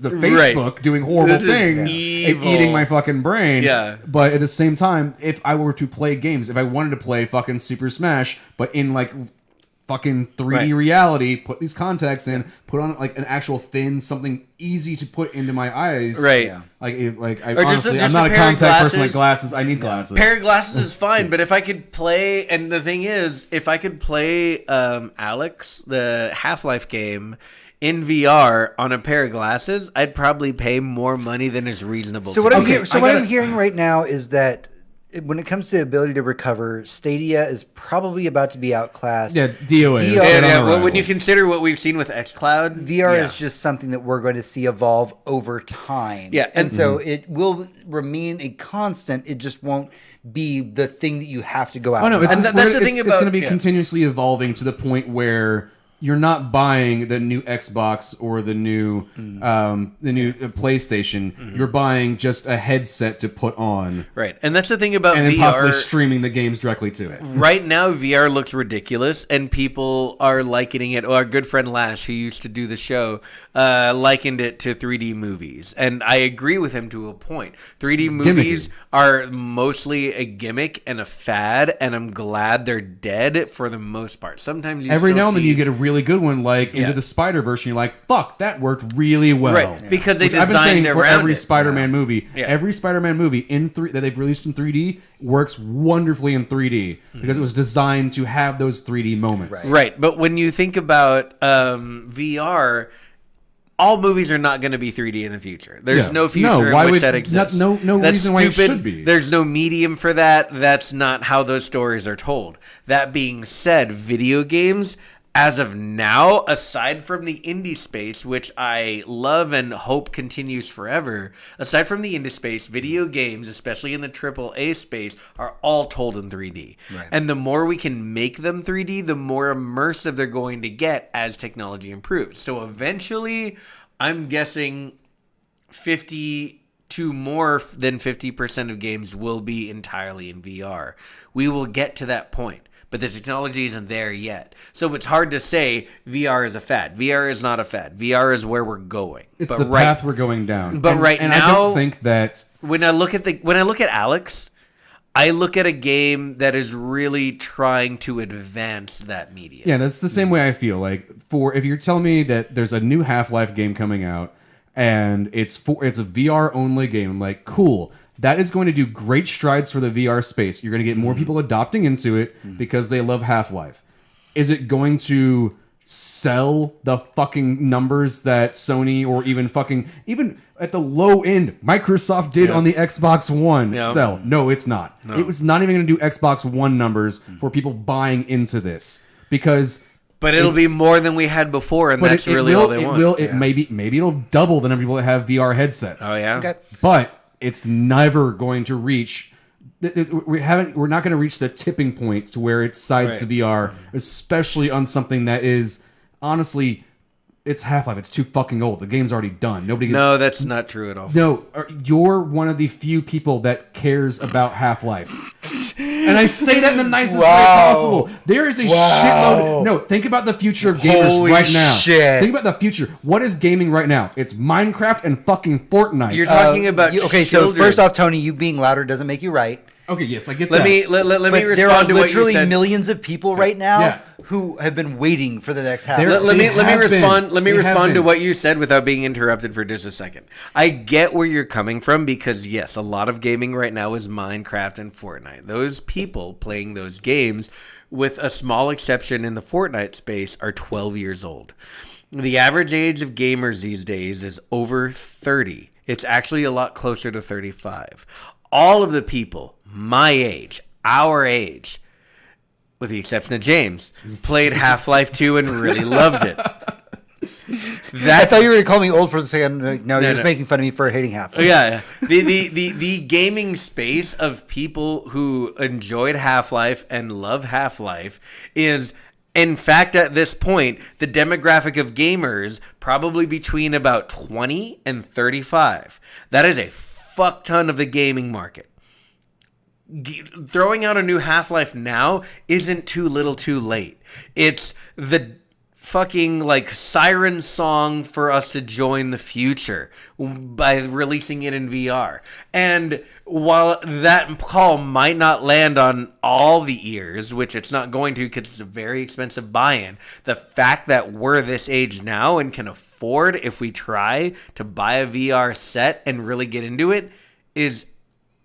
the Facebook doing horrible things and eating my fucking brain. Yeah. But at the same time, if I were to play games, if I wanted to play fucking Super Smash, but in fucking 3D reality, put these contacts in, put on an actual thin something easy to put into my eyes. Right. Yeah. I'm not a contact person like glasses. I need glasses. Pair of glasses is fine, but if I could play, and the thing is, if I could play Alex, the Half-Life game, in VR on a pair of glasses, I'd probably pay more money than is reasonable. So what I'm hearing right now is that when it comes to ability to recover, Stadia is probably about to be outclassed. Yeah, DOA. Well, when you consider what we've seen with xCloud, VR is just something that we're going to see evolve over time. Yeah, and so it will remain a constant. It just won't be the thing that you have to go out. Oh no, that's the thing about it's going to be continuously evolving to the point where you're not buying the new Xbox or the new PlayStation. Mm-hmm. You're buying just a headset to put on. Right. And that's the thing about VR. And then possibly streaming the games directly to it. Right now, VR looks ridiculous, and people are likening it. Our good friend Lash, who used to do the show, likened it to 3D movies. And I agree with him to a point. 3D movies are mostly a gimmick and a fad, and I'm glad they're dead for the most part. Sometimes every now and then you get a really good one, Into the Spider-Verse, and you're like, fuck, that worked really well. Right, because they designed I've been saying for around every it. Spider-Man movie. Yeah. Every Spider-Man movie that they've released in 3D works wonderfully in 3D because it was designed to have those 3D moments. Right, but when you think about VR, all movies are not going to be 3D in the future. There's no future in which that exists. No reason why it should be. There's no medium for that. That's not how those stories are told. That being said, video games, as of now, aside from the indie space, which I love and hope continues forever, aside from the indie space, video games, especially in the AAA space, are all told in 3D. Right. And the more we can make them 3D, the more immersive they're going to get as technology improves. So eventually, I'm guessing 50 to more than 50% of games will be entirely in VR. We will get to that point. But the technology isn't there yet. So it's hard to say VR is a fad. VR is not a fad. VR is where we're going. It's the path we're going down. But now, I don't think that when I look at Alex, I look at a game that is really trying to advance that medium. Yeah, that's the same way I feel. Like if you're telling me that there's a new Half-Life game coming out and it's a VR only game, I'm like, cool. That is going to do great strides for the VR space. You're going to get more people adopting into it because they love Half-Life. Is it going to sell the fucking numbers that Sony or even at the low end Microsoft did on the Xbox One sell? No, it's not. No. It was not even going to do Xbox One numbers for people buying into this because. But it'll be more than we had before, and that's really all they want. Maybe it'll double the number of people that have VR headsets. Oh yeah. Okay. But it's never going to reach. We're not going to reach the tipping points to where it sides to VR, especially on something that is honestly, it's Half-Life. It's too fucking old. The game's already done. No, that's not true at all. No, you're one of the few people that cares about Half-Life, and I say that in the nicest way possible. There is a shitload. No, think about the future of gamers right now. Shit. Think about the future. What is gaming right now? It's Minecraft and fucking Fortnite. You're talking about okay. Children. So first off, Tony, you being louder doesn't make you right. Okay, yes, I get that. Let me respond to what you said. There are literally millions of people right now who have been waiting for the next half. Let me respond to what you said without being interrupted for just a second. I get where you're coming from because yes, a lot of gaming right now is Minecraft and Fortnite. Those people playing those games, with a small exception in the Fortnite space, are 12 years old. The average age of gamers these days is over 30. It's actually a lot closer to 35. All of the people my age, our age, with the exception of James, played Half-Life 2 and really loved it. I thought you were going to call me old for a second. No, you're just making fun of me for hating Half-Life. Yeah. The gaming space of people who enjoyed Half-Life and love Half-Life is, in fact, at this point, the demographic of gamers probably between about 20 and 35. That is a fuck ton of the gaming market. Throwing out a new Half-Life now isn't too little too late. It's the fucking like siren song for us to join the future by releasing it in VR. And while that call might not land on all the ears, which it's not going to because it's a very expensive buy-in, the fact that we're this age now and can afford, if we try, to buy a VR set and really get into it is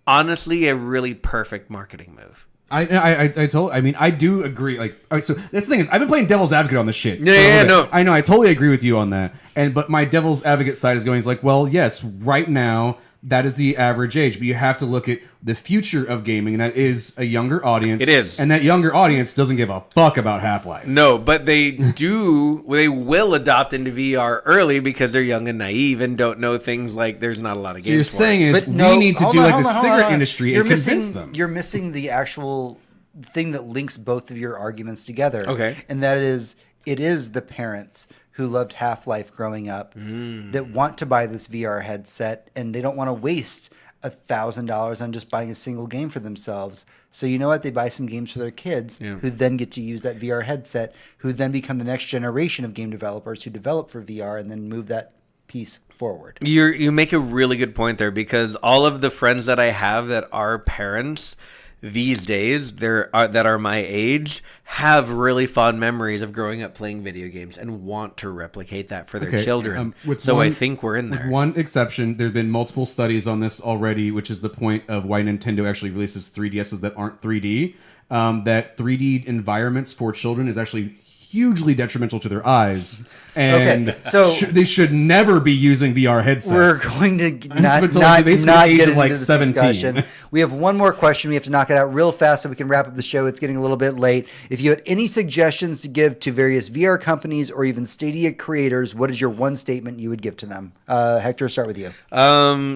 honestly a really perfect marketing move. I do agree. Like, all right, so this thing is, I've been playing devil's advocate on this shit. No. I know. I totally agree with you on that. But my devil's advocate side is going, well, yes, right now that is the average age, but you have to look at the future of gaming, and that is a younger audience. It is. And that younger audience doesn't give a fuck about Half-Life. No, but they will adopt into VR early because they're young and naive and don't know things like there's not a lot of games. So you're saying is we need to do like the cigarette industry and convince them. You're missing the actual thing that links both of your arguments together. Okay. And that is, it is the parents who loved Half-Life growing up that want to buy this VR headset, and they don't want to waste $1,000 on just buying a single game for themselves. So you know what? They buy some games for their kids who then get to use that VR headset, who then become the next generation of game developers who develop for VR and then move that piece forward. You make a really good point there, because all of the friends that I have that are parents these days that are my age have really fond memories of growing up playing video games and want to replicate that for their children. I think we're in there. With one exception, there have been multiple studies on this already, which is the point of why Nintendo actually releases 3DSs that aren't 3D. That 3D environments for children is actually hugely detrimental to their eyes. And so they should never be using VR headsets. We're going to not get into this discussion. We have one more question. We have to knock it out real fast so we can wrap up the show. It's getting a little bit late. If you had any suggestions to give to various VR companies or even Stadia creators, what is your one statement you would give to them? Hector, start with you.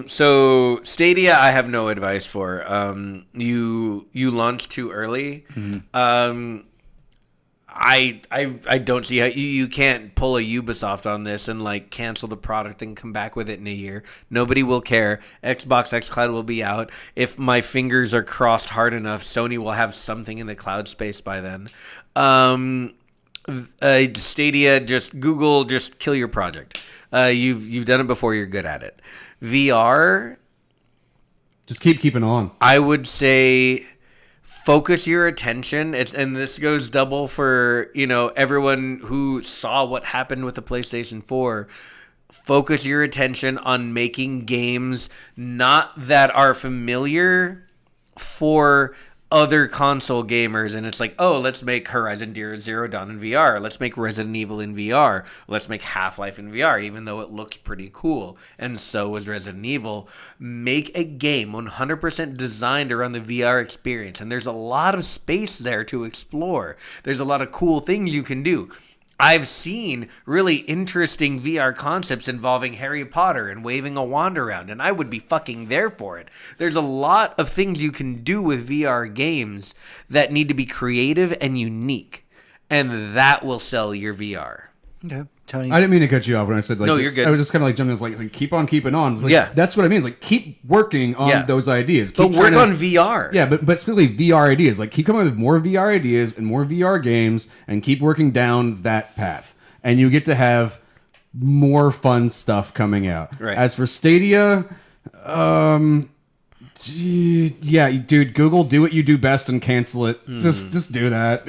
So Stadia, I have no advice for. You launched too early. Mm-hmm. I don't see how you can't pull a Ubisoft on this and like cancel the product and come back with it in a year. Nobody will care. Xbox xCloud will be out. If my fingers are crossed hard enough, Sony will have something in the cloud space by then. Stadia, just Google, just kill your project. You've done it before. You're good at it. VR, just keep keeping on. I would say focus your attention, and this goes double for everyone who saw what happened with the PlayStation 4. Focus your attention on making games not that are familiar for other console gamers, and it's like, oh, let's make Horizon Zero Dawn in VR, let's make Resident Evil in VR, let's make Half-Life in VR, even though it looks pretty cool, and so was Resident Evil. Make a game 100% designed around the VR experience, and there's a lot of space there to explore. There's a lot of cool things you can do. I've seen really interesting VR concepts involving Harry Potter and waving a wand around, and I would be fucking there for it. There's a lot of things you can do with VR games that need to be creative and unique, and that will sell your VR. Okay. Tony. I didn't mean to cut you off when I said no, you're good. I was just kind of like jumping. It's like keep on keeping on. That's what I mean. It's like keep working on those ideas. But work on VR. Yeah, but specifically VR ideas. Like keep coming up with more VR ideas and more VR games, and keep working down that path. And you get to have more fun stuff coming out. Right. As for Stadia, yeah, dude, Google, do what you do best and cancel it. Just do that.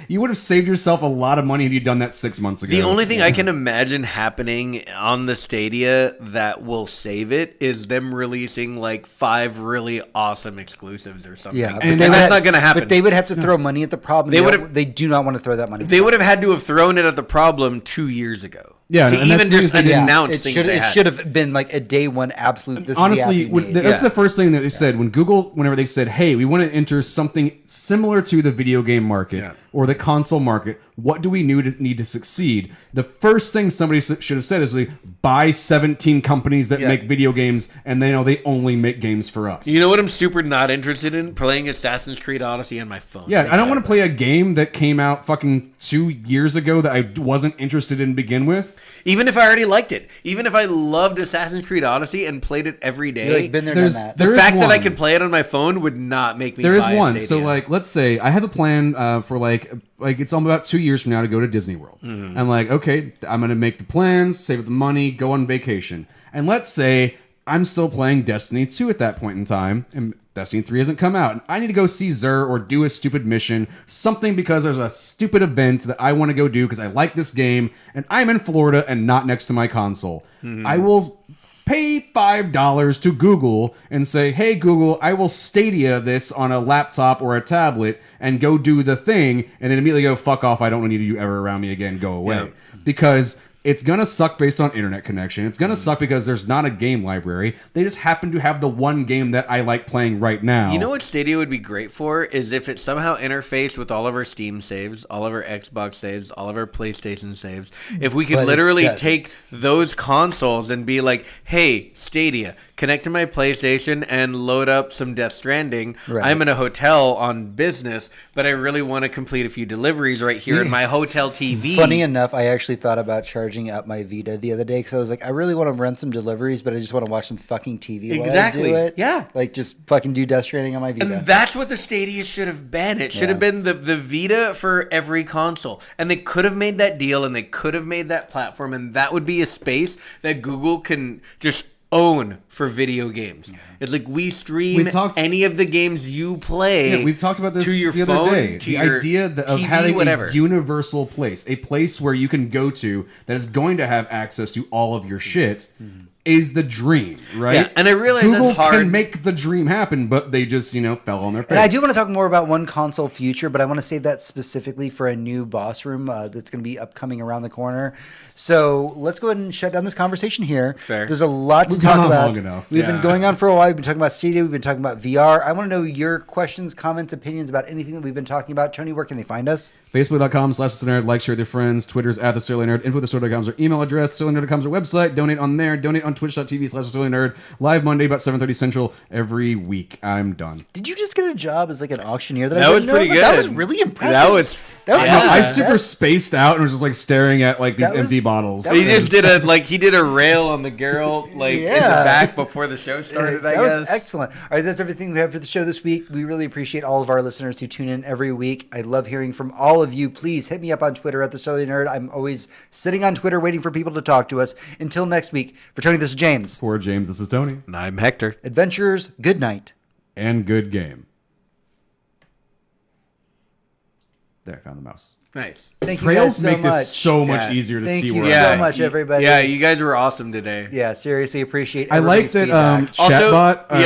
You would have saved yourself a lot of money if you'd done that 6 months ago. The only thing I can imagine happening on the Stadia that will save it is them releasing like 5 really awesome exclusives or something. Yeah, and that's not going to happen. But they would have to throw money at the problem. They do not want to throw that money. They would have had to have thrown it at the problem 2 years ago. Yeah, to even just announce things. It should have been like a day one absolute. This honestly, that's the first thing that they said when Google, whenever they said, "Hey, we want to enter something similar to the video game market or the console market. What do we need to succeed?" The first thing somebody should have said is, like, "Buy 17 companies that make video games, and they know they only make games for us." You know what? I'm super not interested in playing Assassin's Creed Odyssey on my phone. Yeah, I don't want to play a game that came out fucking 2 years ago that I wasn't interested in to begin with. Even if I already liked it, even if I loved Assassin's Creed Odyssey and played it every day, been there, done that. The fact that I could play it on my phone would not make me. There is buy one. Stadia. So, like, let's say I have a plan for like it's all about 2 years from now to go to Disney World. Mm-hmm. And like, okay, I'm gonna make the plans, save up the money, go on vacation. And let's say I'm still playing Destiny 2 at that point in time, and Destiny 3 hasn't come out. I need to go see Xur or do a stupid mission, something because there's a stupid event that I want to go do because I like this game, and I'm in Florida and not next to my console. Mm-hmm. I will pay $5 to Google and say, "Hey, Google, I will Stadia this on a laptop or a tablet and go do the thing," and then immediately go, "Fuck off, I don't need you ever around me again, go away." Yeah. Because it's going to suck based on internet connection. It's going to suck because there's not a game library. They just happen to have the one game that I like playing right now. You know what Stadia would be great for is if it somehow interfaced with all of our Steam saves, all of our Xbox saves, all of our PlayStation saves. If we could literally take those consoles and be like, "Hey, Stadia, connect to my PlayStation and load up some Death Stranding. Right. I'm in a hotel on business, but I really want to complete a few deliveries right here in my hotel TV." Funny enough, I actually thought about charging up my Vita the other day because I was like, I really want to run some deliveries, but I just want to watch some fucking TV while I do it. Yeah. Like, just fucking do Death Stranding on my Vita. And that's what the Stadia should have been. It should have been the Vita for every console. And they could have made that deal, and they could have made that platform, and that would be a space that Google can just own for video games. It's like we stream any of the games you play. Yeah, we've talked about this to your the phone, other day. To the your idea of TV, having whatever. A universal place, a place where you can go to that is going to have access to all of your shit. is the dream, right? Yeah, and I realize Google that's hard. can make the dream happen, but they just, fell on their face. And I do want to talk more about one console future, but I want to save that specifically for a new boss room that's going to be upcoming around the corner. So let's go ahead and shut down this conversation here. Fair. There's a lot to We've talk gone on about. long enough. We've been going on for a while. We've been talking about Stadia. We've been talking about VR. I want to know your questions, comments, opinions about anything that we've been talking about. Tony, where can they find us? Facebook.com/SillyNerd. Like, share with your friends. Twitter's @TheSillyNerd. Info@TheSillyNerd.com is our email address. SillyNerd.com is our website. Donate on there. Donate on Twitch.tv/TheSillyNerd. Live Monday about 7:30 Central every week. I'm done. Did you just get a job as like an auctioneer? That was pretty good. That was really impressive. That was I super spaced out and was just like staring at like these empty bottles. He just did a rail on the girl in the back before the show started. That was excellent. All right, that's everything we have for the show this week. We really appreciate all of our listeners who tune in every week. I love hearing from all of you. Please hit me up on Twitter @TheSillyNerd. I'm always sitting on Twitter waiting for people to talk to us. Until next week, for Tony, this is James. For James, this is Tony. And I'm Hector. Adventurers, good night. And good game. There, I found the mouse. Nice. Thank you guys Trails so make much. this so much easier to Thank see you where so I'm much, everybody. Yeah, you guys were awesome today. Yeah, seriously appreciate I like everybody's that feedback. Also,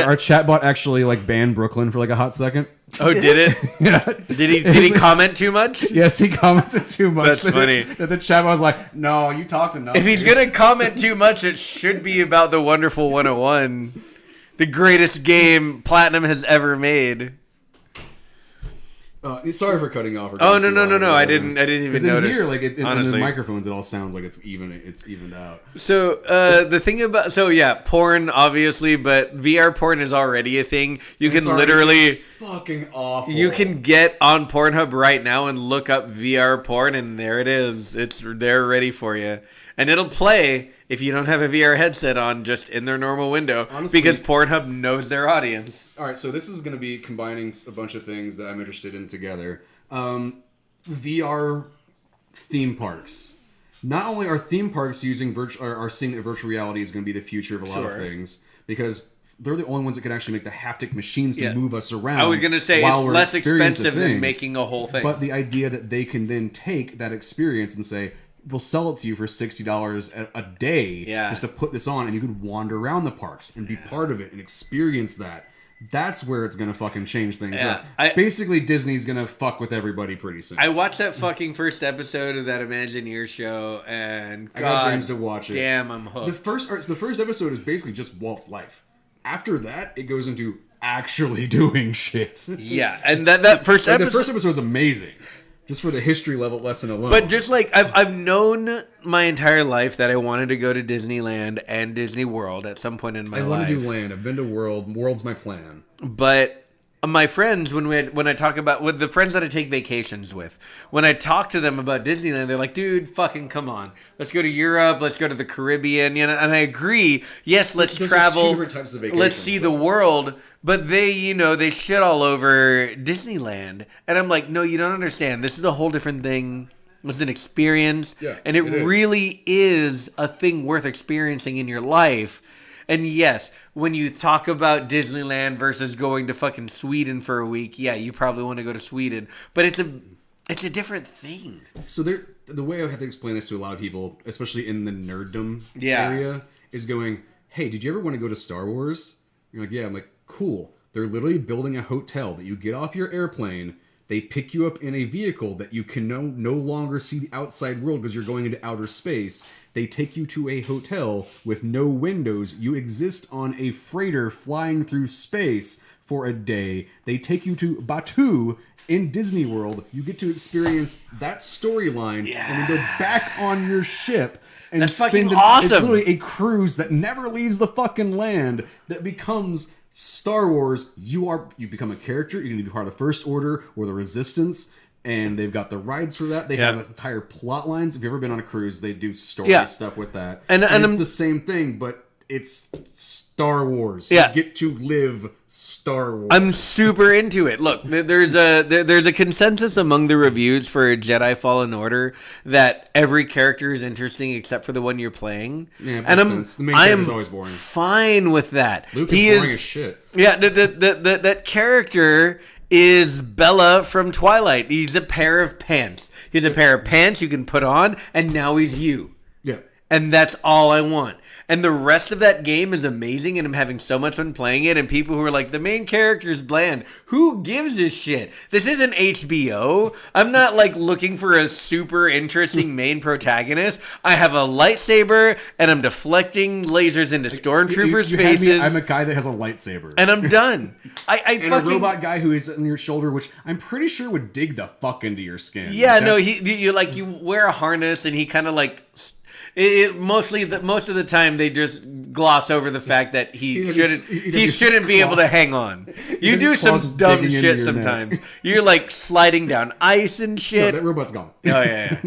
our chatbot actually like banned Brooklyn for like a hot second. Oh, did it? Yeah. Did he comment too much? Yes, he commented too much. That's funny. That the chatbot was like, "No, you talked enough." If he's gonna comment too much, it should be about the Wonderful 101, the greatest game Platinum has ever made. Sorry for cutting off. Oh no! I didn't even notice. In here, like in the honestly. microphones, it all sounds like it's evened out. So the thing about porn obviously, but VR porn is already a thing. You can literally fucking awful. You can get on Pornhub right now and look up VR porn, and there it is. It's there ready for you, and it'll play if you don't have a VR headset on, just in their normal window, honestly, because Pornhub knows their audience. All right, so this is going to be combining a bunch of things that I'm interested in together. VR theme parks. Not only are theme parks using are seeing that virtual reality is going to be the future of a lot of things, because they're the only ones that can actually make the haptic machines to move us around. I was going to say it's less expensive than making a whole thing. But the idea that they can then take that experience and say, we'll sell it to you for $60 a day just to put this on, and you could wander around the parks and be part of it and experience that. That's where it's going to fucking change things up. Basically, Disney's going to fuck with everybody pretty soon. I watched that fucking first episode of that Imagineer show, and I got James to watch it. Damn, I'm hooked. The first episode is basically just Walt's life. After that, it goes into actually doing shit. Yeah, and that first episode... The first episode is amazing. Just for the history level lesson alone. But just like, I've known my entire life that I wanted to go to Disneyland and Disney World at some point in my life. I want to do land. I've been to World. World's my plan. But my friends, when I talk about, with the friends that I take vacations with, when I talk to them about Disneyland, they're like, dude, fucking come on. Let's go to Europe. Let's go to the Caribbean. And I agree. Yes, let's travel. 2 different types of vacations, let's see the world. But they shit all over Disneyland. And I'm like, no, you don't understand. This is a whole different thing. It's an experience. Yeah, and it really is a thing worth experiencing in your life. And yes, when you talk about Disneyland versus going to fucking Sweden for a week, yeah, you probably want to go to Sweden. But it's a different thing. So the way I have to explain this to a lot of people, especially in the nerddom area, is going, hey, did you ever want to go to Star Wars? You're like, yeah. I'm like, cool. They're literally building a hotel that you get off your airplane. They pick you up in a vehicle that you can no longer see the outside world because you're going into outer space. They take you to a hotel with no windows. You exist on a freighter flying through space for a day. They take you to Batuu in Disney World. You get to experience that storyline and then go back on your ship. And that's fucking awesome. It's literally a cruise that never leaves the fucking land that becomes Star Wars. You become a character. You can be part of the First Order or the Resistance. And they've got the rides for that. They have entire plot lines. If you've ever been on a cruise, they do story stuff with that. And it's the same thing, but it's Star Wars. You get to live Star Wars. I'm super into it. Look, there's a consensus among the reviews for Jedi Fallen Order that every character is interesting except for the one you're playing. Yeah, and the main character is always boring. Fine with that. Luke is boring as shit. Yeah, that character is Bella from Twilight. He's a pair of pants. He's a pair of pants you can put on, and now he's you. Yeah. And that's all I want. And the rest of that game is amazing, and I'm having so much fun playing it. And people who are like, the main character is bland. Who gives a shit? This isn't HBO. I'm not like looking for a super interesting main protagonist. I have a lightsaber, and I'm deflecting lasers into stormtroopers' faces. I'm a guy that has a lightsaber. And I'm done. I and fucking... a robot guy who is on your shoulder, which I'm pretty sure would dig the fuck into your skin. Yeah, no, you wear a harness, and he kind of like... most of the time they just gloss over the fact that he shouldn't be able to hang on. You do some dumb shit sometimes. You're like sliding down ice and shit. No, that robot's gone. Oh yeah.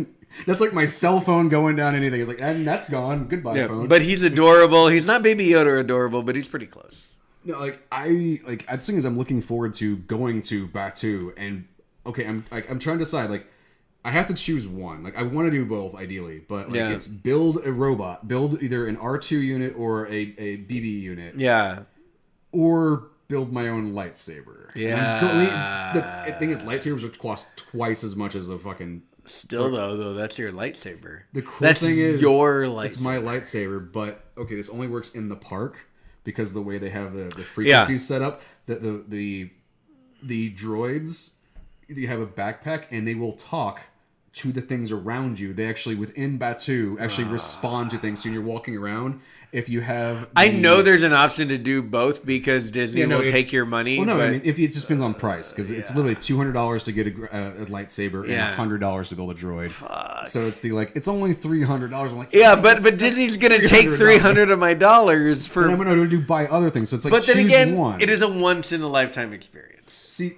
That's like my cell phone going down anything. It's like, and that's gone. Goodbye, phone. But he's adorable. He's not Baby Yoda adorable, but he's pretty close. No, the thing is, I'm looking forward to going to Batu, and okay, I'm trying to decide like. I have to choose one. Like, I want to do both, ideally. But, like, it's build a robot. Build either an R2 unit or a BB unit. Yeah. Or build my own lightsaber. Yeah. The thing is, lightsabers would cost twice as much as a fucking... Still, though, that's your lightsaber. The cool thing is... your lightsaber. It's my lightsaber, but, okay, this only works in the park because the way they have the frequencies set up. The droids, you have a backpack, and they will talk to the things around you. They actually, within Batu, respond to things. So when you're walking around, if you have... I know there's an option to do both because Disney will take your money. Well, no, but... I mean, it just depends on price. Because it's literally $200 to get a lightsaber and $100 to build a droid. Fuck. So it's only $300. I'm like... Yeah, but Disney's going to take $300 of my dollars for... And I'm going to buy other things. So it's like, but then again, one. It is a once-in-a-lifetime experience. See...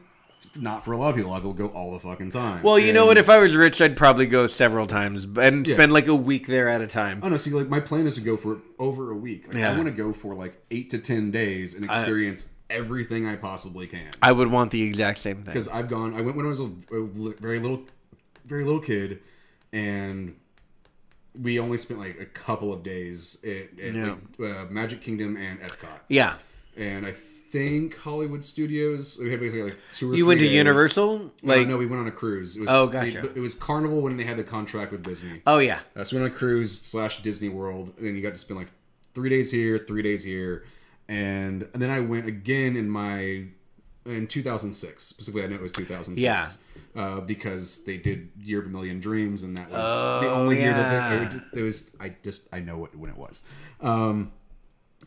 Not for a lot of people. I will go all the fucking time. Well, you know what? If I was rich, I'd probably go several times and spend like a week there at a time. Oh no! See, like my plan is to go for over a week. Like, I want to go for like 8 to 10 days and experience everything I possibly can. I would want the exact same thing because I went when I was a very little kid, and we only spent like a couple of days at Magic Kingdom and Epcot. Yeah, and I think Hollywood Studios. We had basically like 2 or 3 You went to days. Universal? No, we went on a cruise. It was, gotcha. It was Carnival when they had the contract with Disney. Oh yeah. So we went on a cruise / Disney World, and then you got to spend like 3 days here, 3 days here, and then I went again in 2006. Specifically, I know it was 2006. Yeah. Because they did Year of a Million Dreams, and that was the only year that it was. I know when it was, and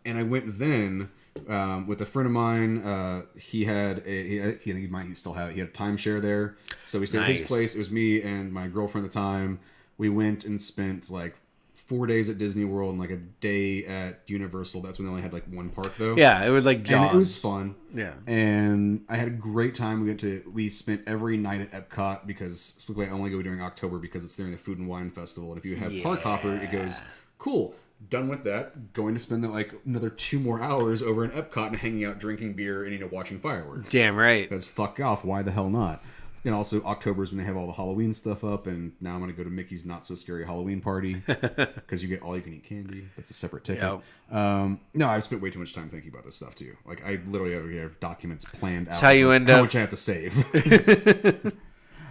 I went then. With a friend of mine, he had he still have it. He had a timeshare there, so we stayed at his place. It was me and my girlfriend at the time. We went and spent like 4 days at Disney World and like a day at Universal. That's when they only had like one park though. Yeah, it was like Jaws. And it was fun. Yeah, and I had a great time. We spent every night at Epcot because specifically I only go during October because it's during the Food and Wine Festival. And if you have Park Hopper, it goes cool. Done with that, going to spend like another 2 more hours over in Epcot and hanging out, drinking beer, and watching fireworks. Damn right. Because fuck off, why the hell not? And also October's when they have all the Halloween stuff up, and now I'm going to go to Mickey's Not So Scary Halloween Party because you get all you can eat candy. That's a separate ticket. Yep. No, I've spent way too much time thinking about this stuff too. Like I literally have documents planned out. That's how you end up. How much I have to save.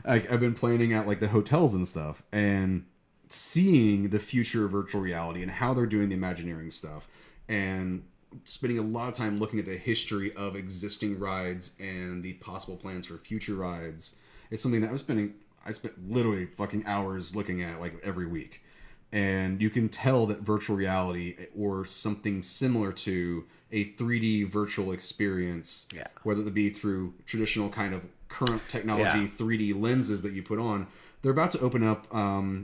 I've been planning out like the hotels and stuff, and seeing the future of virtual reality and how they're doing the Imagineering stuff, and spending a lot of time looking at the history of existing rides and the possible plans for future rides is something that I spent literally fucking hours looking at like every week. And you can tell that virtual reality or something similar to a 3D virtual experience, whether it be through traditional kind of current technology 3D lenses that you put on, they're about to open up.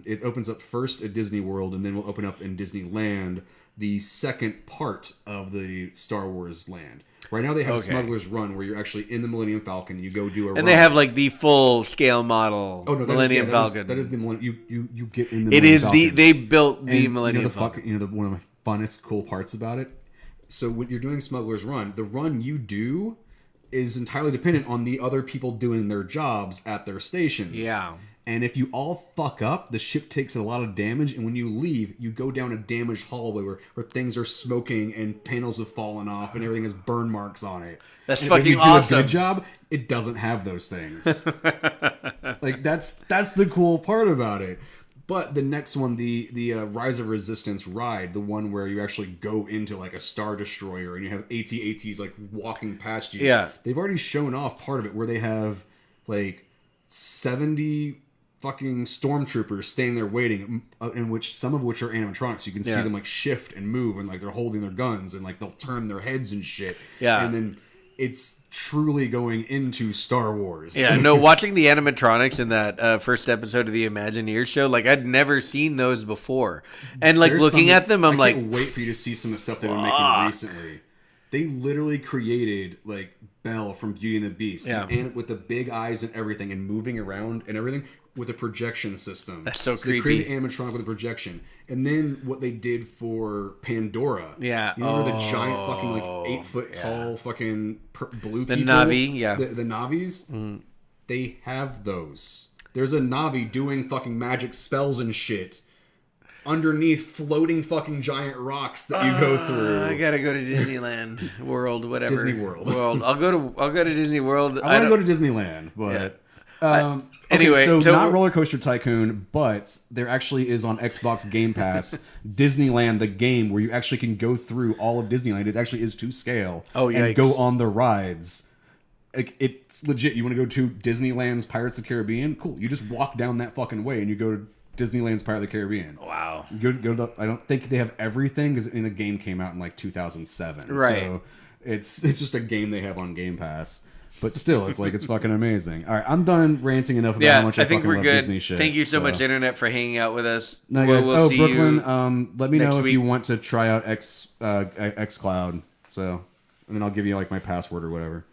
It opens up first at Disney World, and then will open up in Disneyland, the second part of the Star Wars land. Right now they have Smuggler's Run, where you're actually in the Millennium Falcon. You go do a run. And they have like the full scale model Millennium Falcon. That is the Millennium. You get in the. It Millennium is Falcon. they built the and Millennium Falcon. One of my funnest cool parts about it. So when you're doing Smuggler's Run, the run you do is entirely dependent on the other people doing their jobs at their stations. Yeah. And if you all fuck up, the ship takes a lot of damage, and when you leave, you go down a damaged hallway where things are smoking and panels have fallen off and everything has burn marks on it. That's and fucking if you awesome. do a good job, it doesn't have those things. Like that's the cool part about it. But the next one, the Rise of Resistance ride, the one where you actually go into like a Star Destroyer and you have AT-ATs like walking past you. Yeah. They've already shown off part of it where they have like 70 fucking stormtroopers staying there waiting, in which some of which are animatronics. You can see them like shift and move, and like they're holding their guns, and like they'll turn their heads and shit. Yeah, and then it's truly going into Star Wars. Yeah, no, watching the animatronics in that first episode of the Imagineers show, like I'd never seen those before, and like looking at them, I'm like, I can't wait for you to see some of the stuff they've been making recently. They literally created like Belle from Beauty and the Beast, and with the big eyes and everything, and moving around and everything with a projection system. That's so They creepy. created animatronic with a projection, and then what they did for Pandora. Yeah, you remember the giant fucking like 8 foot tall fucking blue the people? Na'vi, yeah, the Na'vis. They have those. There's a Na'vi doing fucking magic spells and shit underneath floating fucking giant rocks that you go through. I gotta go to Disneyland World, whatever. Disney World. I'll go to Disney World. I want to go to Disneyland, but anyway, so not Roller Coaster Tycoon, but there actually is on Xbox Game Pass Disneyland, the game where you actually can go through all of Disneyland. It actually is to scale. Oh, and go on the rides. Like, it's legit. You want to go to Disneyland's Pirates of the Caribbean? Cool. You just walk down that fucking way and you go to Disneyland's Pirates of the Caribbean. Wow. You go to the, I don't think they have everything because the game came out in like 2007. Right. So it's just a game they have on Game Pass. But still, it's like, it's fucking amazing. All right, I'm done ranting enough about how much I think fucking we're love good. Disney shit. Thank you so much, Internet, for hanging out with us. No, guys. We'll see Brooklyn, let me know if week. you want to try out xCloud. So, and then I'll give you like my password or whatever.